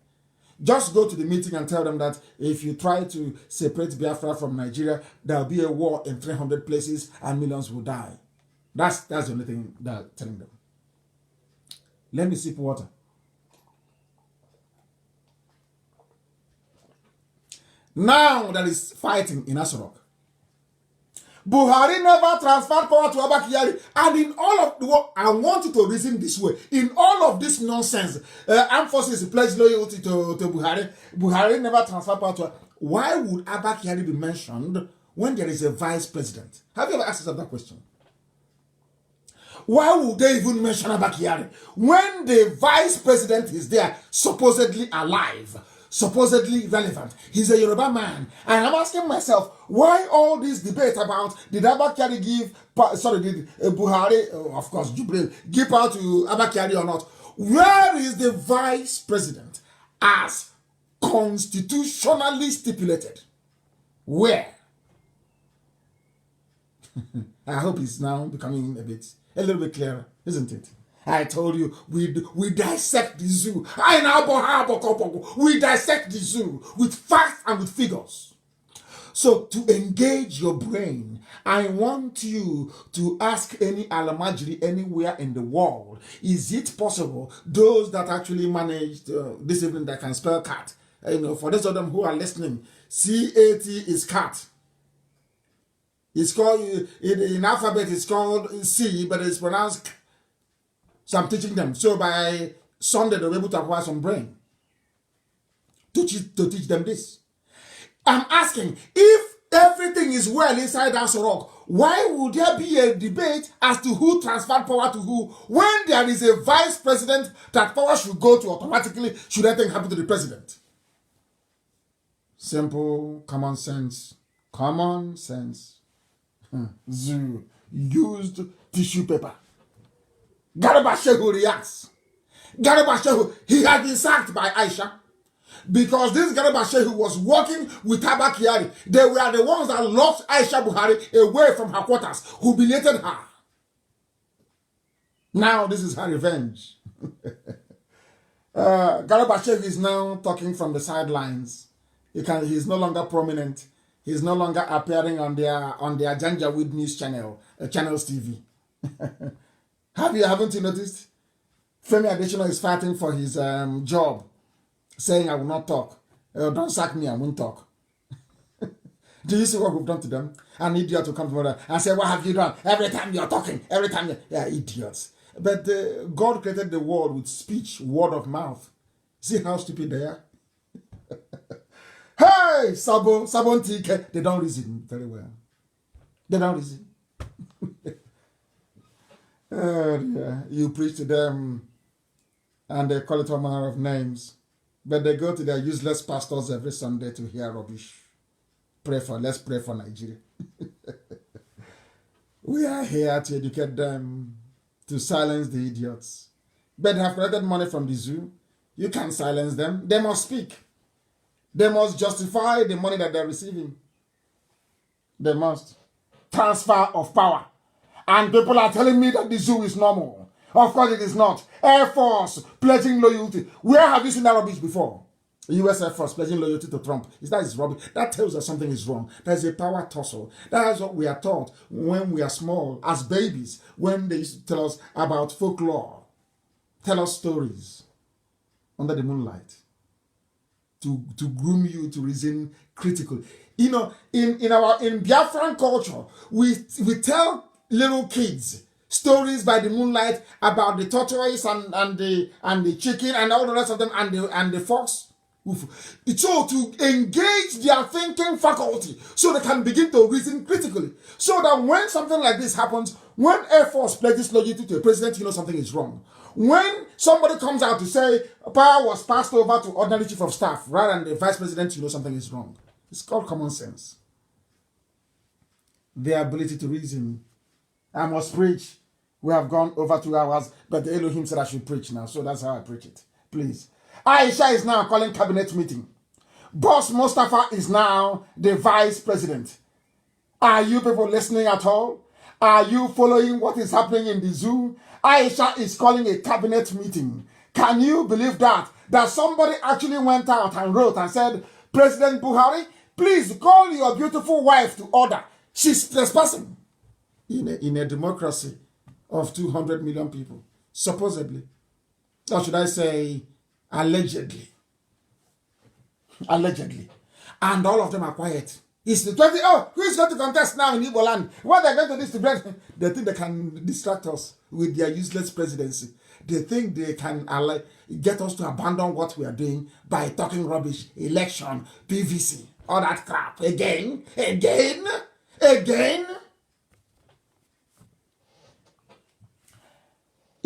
Just go to the meeting and tell them that if you try to separate Biafra from Nigeria, there will be a war in 300 places and millions will die. That's the only thing they're telling them. Let me sip water. Now there is fighting in Asorok. Buhari never transferred power to Abba Kyari, and in all of the world, I want you to reason this way. In all of this nonsense, armed forces pledge loyalty to Buhari. Buhari never transferred power to. Why would Abba Kyari be mentioned when there is a vice president? Have you ever asked yourself that question? Why would they even mention Abba Kyari when the vice president is there, supposedly alive, supposedly relevant? He's a Yoruba man. And I'm asking myself, why all this debate about did Abba Kyari did Buhari, of course, Jubril, give power to Abba Kyari or not? Where is the vice president as constitutionally stipulated? Where? I hope it's now becoming a little bit clearer, isn't it? I told you, we dissect the zoo. We dissect the zoo with facts and with figures. So to engage your brain, I want you to ask any Alamajiri anywhere in the world, is it possible, those that actually managed this evening that can spell cat, for those of them who are listening, CAT is cat. It's called, in alphabet it's called C, but it's pronounced K. So I'm teaching them. So by Sunday, they'll be able to acquire some brain to teach them this. I'm asking, if everything is well inside Asorok, why would there be a debate as to who transferred power to who when there is a vice president that power should go to automatically should anything happen to the president? Simple, common sense. Common sense. Zoo used tissue paper. Garba Shehu reacts. Garba Shehu, he had been sacked by Aisha because this Garba Shehu was working with Abba Kyari. They were the ones that locked Aisha Buhari away from her quarters, humiliated her. Now this is her revenge. Garabashev is now talking from the sidelines. He's no longer prominent. He's no longer appearing on their Janjaweed news channel, Channels TV. Haven't you noticed? Femi Adesina is fighting for his job, saying, I will not talk. Don't sack me, I won't talk. Do you see what we've done to them? An idiot will come tomorrow and say, what have you done? Every time you're talking, every time you're... Yeah, idiots. But God created the world with speech, word of mouth. See how stupid they are? Hey, Sabon Tike. They don't reason very well. They don't reason. Yeah. You preach to them and they call it all manner of names. But they go to their useless pastors every Sunday to hear rubbish. Let's pray for Nigeria. We are here to educate them, to silence the idiots. But they have collected money from the zoo. You can't silence them. They must speak. They must justify the money that they're receiving. They must. Transfer of power. And people are telling me that the zoo is normal. Of course it is not. Air Force pledging loyalty. Where have you seen that rubbish before? The US Air Force pledging loyalty to Trump. That is rubbish. That tells us something is wrong. There's a power tussle. That is what we are taught when we are small, as babies, when they used to tell us about folklore. Tell us stories under the moonlight. To groom you to reason critically. You know, in Biafran culture, we tell little kids stories by the moonlight about the tortoise and the chicken and all the rest of them and the fox. So to engage their thinking faculty so they can begin to reason critically. So that when something like this happens, when Air Force pledges loyalty to a president, you know something is wrong. When somebody comes out to say power was passed over to ordinary chief of staff rather than the vice president, you know something is wrong. It's called common sense. Their ability to reason. I must preach. We have gone over 2 hours, but the Elohim said I should preach now, so that's how I preach it. Please. Aisha is now calling cabinet meeting. Boss Mustafa is now the vice president. Are you people listening at all? Are you following what is happening in the zoo? Aisha is calling a cabinet meeting. Can you believe that? That somebody actually went out and wrote and said, President Buhari, please call your beautiful wife to order. She's trespassing. In a democracy of 200 million people, supposedly. Or should I say, allegedly. Allegedly. And all of them are quiet. It's the 20. Oh, who is going to contest now in Igbo land? What they're going to do? They think they can distract us with their useless presidency. They think they can get us to abandon what we are doing by talking rubbish, election, PVC, all that crap. Again.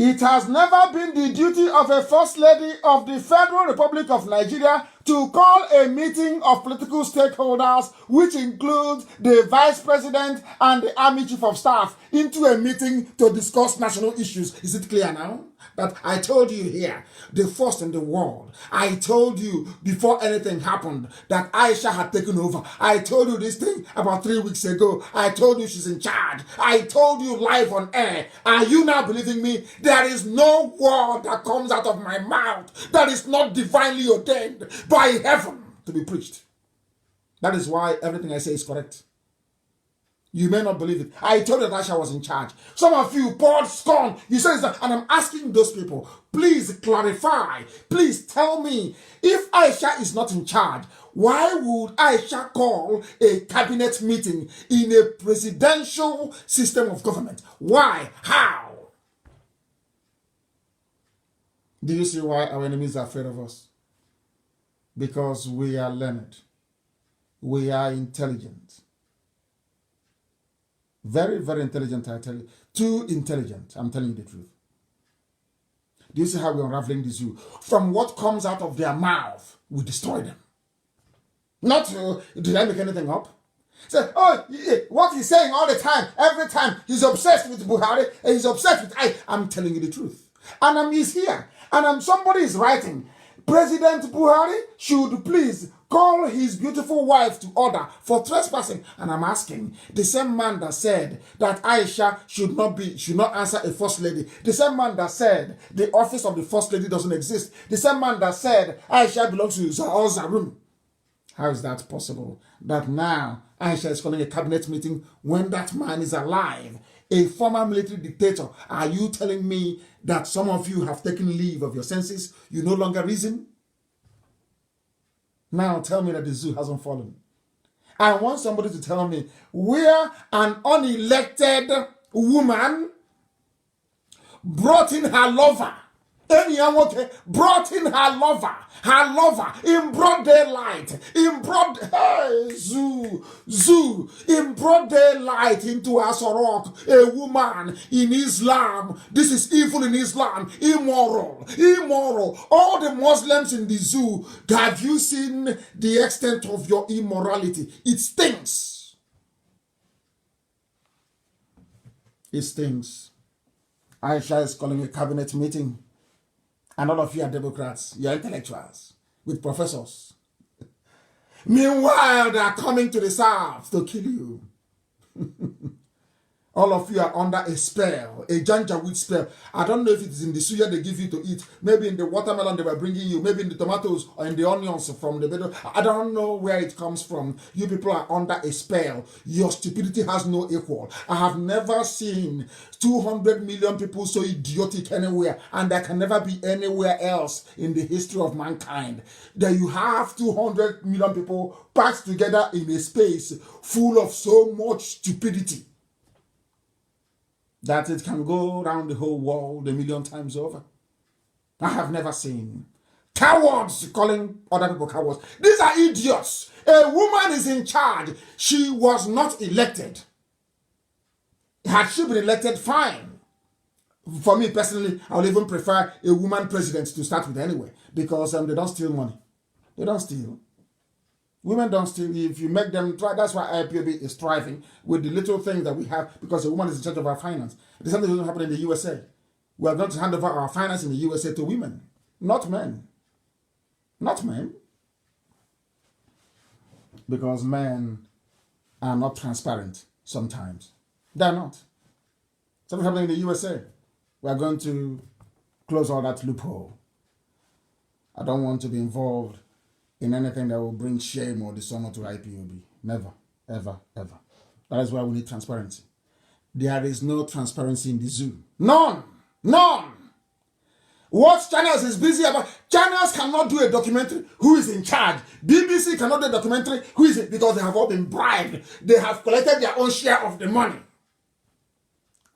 It has never been the duty of a First Lady of the Federal Republic of Nigeria to call a meeting of political stakeholders, which includes the Vice President and the Army Chief of Staff, into a meeting to discuss national issues. Is it clear now? But I told you here, the first in the world. I told you before anything happened that Aisha had taken over. I told you this thing about 3 weeks ago. I told you she's in charge. I told you live on air. Are you now believing me? There is no word that comes out of my mouth that is not divinely ordained by heaven to be preached. That is why everything I say is correct. You may not believe it. I told you that Aisha was in charge. Some of you poured scorn. You said that, and I'm asking those people, please clarify. Please tell me, if Aisha is not in charge, why would Aisha call a cabinet meeting in a presidential system of government? Why? How? Do you see why our enemies are afraid of us? Because we are learned. We are intelligent. Very, very intelligent, I tell you. Too intelligent, I'm telling you the truth. Do you see how we're unraveling this zoo? From what comes out of their mouth, we destroy them. Not, did I make anything up? Say, oh, what he's saying all the time, every time, he's obsessed with Buhari, and he's obsessed with I'm telling you the truth. And he's here. And somebody is writing, President Buhari should please call his beautiful wife to order for trespassing. And I'm asking, the same man that said that Aisha should not answer a first lady, the same man that said the office of the first lady doesn't exist, the same man that said Aisha belongs to Zarum. How is that possible? That now Aisha is calling a cabinet meeting when that man is alive, a former military dictator. Are you telling me that some of you have taken leave of your senses? You no longer reason? Now tell me that the zoo hasn't fallen. I want somebody to tell me where an unelected woman brought in her lover. Brought in her lover in broad daylight, in broad daylight into Asorok, a woman in Islam. This is evil in Islam, immoral. All the Muslims in the zoo, have you seen the extent of your immorality? It stinks. It stinks. Aisha is calling a cabinet meeting. And all of you are Democrats, you're intellectuals, with professors. Meanwhile, they are coming to the South to kill you. All of you are under a spell, a Janjaweed spell. I don't know if it is in the suya they give you to eat, maybe in the watermelon they were bringing you, maybe in the tomatoes or in the onions from the middle. I don't know where it comes from. You people are under a spell. Your stupidity has no equal. I have never seen 200 million people so idiotic anywhere, and there can never be anywhere else in the history of mankind. That you have 200 million people packed together in a space full of so much stupidity that it can go around the whole world 1,000,000 times over. I have never seen cowards calling other people cowards. These are idiots. A woman is in charge. She was not elected. Had she been elected, fine. For me personally, I would even prefer a woman president to start with anyway, because they don't steal money. They don't steal. Women don't steal. If you make them try, that's why IPOB is thriving with the little things that we have, because a woman is in charge of our finance. The same thing doesn't happen in the USA. We are going to hand over our finance in the USA to women, not men. Not men. Because men are not transparent sometimes. They're not. Something happening in the USA. We are going to close all that loophole. I don't want to be involved in anything that will bring shame or dishonor to IPOB. Never, ever, ever. That is why we need transparency. There is no transparency in the zoo. None. None. What channels is busy about? Channels cannot do a documentary. Who is in charge? BBC cannot do a documentary. Who is it? Because they have all been bribed. They have collected their own share of the money.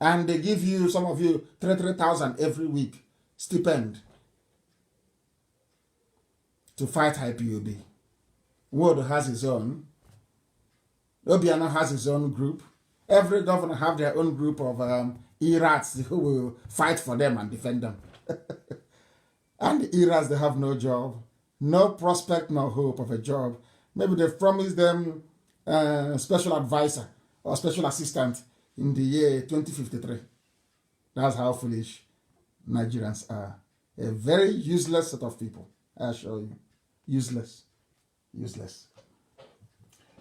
And they give you, some of you, 3,000 every week stipend to fight IPOB. World has his own. Obiano has his own group. Every governor have their own group of E-rats who will fight for them and defend them. And the E-rats, they have no job, no prospect, no hope of a job. Maybe they've promised them special advisor or special assistant in the year 2053. That's how foolish Nigerians are. A very useless set of people, I assure you. Useless. Useless.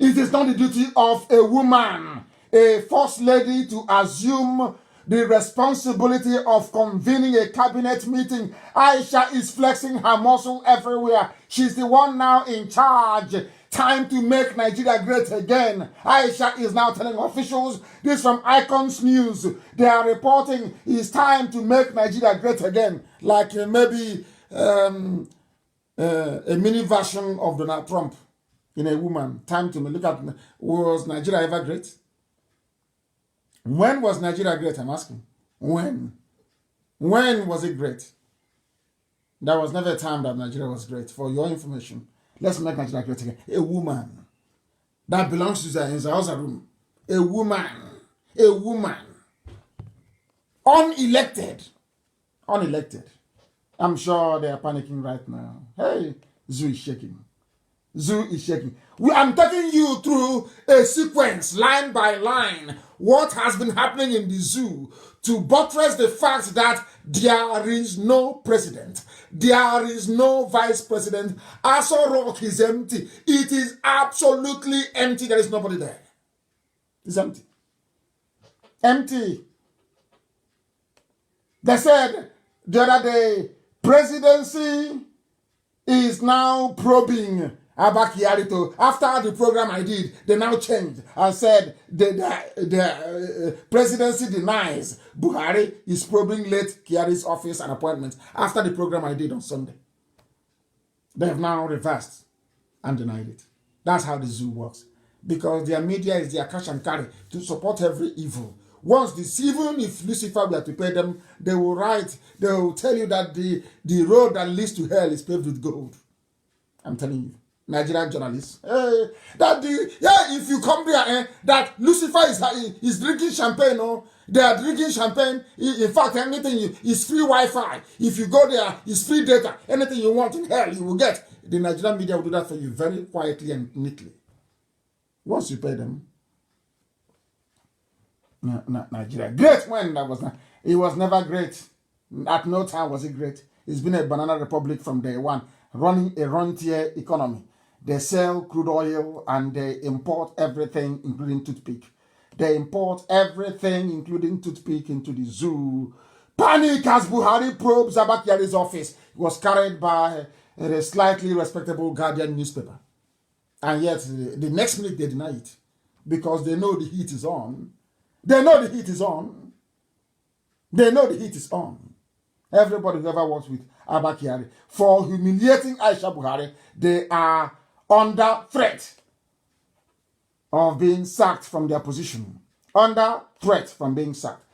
It is not the duty of a woman, a first lady, to assume the responsibility of convening a cabinet meeting. Aisha is flexing her muscle everywhere. She's the one now in charge. Time to make Nigeria great again. Aisha is now telling officials, this from Icons News, they are reporting it's time to make Nigeria great again. Like maybe a mini version of Donald Trump in a woman. Time to look at, was Nigeria ever great? When was Nigeria great, I'm asking? When? When was it great? There was never a time that Nigeria was great. For your information, let's make Nigeria great again. A woman that belongs to the house room. A woman. Unelected. I'm sure they are panicking right now. Hey, Zoo is shaking. Zoo is shaking. I'm taking you through a sequence, line by line, what has been happening in the zoo to buttress the fact that there is no president. There is no vice president. Aso Rock is empty. It is absolutely empty. There is nobody there. It's empty. Empty. They said the other day, presidency is now probing Abba Kyari to, after the program I did, they now changed and said the presidency denies Buhari is probing late Kyari's office and appointments after the program I did on Sunday. They have now reversed and denied it. That's how the zoo works. Because their media is their cash and carry to support every evil. Once this, even if Lucifer were to pay them, they will tell you that the road that leads to hell is paved with gold. I'm telling you. Nigerian journalists. If you come there, that Lucifer is drinking champagne, they are drinking champagne. In fact, anything is free Wi-Fi. If you go there, it's free data. Anything you want in hell, you will get. The Nigerian media will do that for you very quietly and neatly. Once you pay them. Nigeria. Great when that was not. It was never great. At no time was it great. It's been a banana republic from day one, running a rentier economy. They sell crude oil and they import everything, including toothpick. They import everything, including toothpick, into the zoo. Panic as Buhari probes Abba Kyari's office. It was carried by a slightly respectable Guardian newspaper. And yet, the next minute they deny it. Because they know the heat is on. They know the heat is on. They know the heat is on. Everybody who ever works with Abba Kyari, for humiliating Aisha Buhari, they are under threat of being sacked from their position. Under threat from being sacked.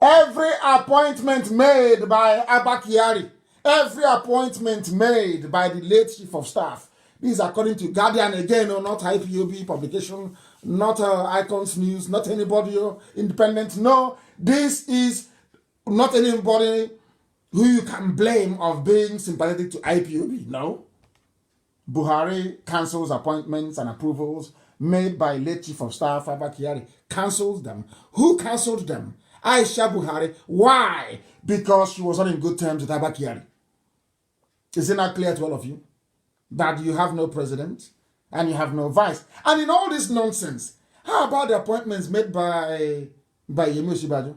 Every appointment made by Abba Kyari, every appointment made by the late chief of staff, this is according to Guardian again, not IPOB publication, not Icons News, not anybody independent. No, this is not anybody who you can blame of being sympathetic to IPOB. No. Buhari cancels appointments and approvals made by late chief of staff Abba Kyari. Cancels them. Who cancelled them? Aisha Buhari. Why? Because she was not in good terms with Abba Kyari. Is it not clear to all of you that you have no president and you have no vice? And in all this nonsense, how about the appointments made by Yemi Osinbajo?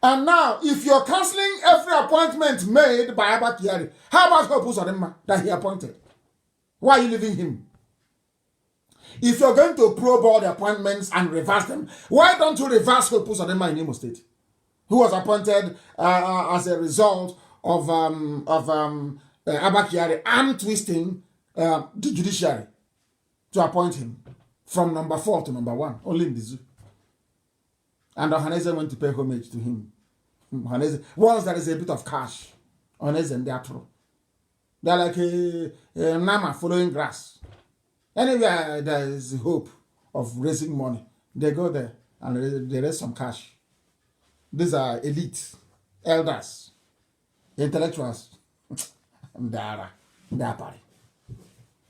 And now, if you're cancelling every appointment made by Abba Kyari, how about Hope Uzodinma that he appointed? Why are you leaving him? If you're going to probe all the appointments and reverse them, why don't you reverse Hope Uzodinma in Imo State, who was appointed as a result of Abba Kyari arm twisting the judiciary to appoint him from number 4 to number 1, only in the zoo. And Ohaneze went to pay homage to him. Once there is a bit of cash, Ohaneze and they are true. They're like a Nama following grass. Anywhere there is hope of raising money, they go there and they raise some cash. These are elite, elders, intellectuals. They are party.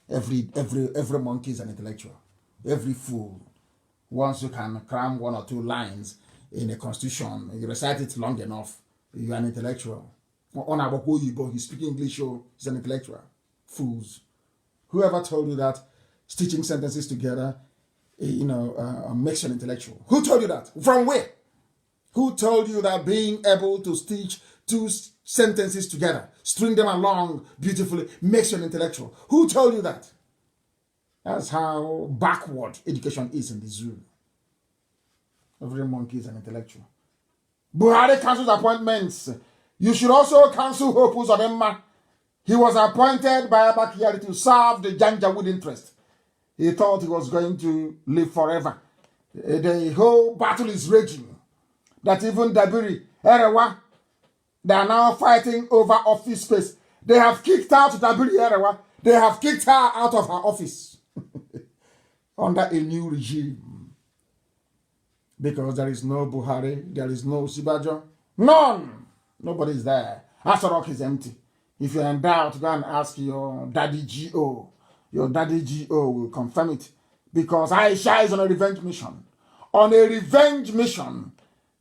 Every monkey is an intellectual. Every fool. Once you can cram 1 or 2 lines in a constitution, you recite it long enough, you're an intellectual. He's speaking English, he's an intellectual. Fools. Whoever told you that stitching sentences together, makes you an intellectual? Who told you that? From where? Who told you that being able to stitch 2 sentences together, string them along beautifully, makes you an intellectual? Who told you that? That's how backward education is in the zoo. Every monkey is an intellectual. Buhari cancels appointments. You should also cancel Hope Uzodinma. He was appointed by Abba Kyari to serve the Janjaweed interest. He thought he was going to live forever. The whole battle is raging. That even Dabiri, Erewa, they are now fighting over office space. They have kicked out Dabiri Erewa. They have kicked her out of her office. Under a new regime. Because there is no Buhari, there is no Osinbajo. None! Nobody is there. Aso Rock is empty. If you're in doubt, go and ask your daddy G.O., Your daddy GO will confirm it. Because Aisha is on a revenge mission. On a revenge mission.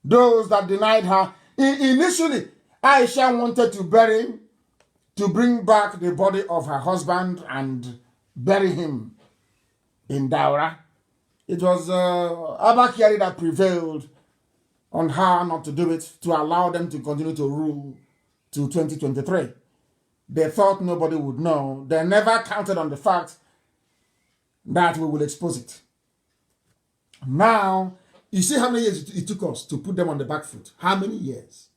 Those that denied her. Initially, Aisha wanted to bring back the body of her husband and bury him in Daura. It was Abba Kyari that prevailed on her not to do it, to allow them to continue to rule to 2023. They thought nobody would know. They never counted on the fact that we will expose it. Now, you see how many years it took us to put them on the back foot? How many years?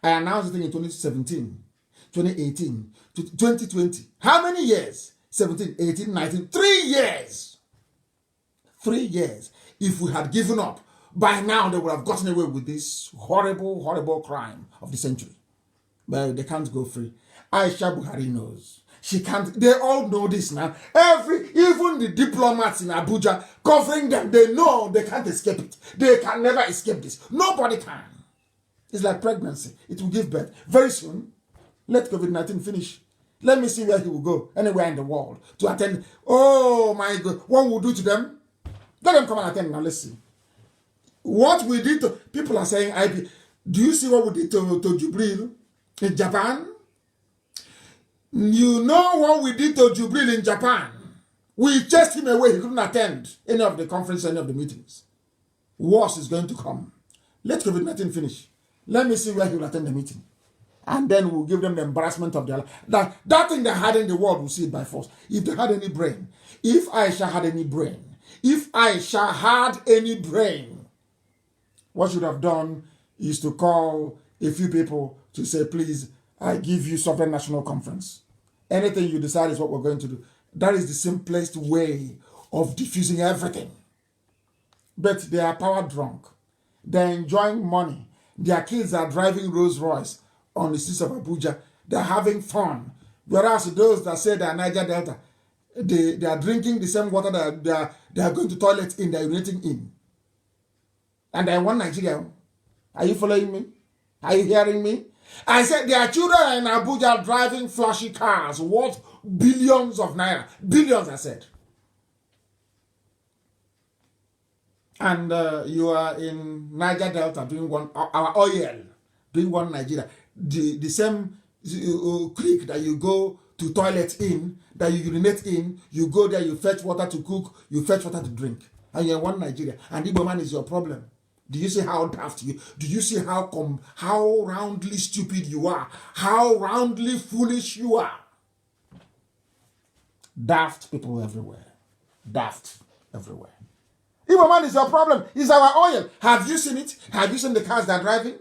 I announced it in 2017, 2018, 2020. How many years? 17, 18, 19, 3 years. 3 years. If we had given up, by now they would have gotten away with this horrible, horrible crime of the century. But they can't go free. Aisha Buhari knows. She can't. They all know this now. Even the diplomats in Abuja covering them, they know they can't escape it. They can never escape this. Nobody can. It's like pregnancy. It will give birth. Very soon, let COVID-19 finish. Let me see where he will go, anywhere in the world, to attend. Oh my God. What will do to them? Let them come and attend now. Let's see. What we did to, people are saying, do you see what we did to Jubril in Japan? You know what we did to Jubril in Japan? We chased him away. He couldn't attend any of the conferences, any of the meetings. Worse is going to come. Let COVID-19 finish. Let me see where he will attend the meeting. And then we'll give them the embarrassment of their life. That thing they had in the world, we'll see it by force. If they had any brain, if Aisha had any brain, what should have done is to call a few people to say, please, I give you Sovereign National Conference. Anything you decide is what we're going to do. That is the simplest way of diffusing everything. But they are power drunk. They're enjoying money. Their kids are driving Rolls Royce on the streets of Abuja. They're having fun. Whereas those that say they're Niger Delta, they are drinking the same water that they are going to toilet in, they're urinating in. And I want Nigeria. Are you following me? Are you hearing me? I said their children in Abuja driving flashy cars worth billions of naira. Billions, I said. And you are in Niger Delta doing our oil, doing one Nigeria. The same creek that you go to toilet in, that you urinate in, you go there, you fetch water to cook, you fetch water to drink. And you're in one Nigeria. And Igbo man is your problem. Do you see how daft you? Do you see how roundly stupid you are? How roundly foolish you are? Daft people everywhere. Daft everywhere. Igbo man is your problem. It's our oil. Have you seen it? Have you seen the cars that are driving?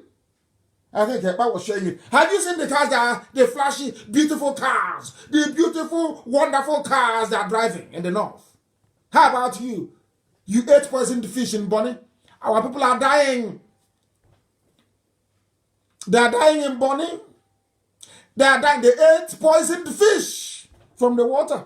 I think Ekpa was showing you. Have you seen the cars that are the flashy, beautiful cars? The beautiful, wonderful cars that are driving in the north? How about you? You ate poisoned fish in Bonny? Our people are dying. They are dying in Bonny. They are dying. They ate poisoned fish from the water.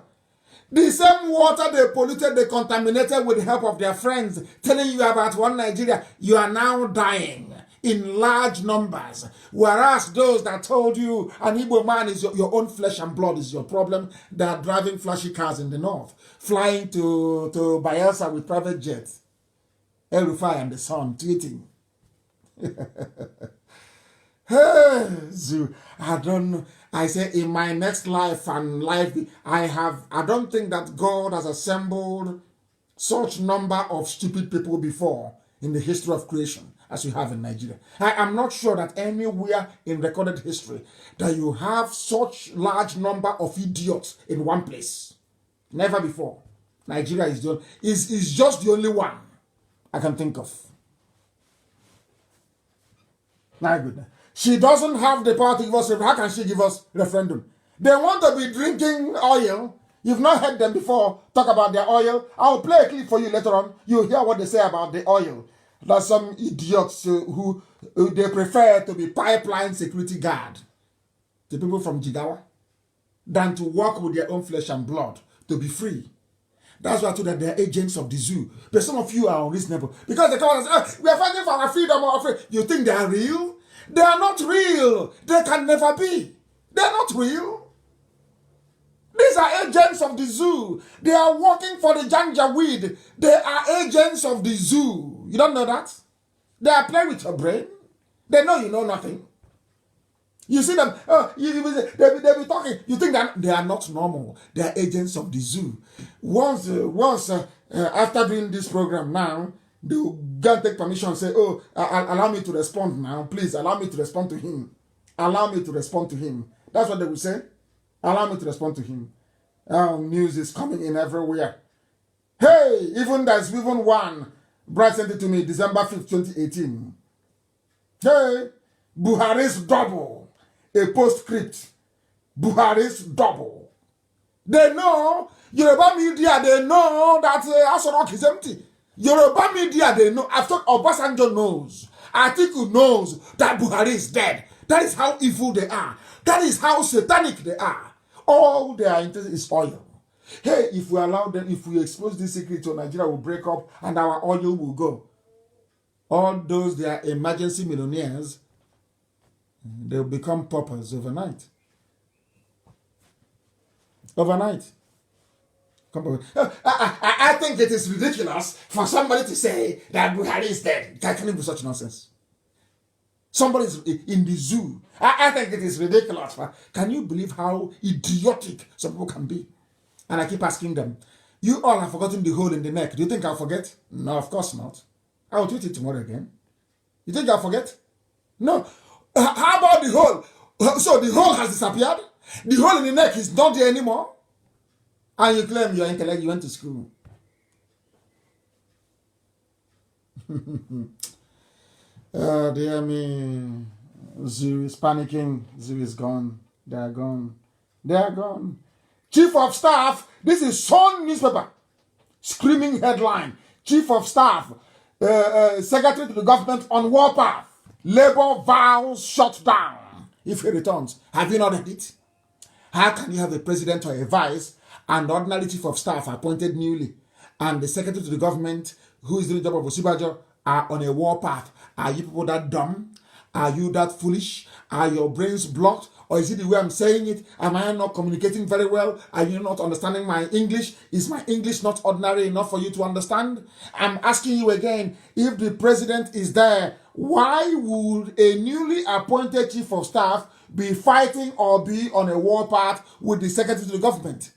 The same water they polluted, they contaminated with the help of their friends, telling you about one Nigeria. You are now dying in large numbers. Whereas those that told you an Igbo man is your own flesh and blood is your problem, they are driving flashy cars in the north, flying to Bayelsa with private jets. El Rufai and the son tweeting. Hey, Zoo, I don't know. I say in my next life and life, I don't think that God has assembled such number of stupid people before in the history of creation as we have in Nigeria. I am not sure that anywhere in recorded history that you have such large number of idiots in one place. Never before. Nigeria is just the only one I can think of. My goodness. She doesn't have the power to give us. How can she give us referendum? They want to be drinking oil. You've not heard them before talk about their oil. I'll play a clip for you later on. You'll hear what they say about the oil. There's some idiots who they prefer to be pipeline security guard, the people from Jigawa, than to work with their own flesh and blood to be free. That's why I told them they're agents of the zoo. But some of you are unreasonable. Because they come and say, we are fighting for our freedom. You think they are real? They are not real. They can never be. They are not real. These are agents of the zoo. They are working for the Janjaweed. They are agents of the zoo. You don't know that? They are playing with your brain. They know you know nothing. You see them, they'll be talking. You think that they are not normal. They are agents of the zoo. Once after doing this program now, they will go and take permission and say, oh, allow me to respond now. Please, allow me to respond to him. Allow me to respond to him. That's what they will say. Allow me to respond to him. News is coming in everywhere. Hey, there's even one. Brad sent it to me December 5th, 2018. Hey, Buhari's double. A postscript. Buhari's double. They know, Yoruba media, they know that Asorok is empty. Yoruba media, they know. After Obasanjo knows. Atiku knows that Buhari is dead. That is how evil they are. That is how satanic they are. All they are interested is oil. Hey, if we allow them, if we expose this secret to Nigeria, will break up and our oil will go. All those, they are emergency millionaires. They'll become paupers overnight. Overnight. I think it is ridiculous for somebody to say that Buhari is dead. Can you do such nonsense? Somebody is in the zoo. I think it is ridiculous. Can you believe how idiotic some people can be? And I keep asking them, you all have forgotten the hole in the neck. Do you think I'll forget? No, of course not. I will tweet it tomorrow again. You think I'll forget? No. How about the hole? So the hole has disappeared? The hole in the neck is not there anymore? And you claim your intellect, you went to school. Dear me. Zoo is panicking. Zoo is gone. They are gone. They are gone. Chief of Staff, this is Sun newspaper. Screaming headline. Chief of Staff, Secretary to the government on warpath. Labour vows shut down if he returns. Have you not read it? How can you have a president or a vice and ordinary chief of staff appointed newly and the secretary to the government who is doing the job of Osibajo are on a warpath? Are you people that dumb? Are you that foolish? Are your brains blocked? Or is it the way I'm saying it? Am I not communicating very well? Are you not understanding my English? Is my English not ordinary enough for you to understand? I'm asking you again, if the president is there, why would a newly appointed chief of staff be fighting or be on a warpath with the secretary to the government?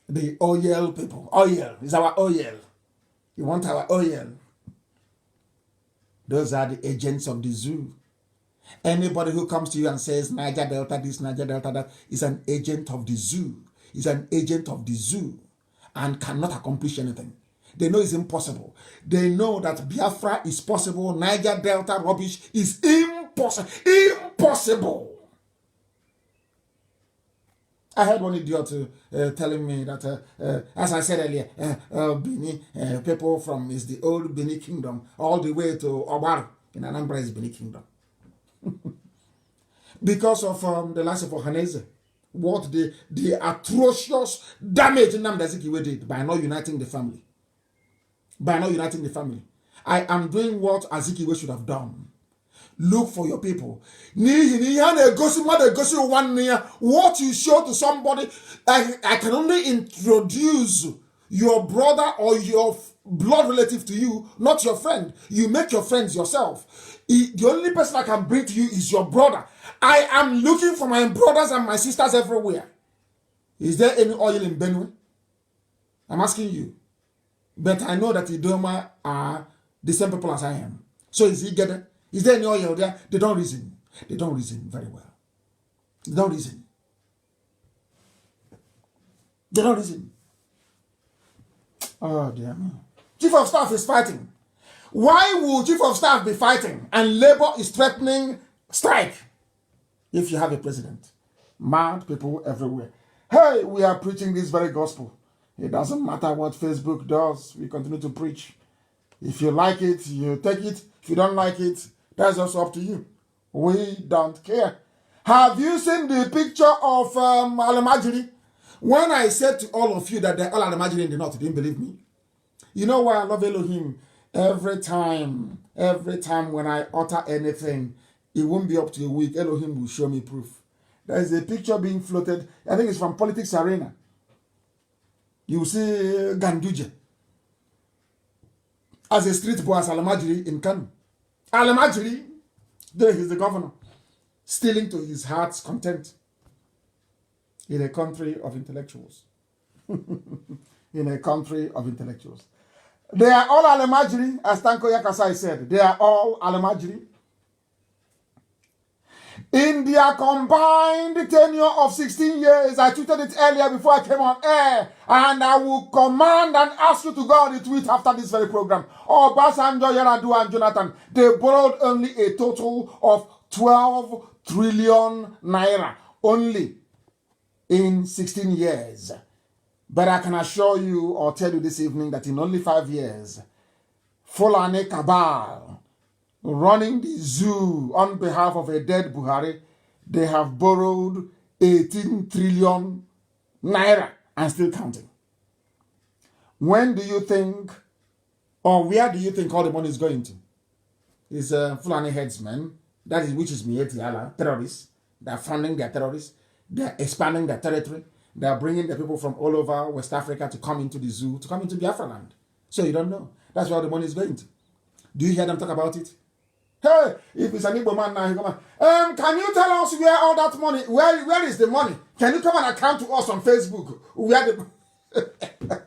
The oil people. Oil is our oil. You want our oil? Those are the agents of the zoo. Anybody who comes to you and says Niger Delta this, Niger Delta that is an agent of the zoo. Is an agent of the zoo and cannot accomplish anything. They know it's impossible. They know that Biafra is possible. Niger Delta rubbish is impossible. Impossible. I heard one idiot telling me that, as I said earlier, Bini, people from is the old Bini kingdom, all the way to Obar in Anambra is Bini kingdom. Because of the likes of Ohaneze, what the atrocious damage Nnamdi Azikiwe did by not uniting the family. By not uniting the family. I am doing what Azikiwe should have done. Look for your people. What you show to somebody, I can only introduce your brother or your blood relative to you, not your friend. You make your friends yourself. The only person I can bring to you is your brother. I am looking for my brothers and my sisters everywhere. Is there any oil in Benue? I'm asking you. But I know that Idoma are the same people as I am. So is he getting? Is there any oil there? They don't reason. They don't reason very well. They don't reason. They don't reason. Oh, dear me. Chief of Staff is fighting. Why would Chief of Staff be fighting and Labour is threatening strike if you have a president? Mad people everywhere. Hey, we are preaching this very gospel. It doesn't matter what Facebook does. We continue to preach. If you like it, you take it. If you don't like it, that's also up to you. We don't care. Have you seen the picture of Al-Majiri? When I said to all of you that they're all Al-Majiri in the north, you didn't believe me. You know why I love Elohim? Every time when I utter anything, it won't be up to a week. Elohim will show me proof There is a picture being floated. I think it's from Politics Arena. You see Ganduje as a street boy as Alamajiri in Kanu. Alamajiri, there he's the governor, stealing to his heart's content in a country of intellectuals. In a country of intellectuals. They are all Alamajiri, as Tanko Yakasai said. They are all Alamajiri. In their combined tenure of 16 years, I tweeted it earlier before I came on air, and I will command and ask you to go on the tweet after this very program. Obasanjo, Yar'Adua, and Jonathan, they borrowed only a total of 12 trillion naira, only in 16 years. But I can assure you or tell you this evening that in only 5 years, Fulani cabal, running the zoo on behalf of a dead Buhari, they have borrowed 18 trillion naira and still counting. When do you think, or where do you think all the money is going to? It's Fulani headsmen, that is, which is Mieti Allah, terrorists. They are funding their terrorists. They are expanding their territory. They are bringing the people from all over West Africa to come into the zoo, to come into Biafra land. So you don't know. That's where the money is going to. Do you hear them talk about it? Hey, if it's an Igbo man now, he come on. Can you tell us where all that money, where is the money? Can you come and account to us on Facebook? Where the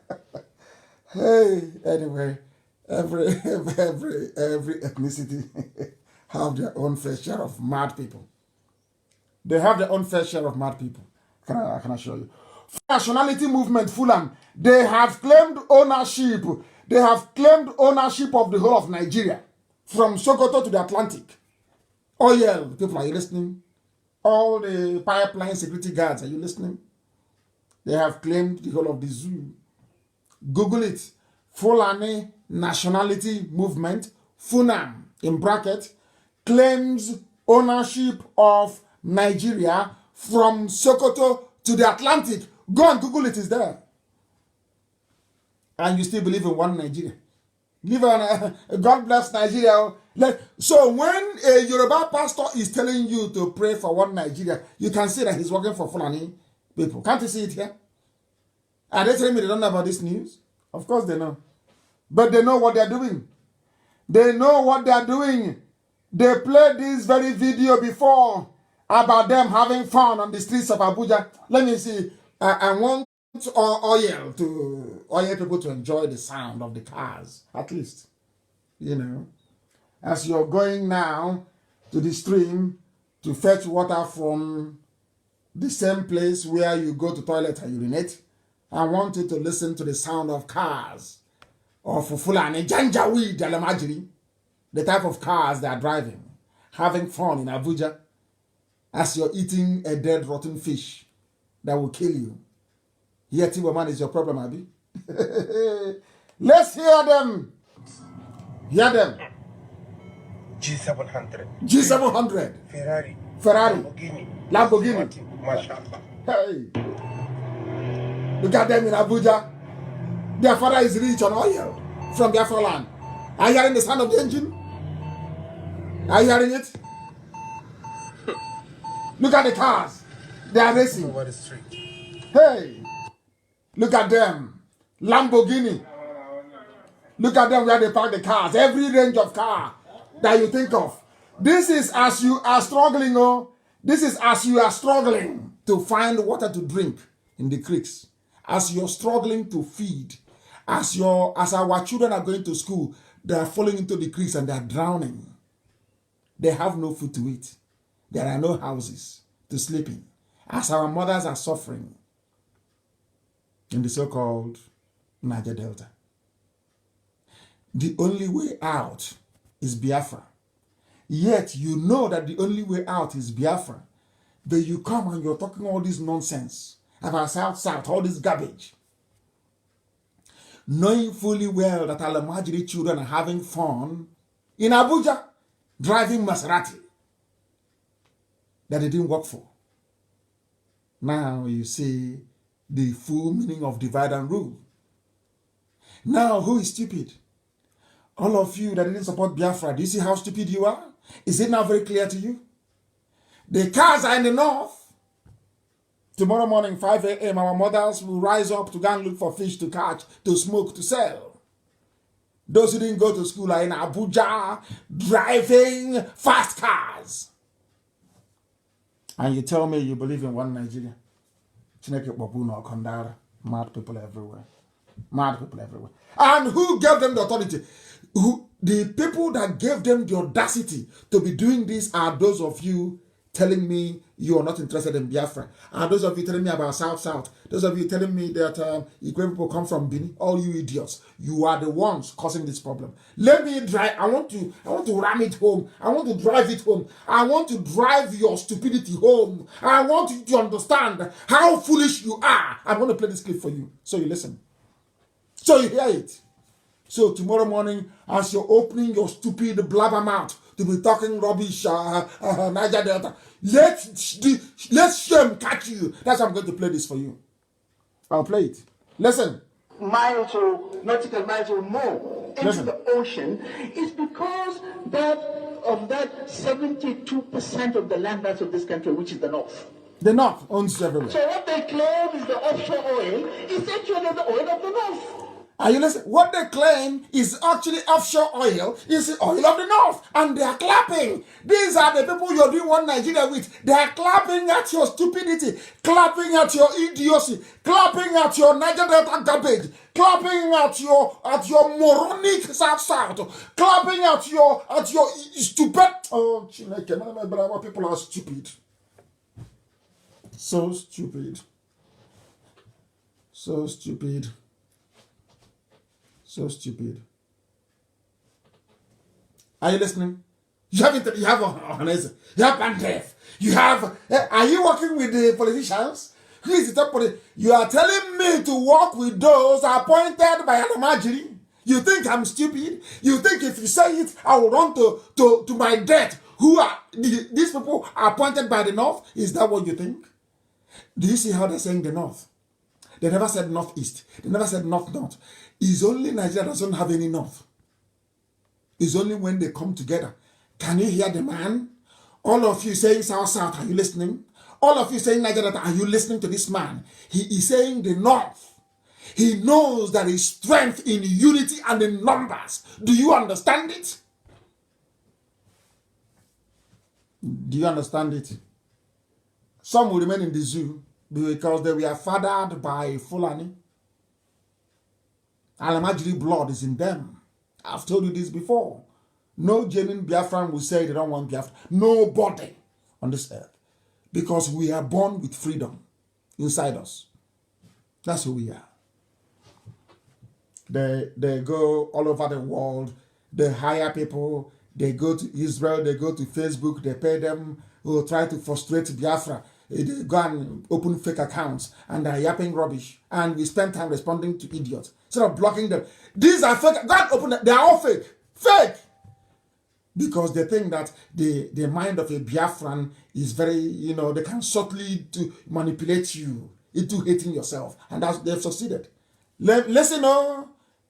Hey, anyway, every ethnicity have their own fair share of mad people. They have their own fair share of mad people. I can assure you. Nationality movement, Fulham, they have claimed ownership. They have claimed ownership of the whole of Nigeria, from Sokoto to the Atlantic. Oil, people, are you listening? All the pipeline security guards, are you listening? They have claimed the whole of the zoo. Google it. Fulani Nationality Movement, FUNAM, in bracket, claims ownership of Nigeria from Sokoto to the Atlantic. Go and Google it, it's there. And you still believe in one Nigeria. Live on God bless Nigeria. So when a Yoruba pastor is telling you to pray for one Nigeria, you can see that he's working for Fulani people. Can't you see it here? Are they telling me they don't know about this news? Of course they know. But they know what they're doing. They know what they're doing. They played this very video before about them having fun on the streets of Abuja. Let me see. I want oil people to enjoy the sound of the cars, at least. You know, as you're going now to the stream to fetch water from the same place where you go to toilet and urinate, I want you to listen to the sound of cars of Fulani Janjaweed Alamajiri, the type of cars they are driving, having fun in Abuja as you're eating a dead rotten fish that will kill you. Here, Tiboman is your problem, Abi. Let's hear them. Hear them. G700. G700. Ferrari. Lamborghini. Mashallah. Hey. Look at them in Abuja. Their father is rich on oil from Biafra land. Are you hearing the sound of the engine? Are you hearing it? Look at the cars. They are racing. Over the street. Hey. Look at them. Lamborghini. Look at them where they park the cars. Every range of car that you think of. This is as you are struggling, this is as you are struggling to find water to drink in the creeks. As you're struggling to feed. As our children are going to school, they are falling into the creeks and they are drowning. They have no food to eat. There are no houses to sleep in. As our mothers are suffering in the so-called Niger Delta. The only way out is Biafra. Yet you know that the only way out is Biafra. But you come and you're talking all this nonsense about South, all this garbage. Knowing fully well that Alamajiri children are having fun in Abuja, driving Maserati that they didn't work for. Now you see the full meaning of divide and rule. Now, who is stupid? All of you that didn't support Biafra, do you see how stupid you are? Is it now very clear to you? The cars are in the north. Tomorrow morning, 5 a.m., our mothers will rise up to go and look for fish to catch, to smoke, to sell. Those who didn't go to school are in Abuja driving fast cars. And you tell me you believe in one Nigeria. Mad people everywhere. Mad people everywhere. And who gave them the authority? The people that gave them the audacity to be doing this are those of you telling me you are not interested in Biafra. And those of you telling me about South. Those of you telling me that Igwe people come from Bini. All you idiots. You are the ones causing this problem. Let me drive. I want to ram it home. I want to drive it home. I want to drive your stupidity home. I want you to understand how foolish you are. I'm going to play this clip for you so you listen. So you hear it. So tomorrow morning, as you're opening your stupid blabber mouth to be talking rubbish, Niger Delta, let shame catch you. That's why I'm going to play this for you. I'll play it. Listen. Miles or nautical miles or more into the ocean is because of that 72% of the land mass of this country, which is the North. The North owns everywhere. So what they claim is the offshore oil is actually the oil of the North. Are you listening? What they claim is actually offshore oil is the oil of the North. And they are clapping. These are the people you're doing one Nigeria with. They are clapping at your stupidity, clapping at your idiocy, clapping at your Niger Delta garbage, clapping at your moronic South, clapping at your stupid. Oh, Chineke, people are stupid. So stupid. So stupid. So stupid. Are you listening? You have Bandef. You have. Are you working with the politicians? Who is the top politician? You are telling me to work with those appointed by Alamajiri. You think I'm stupid? You think if you say it, I will run to my death? Who are these people appointed by the North? Is that what you think? Do you see how they're saying the North? They never said Northeast. They never said North. It's only Nigeria doesn't have any North. It's only when they come together. Can you hear the man? All of you saying South, are you listening? All of you saying Nigeria, are you listening to this man? He is saying the North. He knows there is strength in unity and in numbers. Do you understand it? Do you understand it? Some will remain in the zoo because they were fathered by Fulani. Alamajiri blood is in them. I've told you this before. No genuine Biafran will say they don't want Biafra. Nobody on this earth. Because we are born with freedom inside us. That's who we are. They go all over the world. They hire people. They go to Israel. They go to Facebook. They pay them who try to frustrate Biafra. They go and open fake accounts and they're yapping rubbish. And we spend time responding to idiots instead of blocking them. These are fake. God open them. They are all fake. Fake. Because they think that the mind of a Biafran is very, they can subtly to manipulate you into hating yourself. And they've succeeded. Listen,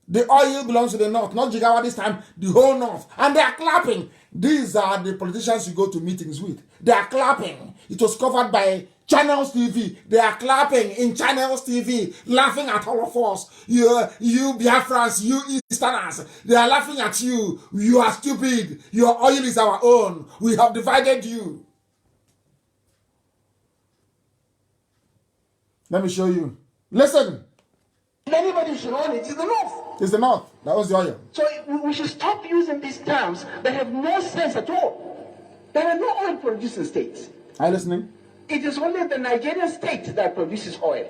the oil belongs to the North, not Jigawa this time, the whole North. And they are clapping. These are the politicians you go to meetings with. They are clapping. It was covered by Channels TV. They are clapping in Channels TV, laughing at all of us. You Biafrans, you Easterners. They are laughing at you. You are stupid. Your oil is our own. We have divided you. Let me show you. Listen. If anybody should own it, it's the North. It's the North. That was the oil. So we should stop using these terms that have no sense at all. There are no oil producing states. Are you listening? It is only the Nigerian state that produces oil.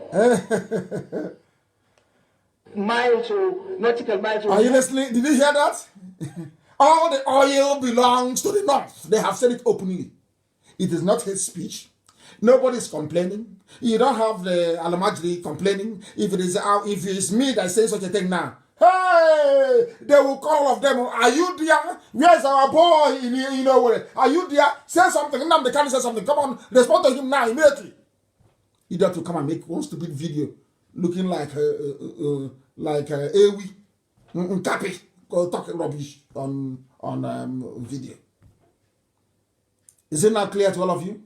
Miles or nautical miles. Are you listening? Did you hear that? All the oil belongs to the North. They have said it openly. It is not hate speech. Nobody's complaining. You don't have the Alamajiri complaining. If it is me that says such a thing now, hey, they will call of them. Are you there? Where's our boy? Are you there? Say something. Nnamdi Kanu say something. Come on, respond to him now immediately. He got to come and make one stupid video looking like Ewi Nkapi talking rubbish on video. Is it not clear to all of you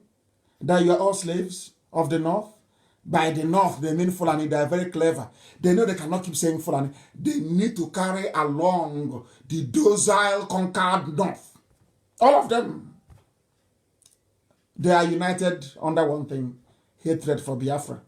that you are all slaves of the North? by the North, they mean Fulani. They are very clever. They know they cannot keep saying Fulani. They need to carry along the docile, conquered North. All of them. They are united under one thing: hatred for Biafra.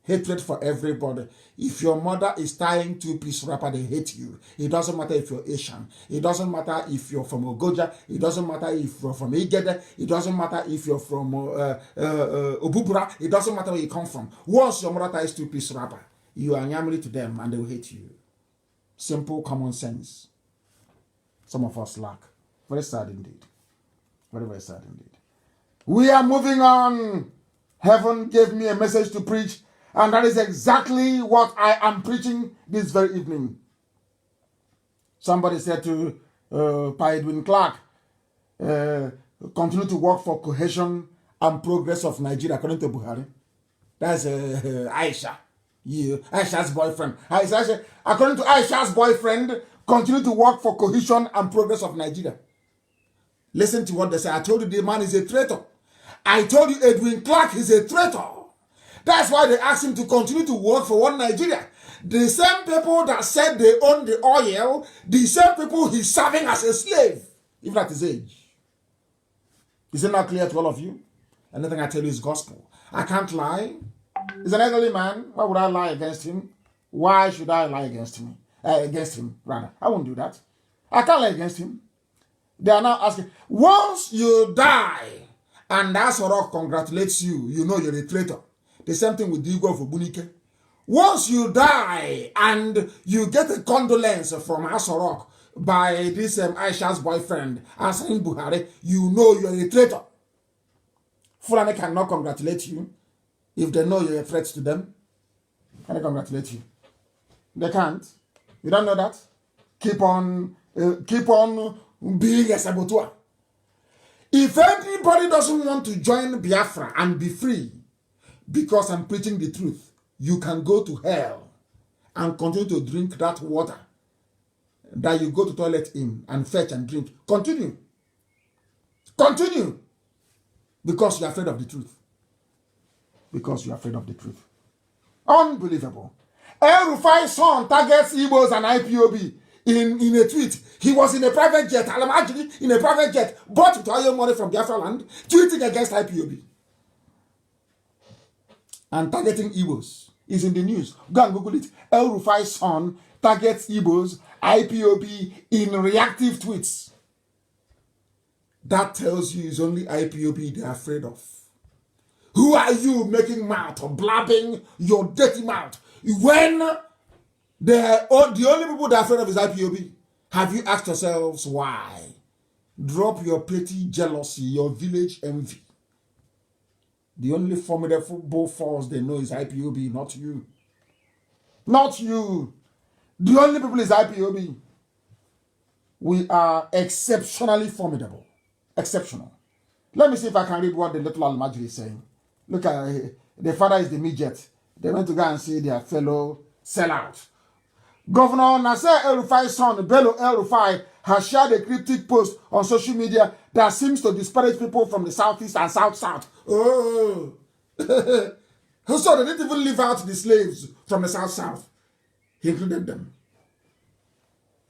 Hatred for everybody. If your mother is tying two-piece wrapper, they hate you. It doesn't matter if you're Asian. It doesn't matter if you're from Ogoja. It doesn't matter if you're from Igede. It doesn't matter if you're from Obubura. It doesn't matter where you come from. Once your mother ties two-piece wrapper, you are nyamly to them and they will hate you. Simple common sense. Some of us lack. Very sad indeed. Very, very sad indeed. We are moving on. Heaven gave me a message to preach, and that is exactly what I am this very evening. Somebody said to Pa Edwin Clark, continue to work for cohesion and progress of Nigeria, according to Buhari. That's Aisha. Yeah, Aisha's boyfriend. According to Aisha's boyfriend, continue to work for cohesion and progress of Nigeria. Listen to what they say. I told you the man is a traitor. I told you Edwin Clark is a traitor. That's why they asked him to continue to work for one Nigeria. The same people that said they own the oil, the same people he's serving as a slave, even at his age. Is it not clear to all of you? Anything I tell you is gospel. I can't lie. He's an elderly man. Why would I lie against him? Why should I lie against him? Rather. I won't do that. I can't lie against him. They are now asking, once you die, and Asorok congratulates you, you know you're a traitor. The same thing with the Igbo of Obunike. Once you die and you get a condolence from Asorok by this Aisha's boyfriend, Asain Buhari, you know you're a traitor. Fulani cannot congratulate you if they know you're a threat to them. Can they congratulate you? They can't. You don't know that? Keep on being a saboteur. If anybody doesn't want to join Biafra and be free because I'm preaching the truth, you can go to hell and continue to drink that water that you go to toilet in and fetch and drink. Continue. Continue. Because you're afraid of the truth. Because you're afraid of the truth. Unbelievable. El Rufai's son targets Igbos and IPOB in a tweet. He was in a private jet, actually in a private jet, bought with oil money from Biafra land, tweeting against IPOB. And targeting Igbos is in the news. Go and Google it. El Rufai's son targets Igbos, IPOB in reactive tweets. That tells you it's only IPOB they're afraid of. Who are you making mouth or blabbing your dirty mouth when the only people they're afraid of is IPOB? Have you asked yourselves why? Drop your petty jealousy, your village envy. The only formidable force they know is IPOB, not you. Not you. The only people is IPOB. We are exceptionally formidable. Exceptional. Let me see if I can read what the little Al-Majri is saying. Look at the father is the midget. They went to go and see their fellow sellout. Governor Nasser El-Rufai's son, Bello El-Rufai, has shared a cryptic post on social media that seems to disparage people from the southeast and south-south. Oh. So they didn't even leave out the slaves from the south-south. He included them.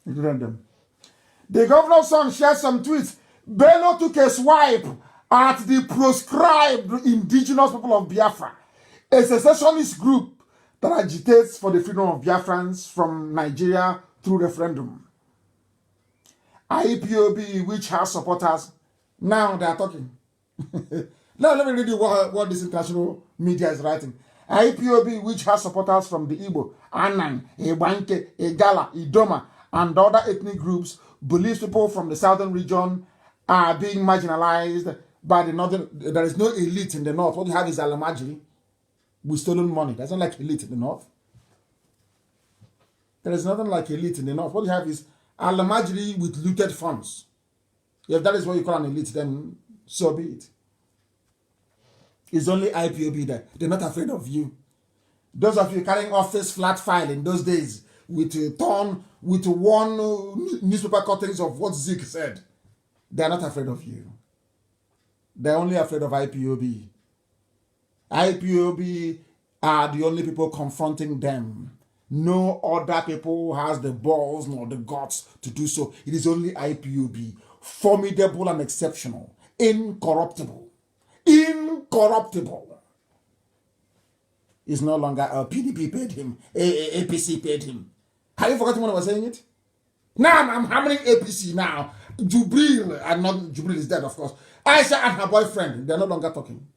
The governor's son shared some tweets. Bello took a swipe at the proscribed indigenous people of Biafra, a secessionist group that agitates for the freedom of Biafrans from Nigeria through referendum. IPOB, which has supporters, now they are talking. Now let me read you what this international media is writing. IPOB, which has supporters from the Igbo, Anan, Ebanke, Egala, Idoma, and other ethnic groups, believes people from the southern region are being marginalized by the northern. There is no elite in the north. What you have is Alamajiri with stolen money. There's not like elite in the north. There is nothing like elite in the north. What you have is Alamajiri with looted funds. If that is what you call an elite, then so be it. It's only IPOB there. They're not afraid of you. Those of you carrying office flat file in those days with one newspaper cuttings of what Zeke said, they're not afraid of you. They're only afraid of IPOB. IPOB are the only people confronting them. No other people has the balls nor the guts to do so. It is only IPOB, formidable and exceptional, incorruptible. Incorruptible. Is no longer PDP paid him, APC paid him. Have you forgotten when I was saying it? Now I'm hammering APC now. Jubril, and not Jubril is dead, of course. Aisha and her boyfriend, they're no longer talking.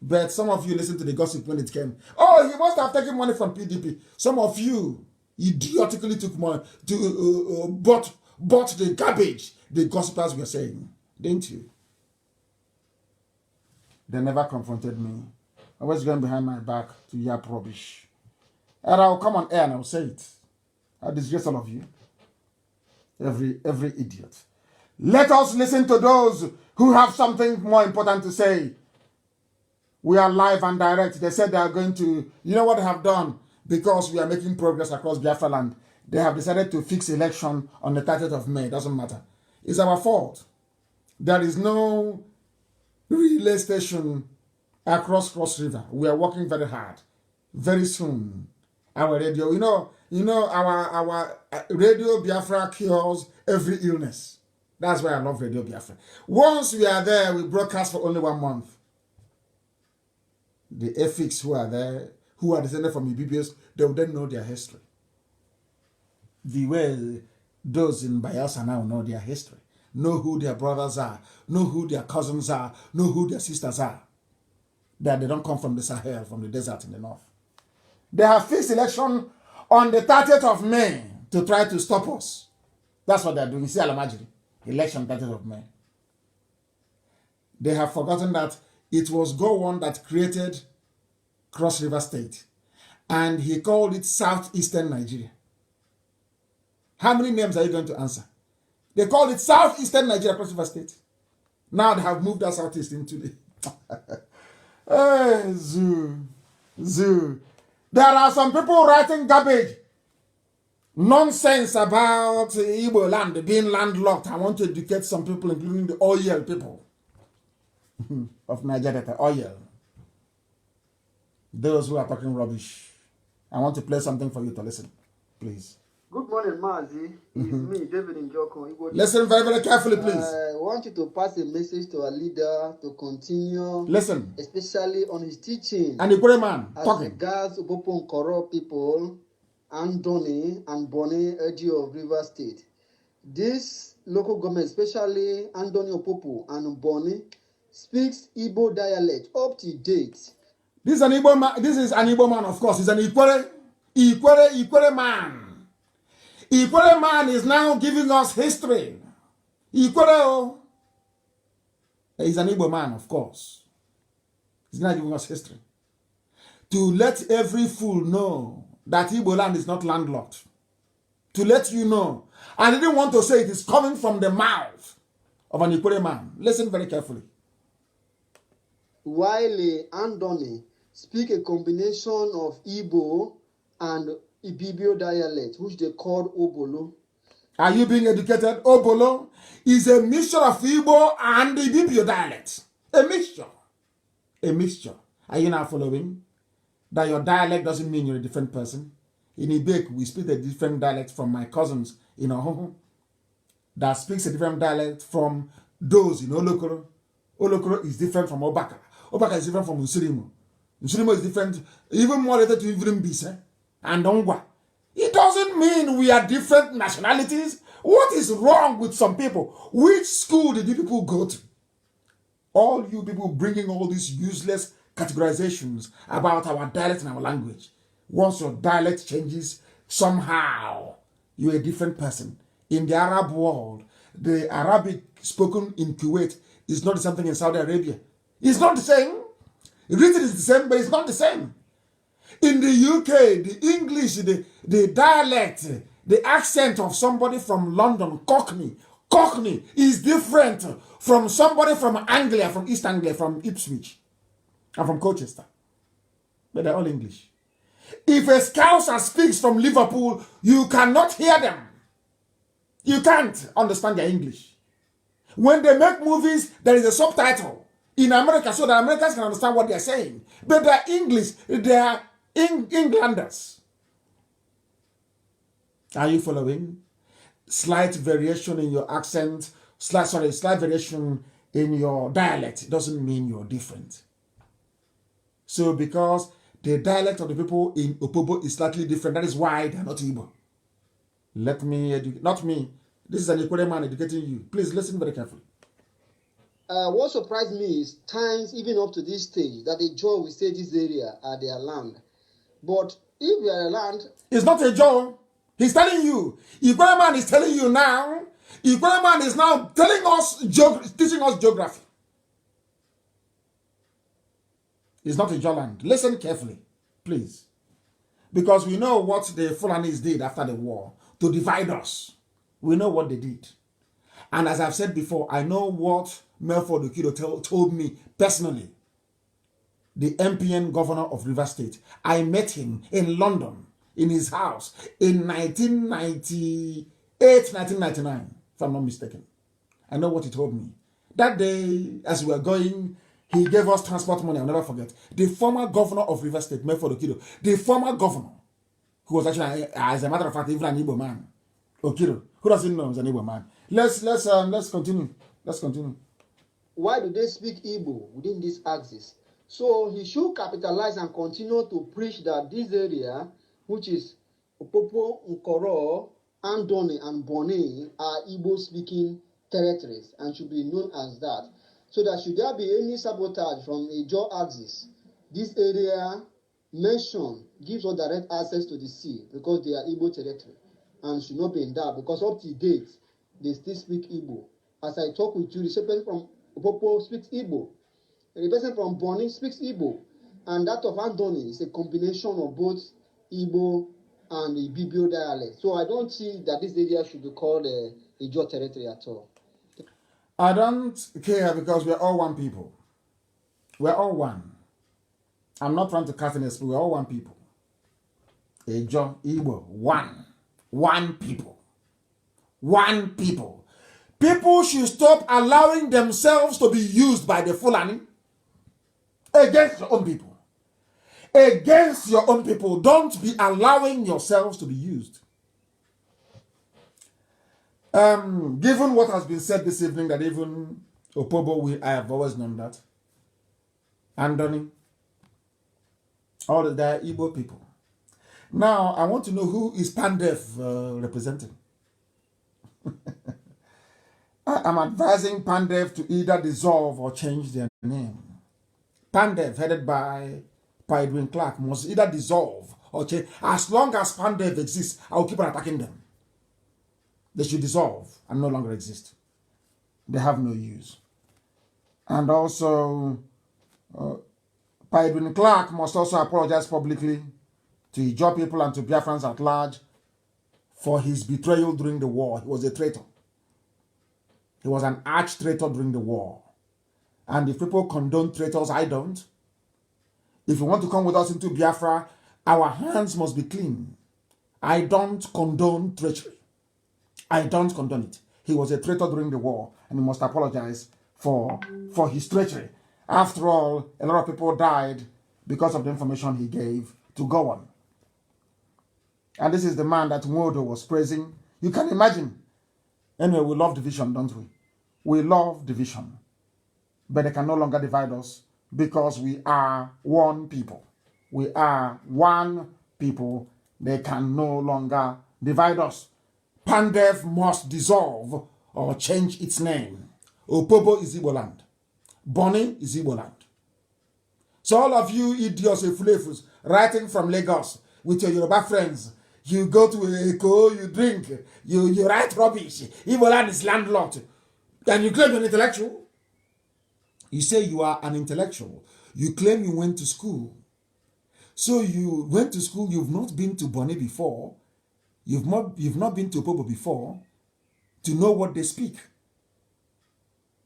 But some of you listened to the gossip when it came. Oh, he must have taken money from PDP. Some of you idiotically took money to bought the garbage the gossipers were saying, didn't you? They never confronted me. I was going behind my back to yap rubbish. And I'll come on air and I'll say it. I disgrace all of you. Every idiot. Let us listen to those who have something more important to say. We are live and direct. They said they are going to, you know what they have done? Because we are making progress across Biafra land. They have decided to fix election on the 30th of May. Doesn't matter. It's our fault. There is no relay station across Cross River. We are working very hard. Very soon, our radio, you know, our Radio Biafra cures every illness. That's why I love Radio Biafra. Once we are there, we broadcast for only 1 month. The ethics who are there, who are descended from EBBS, they will then know their history. The way those in Bayelsa now know their history, know who their brothers are, know who their cousins are, know who their sisters are. That they don't come from the Sahel, from the desert in the north. They have fixed election on the 30th of May to try to stop us. That's what they're doing. See Alamajiri, election 30th of May. They have forgotten that it was Gowon that created Cross River State. And he called it Southeastern Nigeria. How many names are you going to answer? They called it Southeastern Nigeria, Cross River State. Now they have moved that Southeast into the... Hey, Zoo. There are some people writing garbage. Nonsense about Igbo land being landlocked. I want to educate some people, including the oil people of Nigeria, oil. Those who are talking rubbish. I want to play something for you to listen, please. Good morning, Mazi. It's me, David Njoko. Listen very, very carefully, please. I want you to pass a message to our leader to continue. Listen. Especially on his teaching. And the great man as talking. regards Ubopon corrupt people, Andoni and Boni Eji of River State. This local government, especially Andoni Opopo and Boni, speaks Igbo dialect up to date. This is an Igbo man. This is an Igbo man, of course. He's an Ikwere man. Ikwere man is now giving us history. Ikwere, he's an Igbo man, of course. He's now giving us history. To let every fool know that Igbo land is not landlocked. To let you know. I didn't want to say it is coming from the mouth of an Ikwere man. Listen very carefully. While Andoni speak a combination of Igbo and Ibibio dialect, which they called Obolo. Are you being educated? Obolo is a mixture of Igbo and Ibibio dialect. A mixture. A mixture. Are you now following? That your dialect doesn't mean you're a different person. In Ibek, we speak a different dialect from my cousins in Ohoho. That speaks a different dialect from those in Olokoro. Olokoro is different from Obaka. Obaka is different from Usurimo. Usurimo is different, even more related to Ivrim Bise and Ongwa. It doesn't mean we are different nationalities. What is wrong with some people? Which school did you people go to? All you people bringing all these useless categorizations about our dialect and our language. Once your dialect changes, somehow you're a different person. In the Arab world, the Arabic spoken in Kuwait is not the same thing in Saudi Arabia. It's not the same. Written is the same, but it's not the same. In the UK, the English, the dialect, the accent of somebody from London, Cockney is different from somebody from Anglia, from East Anglia, from Ipswich, and from Colchester. But they're all English. If a Scouser speaks from Liverpool, you cannot hear them. You can't understand their English. When they make movies, there is a subtitle. in America so that Americans can understand what they're saying. But they're English, they're Englanders. Are you following? Slight variation in your accent, slight variation in your dialect doesn't mean you're different. So because the dialect of the people in Opobo is slightly different, that is why they're not Igbo. Let me educate, not me. This is an Equatorial man educating you. Please listen very carefully. What surprised me is times, even up to this stage, that the Jaw will say this area are their land. But if we are a land... It's not a Jaw. He's telling you. Equatorial man is telling you now. Equatorial man is now telling us, teaching us geography. It's not a Jaw land. Listen carefully, please. Because we know what the Fulanis did after the war to divide us. We know what they did. And as I've said before, I know what Melford Okido told me personally. The MPN governor of Rivers State. I met him in London, in his house, in 1998, 1999, if I'm not mistaken. I know what he told me. That day, as we were going, he gave us transport money, I'll never forget. The former governor of Rivers State, Melford Okido, the former governor, who was actually, as a matter of fact, even an Igbo man, Okido, who doesn't know he's an Igbo man. Let's continue. Let's continue. Why do they speak Igbo within this axis? So he should capitalize and continue to preach that this area, which is Opopo, Nkoro, Andoni, and Boni, are Igbo-speaking territories and should be known as that. So that should there be any sabotage from a jaw axis, this area mentioned gives us direct access to the sea because they are Igbo territory and should not be in that because up to date, they still speak Igbo. As I talk with you, the person from Opopo speaks Igbo. The person from Boni speaks Igbo. And that of Andoni is a combination of both Igbo and the Ibibio dialect. So I don't see that this area should be called a Ijaw territory at all. I don't care because we're all one people. We're all one. I'm not trying to cast an spell. We're all one people. Ijaw, Igbo, one. One people. One people. People should stop allowing themselves to be used by the Fulani against your own people. Against your own people. Don't be allowing yourselves to be used. Given what has been said this evening, that even Opobo, I have always known that. Andoni, all the Igbo people. Now, I want to know who is Pandev representing. I'm advising Pandev to either dissolve or change their name. Pandev, headed by Edwin Clark, must either dissolve or change. As long as Pandev exists, I will keep on attacking them. They should dissolve and no longer exist. They have no use. And also, Edwin Clark must also apologize publicly to Ijaw people and to Biafrans at large for his betrayal during the war. He was a traitor. He was an arch-traitor during the war. And if people condone traitors, I don't. If you want to come with us into Biafra, our hands must be clean. I don't condone treachery. I don't condone it. He was a traitor during the war, and he must apologize for his treachery. After all, a lot of people died because of the information he gave to go on. And this is the man that Nwodo was praising. You can imagine. Anyway, we love division, don't we? We love division. But they can no longer divide us because we are one people. We are one people. They can no longer divide us. Pandev must dissolve or change its name. Opobo is Igbo land. Boni is Igbo land. So all of you idiots and fulefus writing from Lagos with your Yoruba friends, you go to Eko, you drink, you write rubbish. Igbo land is landlocked. And you claim you're an intellectual. You say you are an intellectual. You claim you went to school. So you went to school, you've not been to Boni before. You've not been to Opobo before to know what they speak.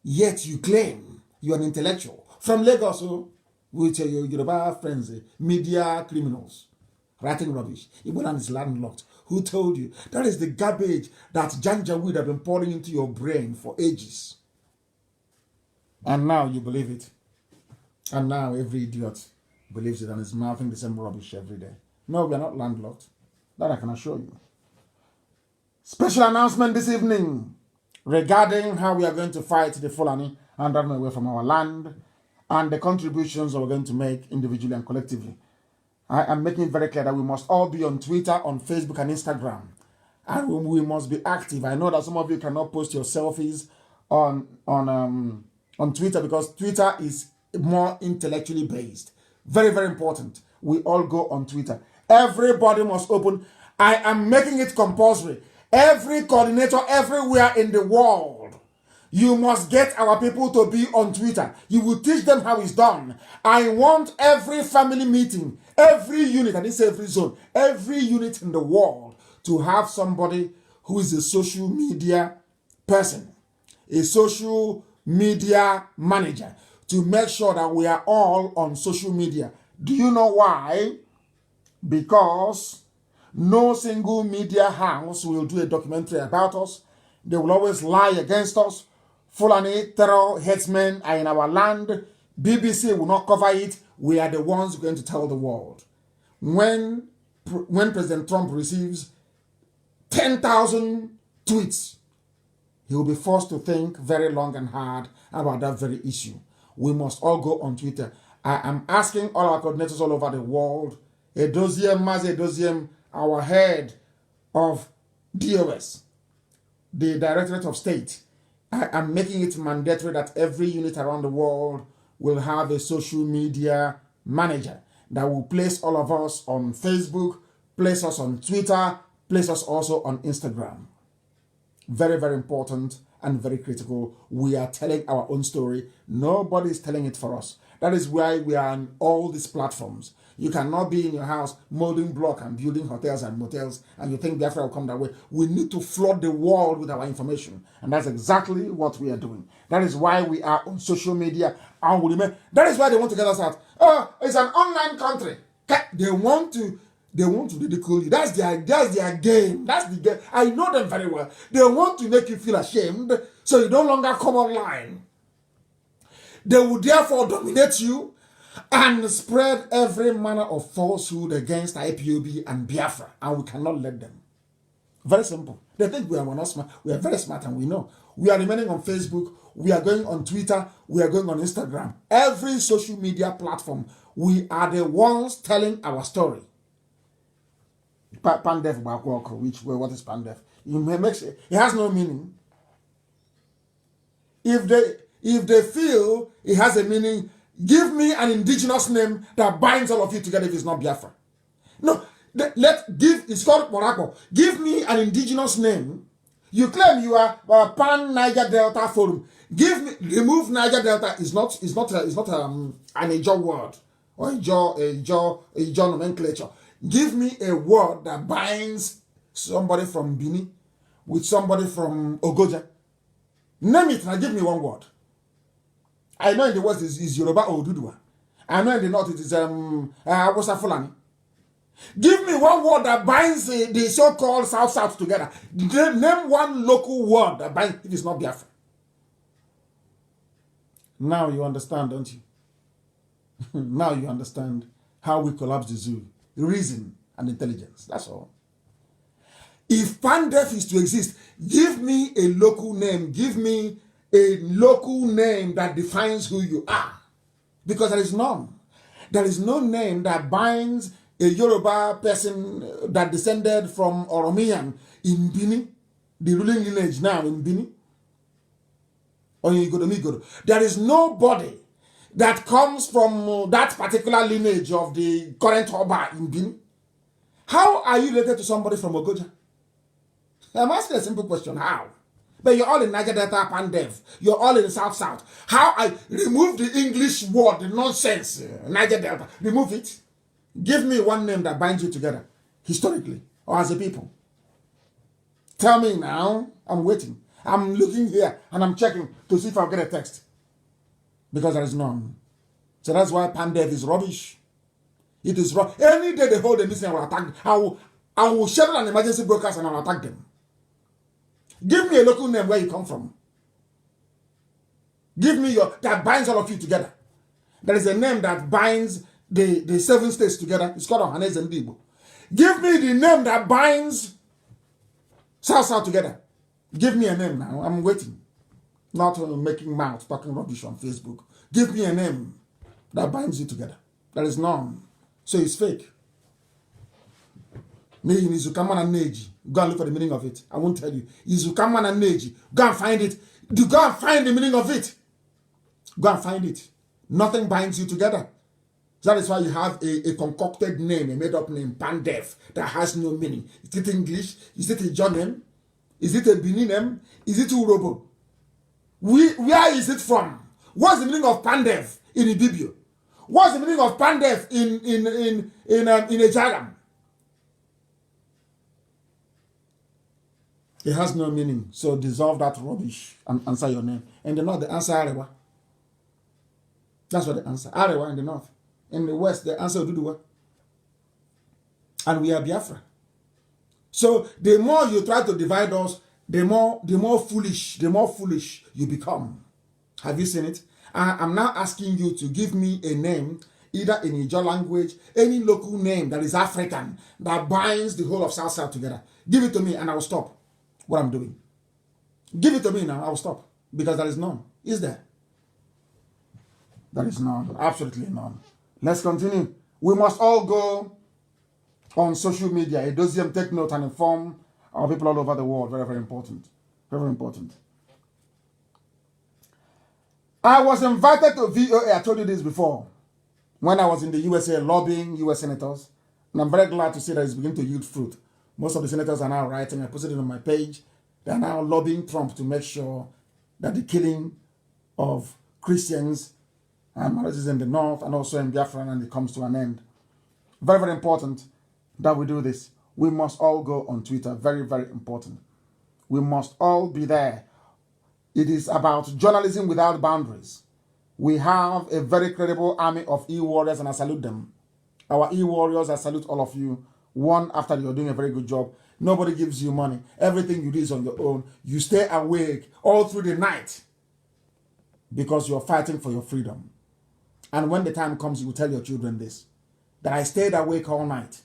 Yet you claim you're an intellectual. From Lagos, with your Yoruba friends, media criminals, writing rubbish. Igbo land is landlocked. Who told you? That is the garbage that Janjaweed have been pouring into your brain for ages. And now you believe it. And now every idiot believes it and is mouthing the same rubbish every day. No, we are not landlocked. That I can assure you. Special announcement this evening regarding how we are going to fight the Fulani and run away from our land and the contributions that we're going to make individually and collectively. I am making it very clear that we must all be on Twitter, on Facebook, and Instagram. And we must be active. I know that some of you cannot post your selfies on Twitter because Twitter is more intellectually based. Very, very important. We all go on Twitter. Everybody must open. I am making it compulsory. Every coordinator everywhere in the world, you must get our people to be on Twitter. You will teach them how it's done. I want every family meeting, every unit, I didn't say every zone, every unit in the world to have somebody who is a social media person, a social media manager, to make sure that we are all on social media. Do you know why? Because no single media house will do a documentary about us. They will always lie against us. Fulani terror headsmen are in our land. BBC will not cover it. We are the ones going to tell the world. When President Trump receives 10,000 tweets, he will be forced to think very long and hard about that very issue. We must all go on Twitter. I am asking all our coordinators all over the world, Mazi Nnamdi, our head of DOS, the Directorate of State, I am making it mandatory that every unit around the world will have a social media manager that will place all of us on Facebook, place us on Twitter, place us also on Instagram. Very, very important and very critical. We are telling our own story. Nobody is telling it for us. That is why we are on all these platforms. You cannot be in your house molding block and building hotels and motels and you think Biafra will come that way. We need to flood the world with our information. And that's exactly what we are doing. That is why we are on social media. And that is why they want to get us out. Oh, it's an online country. They want to ridicule you. That's their game. That's the game. I know them very well. They want to make you feel ashamed so you no longer come online. They will therefore dominate you and spread every manner of falsehood against IPOB and Biafra, and we cannot let them. Very simple. They think we are not smart. We are very smart, and we know. We are remaining on Facebook. We are going on Twitter. We are going on Instagram. Every social media platform, we are the ones telling our story. Pandef, what is Pandef? It has no meaning. If they feel it has a meaning, give me an indigenous name that binds all of you together if it's not Biafra. No, it's called Morocco. Give me an indigenous name. You claim you are Pan Niger Delta Forum. Remove Niger Delta is not an Ijaw word or Ijaw nomenclature. Give me a word that binds somebody from Bini with somebody from Ogoja. Name it and give me one word. I know in the west is Yoruba or Dudua. I know in the north it is Hausa Fulani. Give me one word that binds the so-called South together. Name one local word that binds it is not Biafra. Now you understand, don't you? Now you understand how we collapse the zoo. Reason and intelligence. That's all. If Pandef is to exist, give me a local name. Give me a local name that defines who you are. Because there is none. There is no name that binds a Yoruba person that descended from Oromian in Bini, the ruling lineage now in Bini. Or in Igodo. There is nobody that comes from that particular lineage of the current Oba in Bini. How are you related to somebody from Ogoja? I'm asking a simple question. How? But you're all in Niger Delta Pandev. You're all in the South. How I remove the English word, the nonsense, Niger Delta. Remove it. Give me one name that binds you together, historically, or as a people. Tell me now. I'm waiting. I'm looking here and I'm checking to see if I'll get a text. Because there is none. So that's why Pandev is rubbish. It is wrong. Any day they hold a meeting, I will attack them. I will schedule an emergency broadcast and I will attack them. Give me a local name where you come from. Give me that binds all of you together. There is a name that binds the 7 states together. It's called Ohaneze Ndị Igbo. Give me the name that binds South together. Give me a name now. I'm waiting. Not making mouth, talking rubbish on Facebook. Give me a name that binds you together. There is none. So it's fake. Go and look for the meaning of it. I won't tell you. Izukaman and Neji. Go and find it. Go and find the meaning of it. Go and find it. Nothing binds you together. That is why you have a concocted name, a made-up name, Pandef, that has no meaning. Is it English? Is it a John name? Is it a Benin name? Is it Urobo? Where is it from? What's the meaning of Pandef in Ibibio? What's the meaning of Pandef in Ejagam? It has no meaning. So dissolve that rubbish and answer your name. In the north, the answer Arewa. That's what the answer. Arewa in the north. In the west, the answer Oduduwa. And we are Biafra. So the more you try to divide us, the more foolish you become. Have you seen it? I'm now asking you to give me a name, either in Ijaw language, any local name that is African, that binds the whole of South together. Give it to me and I will stop what I'm doing. Give it to me now, I will stop. Because there is none. Is there? There is none. Absolutely none. Let's continue. We must all go on social media. Edosium, take note and inform our people all over the world. Very, very important. Very, very important. I was invited to VOA. I told you this before. When I was in the USA lobbying US senators. And I'm very glad to see that it's beginning to yield fruit. Most of the senators are now writing. I posted it on my page. They are now lobbying Trump to make sure that the killing of Christians and marriages in the north and also in Biafra and it comes to an end. Very, very important that we do this. We must all go on Twitter. Very, very important. We must all be there. It is about journalism without boundaries. We have a very credible army of e-warriors and I salute them. Our e-warriors, I salute all of you. One after you're doing a very good job. Nobody gives you money. Everything you do is on your own. You stay awake all through the night because you're fighting for your freedom. And when the time comes, you will tell your children this, that I stayed awake all night,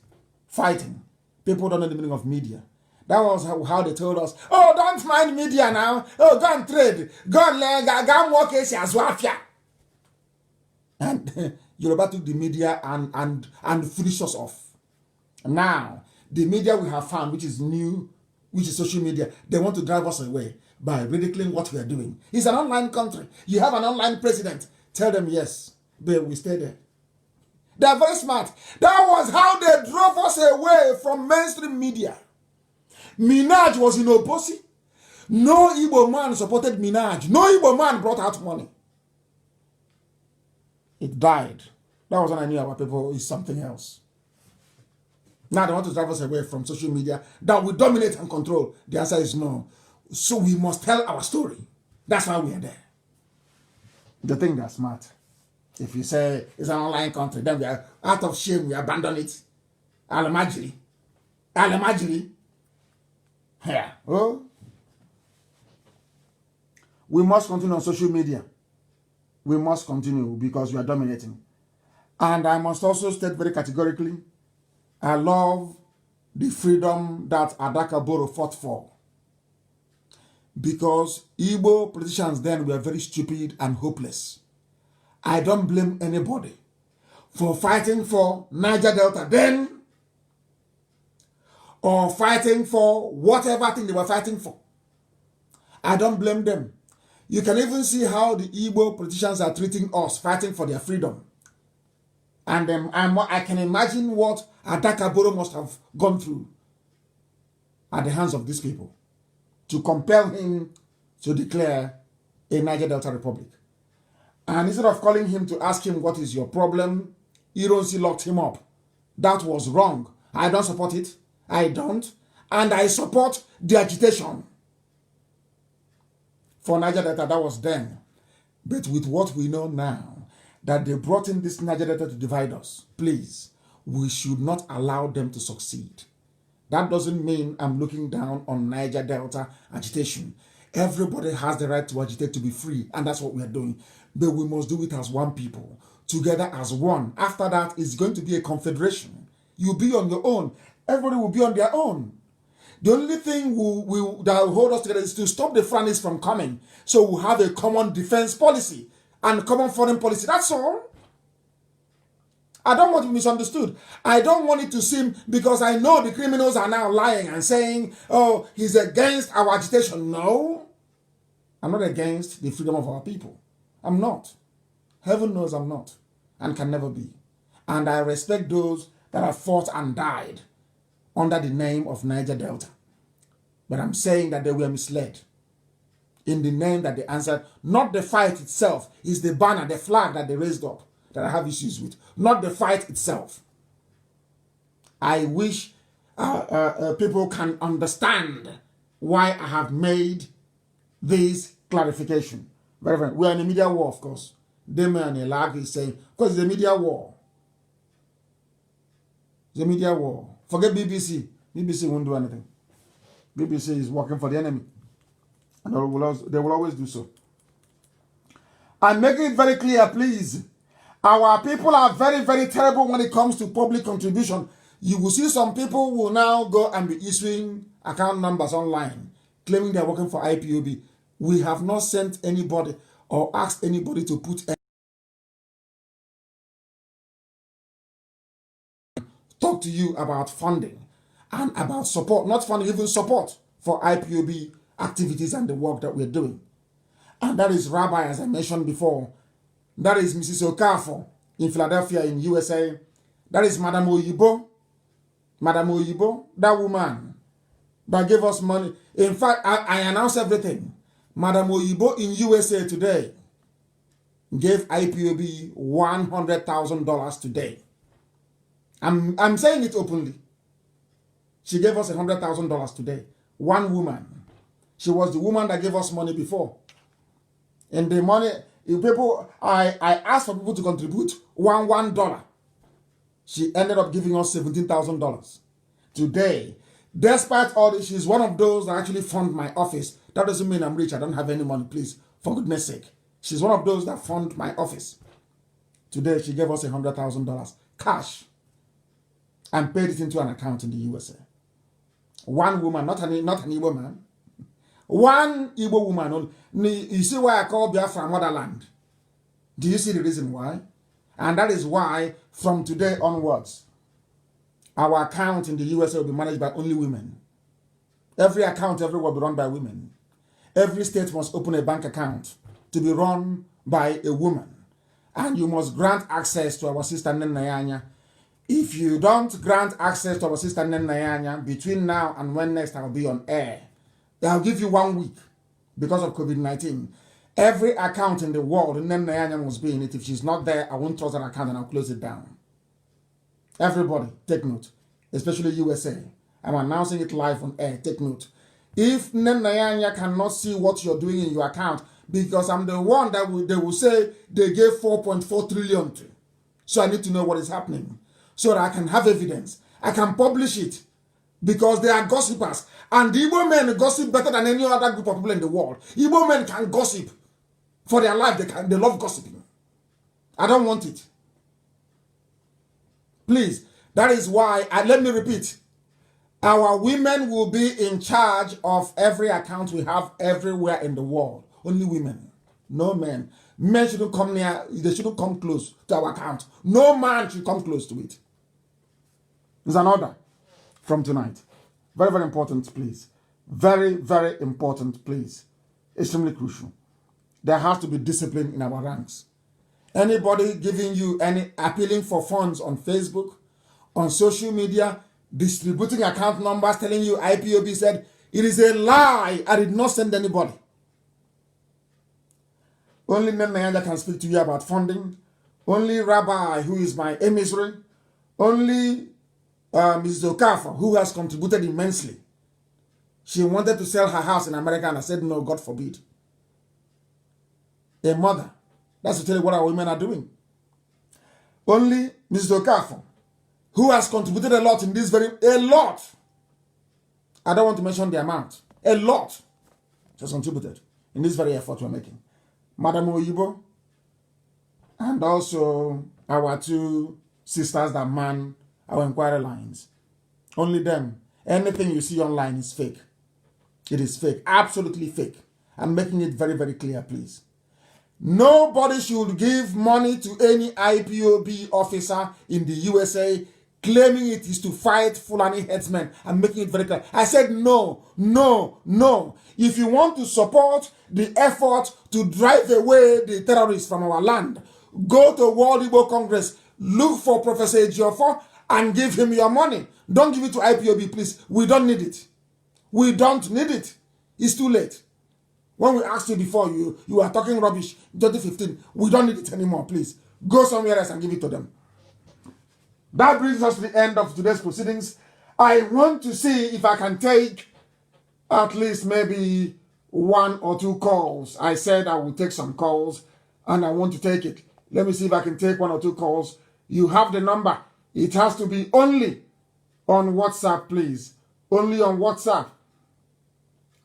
fighting. People don't know the meaning of media. That was how they told us, oh, don't mind media now. Oh, go and trade. Go and work as Wafia. And Yoruba took the media and finished us off. Now, the media we have found, which is new, which is social media, they want to drive us away by ridiculing what we are doing. It's an online country. You have an online president. Tell them yes. But we stay there. They are very smart. That was how they drove us away from mainstream media. Minaj was in Obosi. No Igbo man supported Minaj. No Igbo man brought out money. It died. That was when I knew our people is something else. Now they want to drive us away from social media that we dominate and control. The answer is no. So we must tell our story. That's why we are there. They think they're smart. If you say it's an online country, then we are out of shame, we abandon it. Alamajiri. Yeah. Oh. We must continue on social media. We must continue because we are dominating. And I must also state very categorically, I love the freedom that Adaka Boro fought for. Because Igbo politicians then were very stupid and hopeless. I don't blame anybody for fighting for Niger Delta then or fighting for whatever thing they were fighting for. I don't blame them. You can even see how the Igbo politicians are treating us, fighting for their freedom. And I can imagine what Adaka Boro must have gone through at the hands of these people to compel him to declare a Niger Delta Republic. And instead of calling him to ask him what is your problem, Ironsi locked him up. That was wrong. I don't support it. I don't. And I support the agitation for Niger Delta. That was then. But with what we know now, that they brought in this Niger Delta to divide us, please, we should not allow them to succeed. That doesn't mean I'm looking down on Niger Delta agitation. Everybody has the right to agitate, to be free, and that's what we are doing. But we must do it as one people together as one. After that, it's going to be a confederation. You'll be on your own. Everybody will be on their own. The only thing that will hold us together is to stop the Fulanis from coming. So we'll have a common defense policy and common foreign policy. That's all. I don't want to be misunderstood. I don't want it to seem, because I know the criminals are now lying and saying, oh, he's against our agitation. No. I'm not against the freedom of our people. I'm not. Heaven knows I'm not and can never be. And I respect those that have fought and died under the name of Niger Delta. But I'm saying that they were misled in the name that they answered. Not the fight itself. It's the banner, the flag that they raised up that I have issues with. Not the fight itself. I wish people can understand why I have made this clarification. We're in a media war, of course. Demian Elag is saying, because it's a media war. It's a media war. Forget BBC. BBC won't do anything. BBC is working for the enemy. And they will always do so. I'm making it very clear, please. Our people are very, very terrible when it comes to public contribution. You will see some people will now go and be issuing account numbers online, claiming they're working for IPOB. We have not sent anybody or asked anybody to put talk to you about funding and about support, not funding, even support for IPOB activities and the work that we're doing. And that is Rabbi, as I mentioned before. That is Mrs. Okafor in Philadelphia in USA. That is Madam Oyibo. Madam Oyibo, that woman that gave us money. In fact, I announced everything. Madam Oyibo in USA today gave IPOB $100,000 today. I'm saying it openly. She gave us $100,000 today. One woman. She was the woman that gave us money before. And the money, I asked for people to contribute $1. She ended up giving us $17,000 today. Despite all this, she's one of those that actually fund my office. That doesn't mean I'm rich. I don't have any money, please. For goodness sake. She's one of those that fund my office. Today, she gave us $100,000 cash and paid it into an account in the USA. One woman, not an Igbo man. One Igbo woman. You see why I call Biafra motherland? Do you see the reason why? And that is why, from today onwards, our account in the USA will be managed by only women. Every account everywhere will be run by women. Every state must open a bank account to be run by a woman. And you must grant access to our sister Nenayanya. If you don't grant access to our sister Nenayanya, between now and when next I'll be on air, I'll give you 1 week because of COVID-19. Every account in the world, Nenayanya must be in it. If she's not there, I won't trust that account and I'll close it down. Everybody, take note, especially USA. I'm announcing it live on air. Take note. If Nenayanya cannot see what you're doing in your account, because I'm the one that they will say they gave 4.4 trillion to. So I need to know what is happening so that I can have evidence. I can publish it because they are gossipers. And the Igbo men gossip better than any other group of people in the world. Igbo men can gossip for their life. They love gossiping. I don't want it. Please, that is why, let me repeat, our women will be in charge of every account we have everywhere in the world. Only women, no men. Men shouldn't come near, they shouldn't come close to our account. No man should come close to it. It's an order from tonight. Very, very important, please. Very, very important, please. Extremely crucial. There has to be discipline in our ranks. Anybody giving you appealing for funds on Facebook, on social media, distributing account numbers, telling you IPOB said, it is a lie. I did not send anybody. Only Nenayanja can speak to you about funding. Only Rabbi, who is my emissary. Only Mrs. Okafor, who has contributed immensely. She wanted to sell her house in America and I said, no, God forbid. A mother. That's to tell you what our women are doing. Only Mrs. Okafor, who has contributed a lot in this a lot. I don't want to mention the amount. A lot. She has contributed in this very effort we're making. Madam Oyibo and also our two sisters that man our inquiry lines. Only them. Anything you see online is fake. It is fake. Absolutely fake. I'm making it very, very clear, please. Nobody should give money to any IPOB officer in the USA claiming it is to fight Fulani headsmen. I'm making it very clear. I said no, no, no. If you want to support the effort to drive away the terrorists from our land, go to World Igbo Congress, look for Professor Ejiofor and give him your money. Don't give it to IPOB, please. We don't need it. We don't need it. It's too late. When we asked you before, you are talking rubbish. 2015, we don't need it anymore, please. Go somewhere else and give it to them. That brings us to the end of today's proceedings. I want to see if I can take at least maybe 1 or 2 calls. I said I will take some calls, and I want to take it. Let me see if I can take 1 or 2 calls. You have the number. It has to be only on WhatsApp, please. Only on WhatsApp.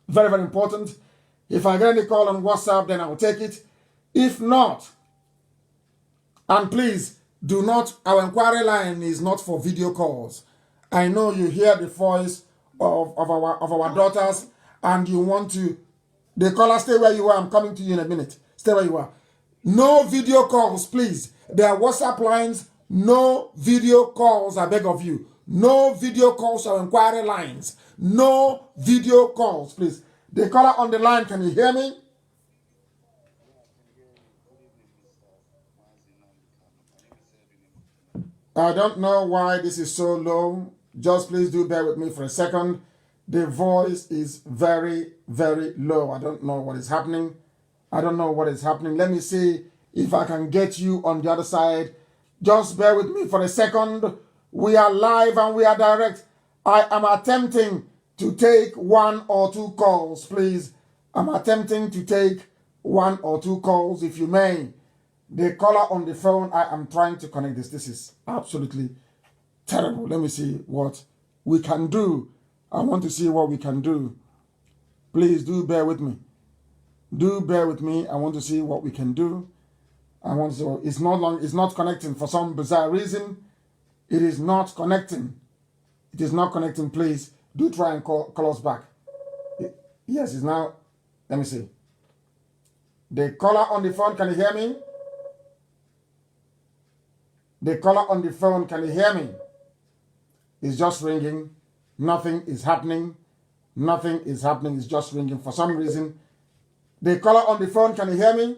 Very, very important. If I get any call on WhatsApp, then I will take it. If not, and please do not, our inquiry line is not for video calls. I know you hear the voice of our daughters and you want to, the caller, stay where you are. I'm coming to you in a minute. Stay where you are. No video calls, please. There are WhatsApp lines. No video calls, I beg of you. No video calls or inquiry lines. No video calls, please. The caller on the line, can you hear me? I don't know why this is so low. Just please do bear with me for a second. The voice is very, very low. I don't know what is happening. I don't know what is happening. Let me see if I can get you on the other side. Just bear with me for a second. We are live and we are direct. I am attempting to take 1 or 2 calls, please. I'm attempting to take 1 or 2 calls, if you may. The caller on the phone, I am trying to connect this. This is absolutely terrible. Let me see what we can do. I want to see what we can do. Please do bear with me. Do bear with me. I want to see what we can do. I want to. It's not connecting for some bizarre reason. It is not connecting. It is not connecting. Please do try and call us back. Yes, it's now. Let me see. The caller on the phone, can you hear me? The caller on the phone, can you hear me? It's just ringing. Nothing is happening. Nothing is happening. It's just ringing for some reason. The caller on the phone, can you hear me?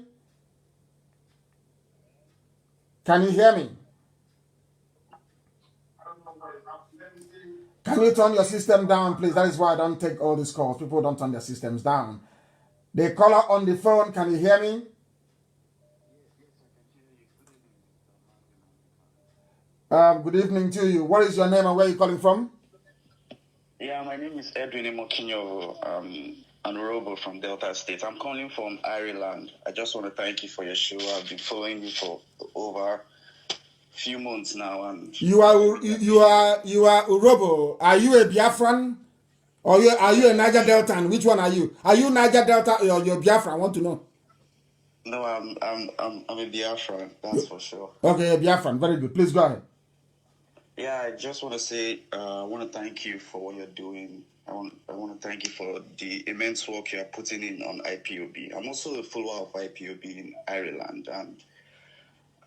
Can you hear me? Can you turn your system down, please? That is why I don't take all these calls. People don't turn their systems down. The caller on the phone, can you hear me? Good evening to you. What is your name and where are you calling from? Yeah, my name is Edwin Emokinyo, Robo from Delta State. I'm calling from Ireland. I just want to thank you for your show. I've been following you for over a few months now. And you are Urobo. Are you a Biafran or are you a Niger Deltan? Which one are you? Are you Niger Delta or you're Biafran? I want to know. No, I'm a Biafran. That's for sure. Okay, a Biafran. Very good. Please go ahead. Yeah, I just want to say I want to thank you for what you're doing. I want to thank you for the immense work you're putting in on IPOB. I'm also a follower of IPOB in Ireland, and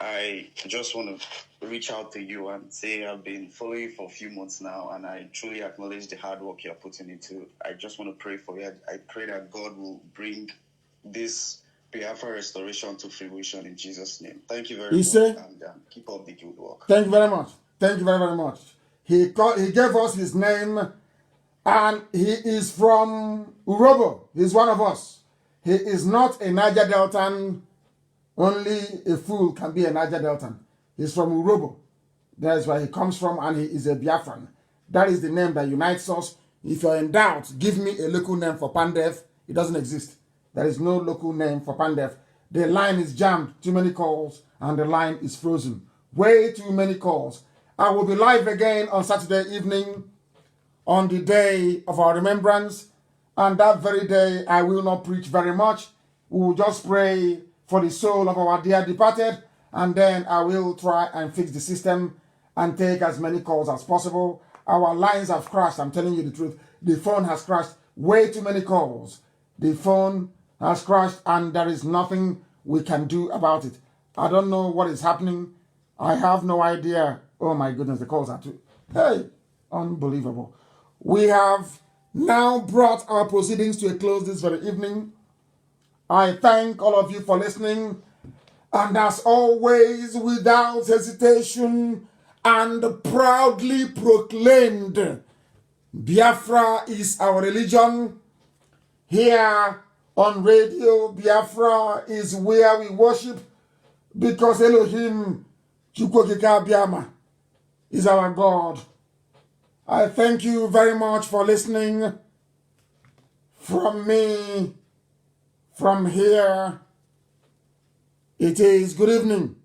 I just want to reach out to you and say I've been following you for a few months now, and I truly acknowledge the hard work you're putting into. I just want to pray for you. I pray that God will bring this Biafra restoration to fruition in Jesus' name. Thank you very much, and keep up the good work. Thank you very much. Thank you very, very much. He gave us his name, and he is from Urobo. He's one of us. He is not a Niger Deltan. Only a fool can be a Niger Deltan. He's from Urobo. That is where he comes from, and he is a Biafran. That is the name that unites us. If you're in doubt, give me a local name for Pandef. It doesn't exist. There is no local name for Pandef. The line is jammed. Too many calls, and the line is frozen. Way too many calls. I will be live again on Saturday evening on the day of our remembrance. And that very day, I will not preach very much. We will just pray for the soul of our dear departed and then I will try and fix the system and take as many calls as possible. Our lines have crashed. I'm telling you the truth. The phone has crashed. Way too many calls. The phone has crashed and there is nothing we can do about it. I don't know what is happening. I have no idea. Oh my goodness, the calls are too... Hey, unbelievable. We have now brought our proceedings to a close this very evening. I thank all of you for listening. And as always, without hesitation and proudly proclaimed, Biafra is our religion. Here on Radio Biafra is where we worship because Elohim Chukwokika Biama is our God. I thank you very much for listening. From me, from here, it is good evening.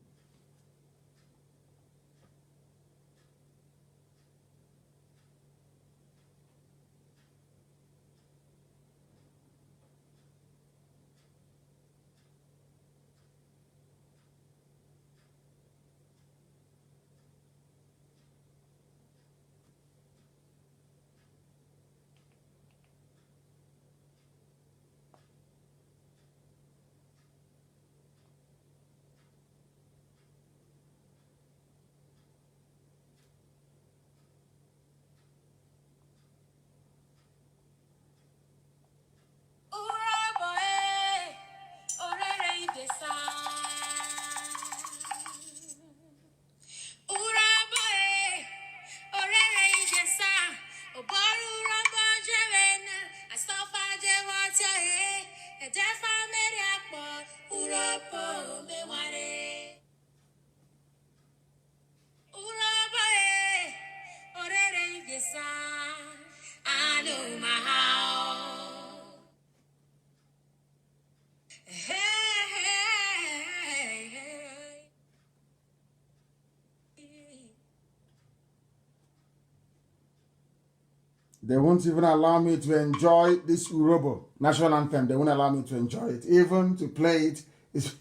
They won't even allow me to enjoy this Urobo national anthem. They won't allow me to enjoy it. Even to play it is...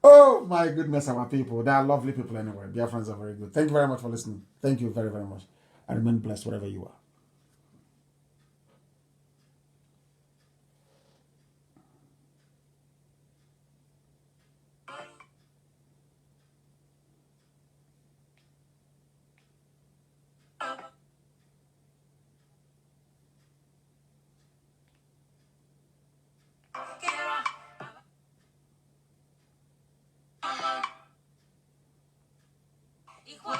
Oh my goodness, our people. They are lovely people anyway. Their friends are very good. Thank you very much for listening. Thank you very, very much. I remain blessed wherever you are. Equal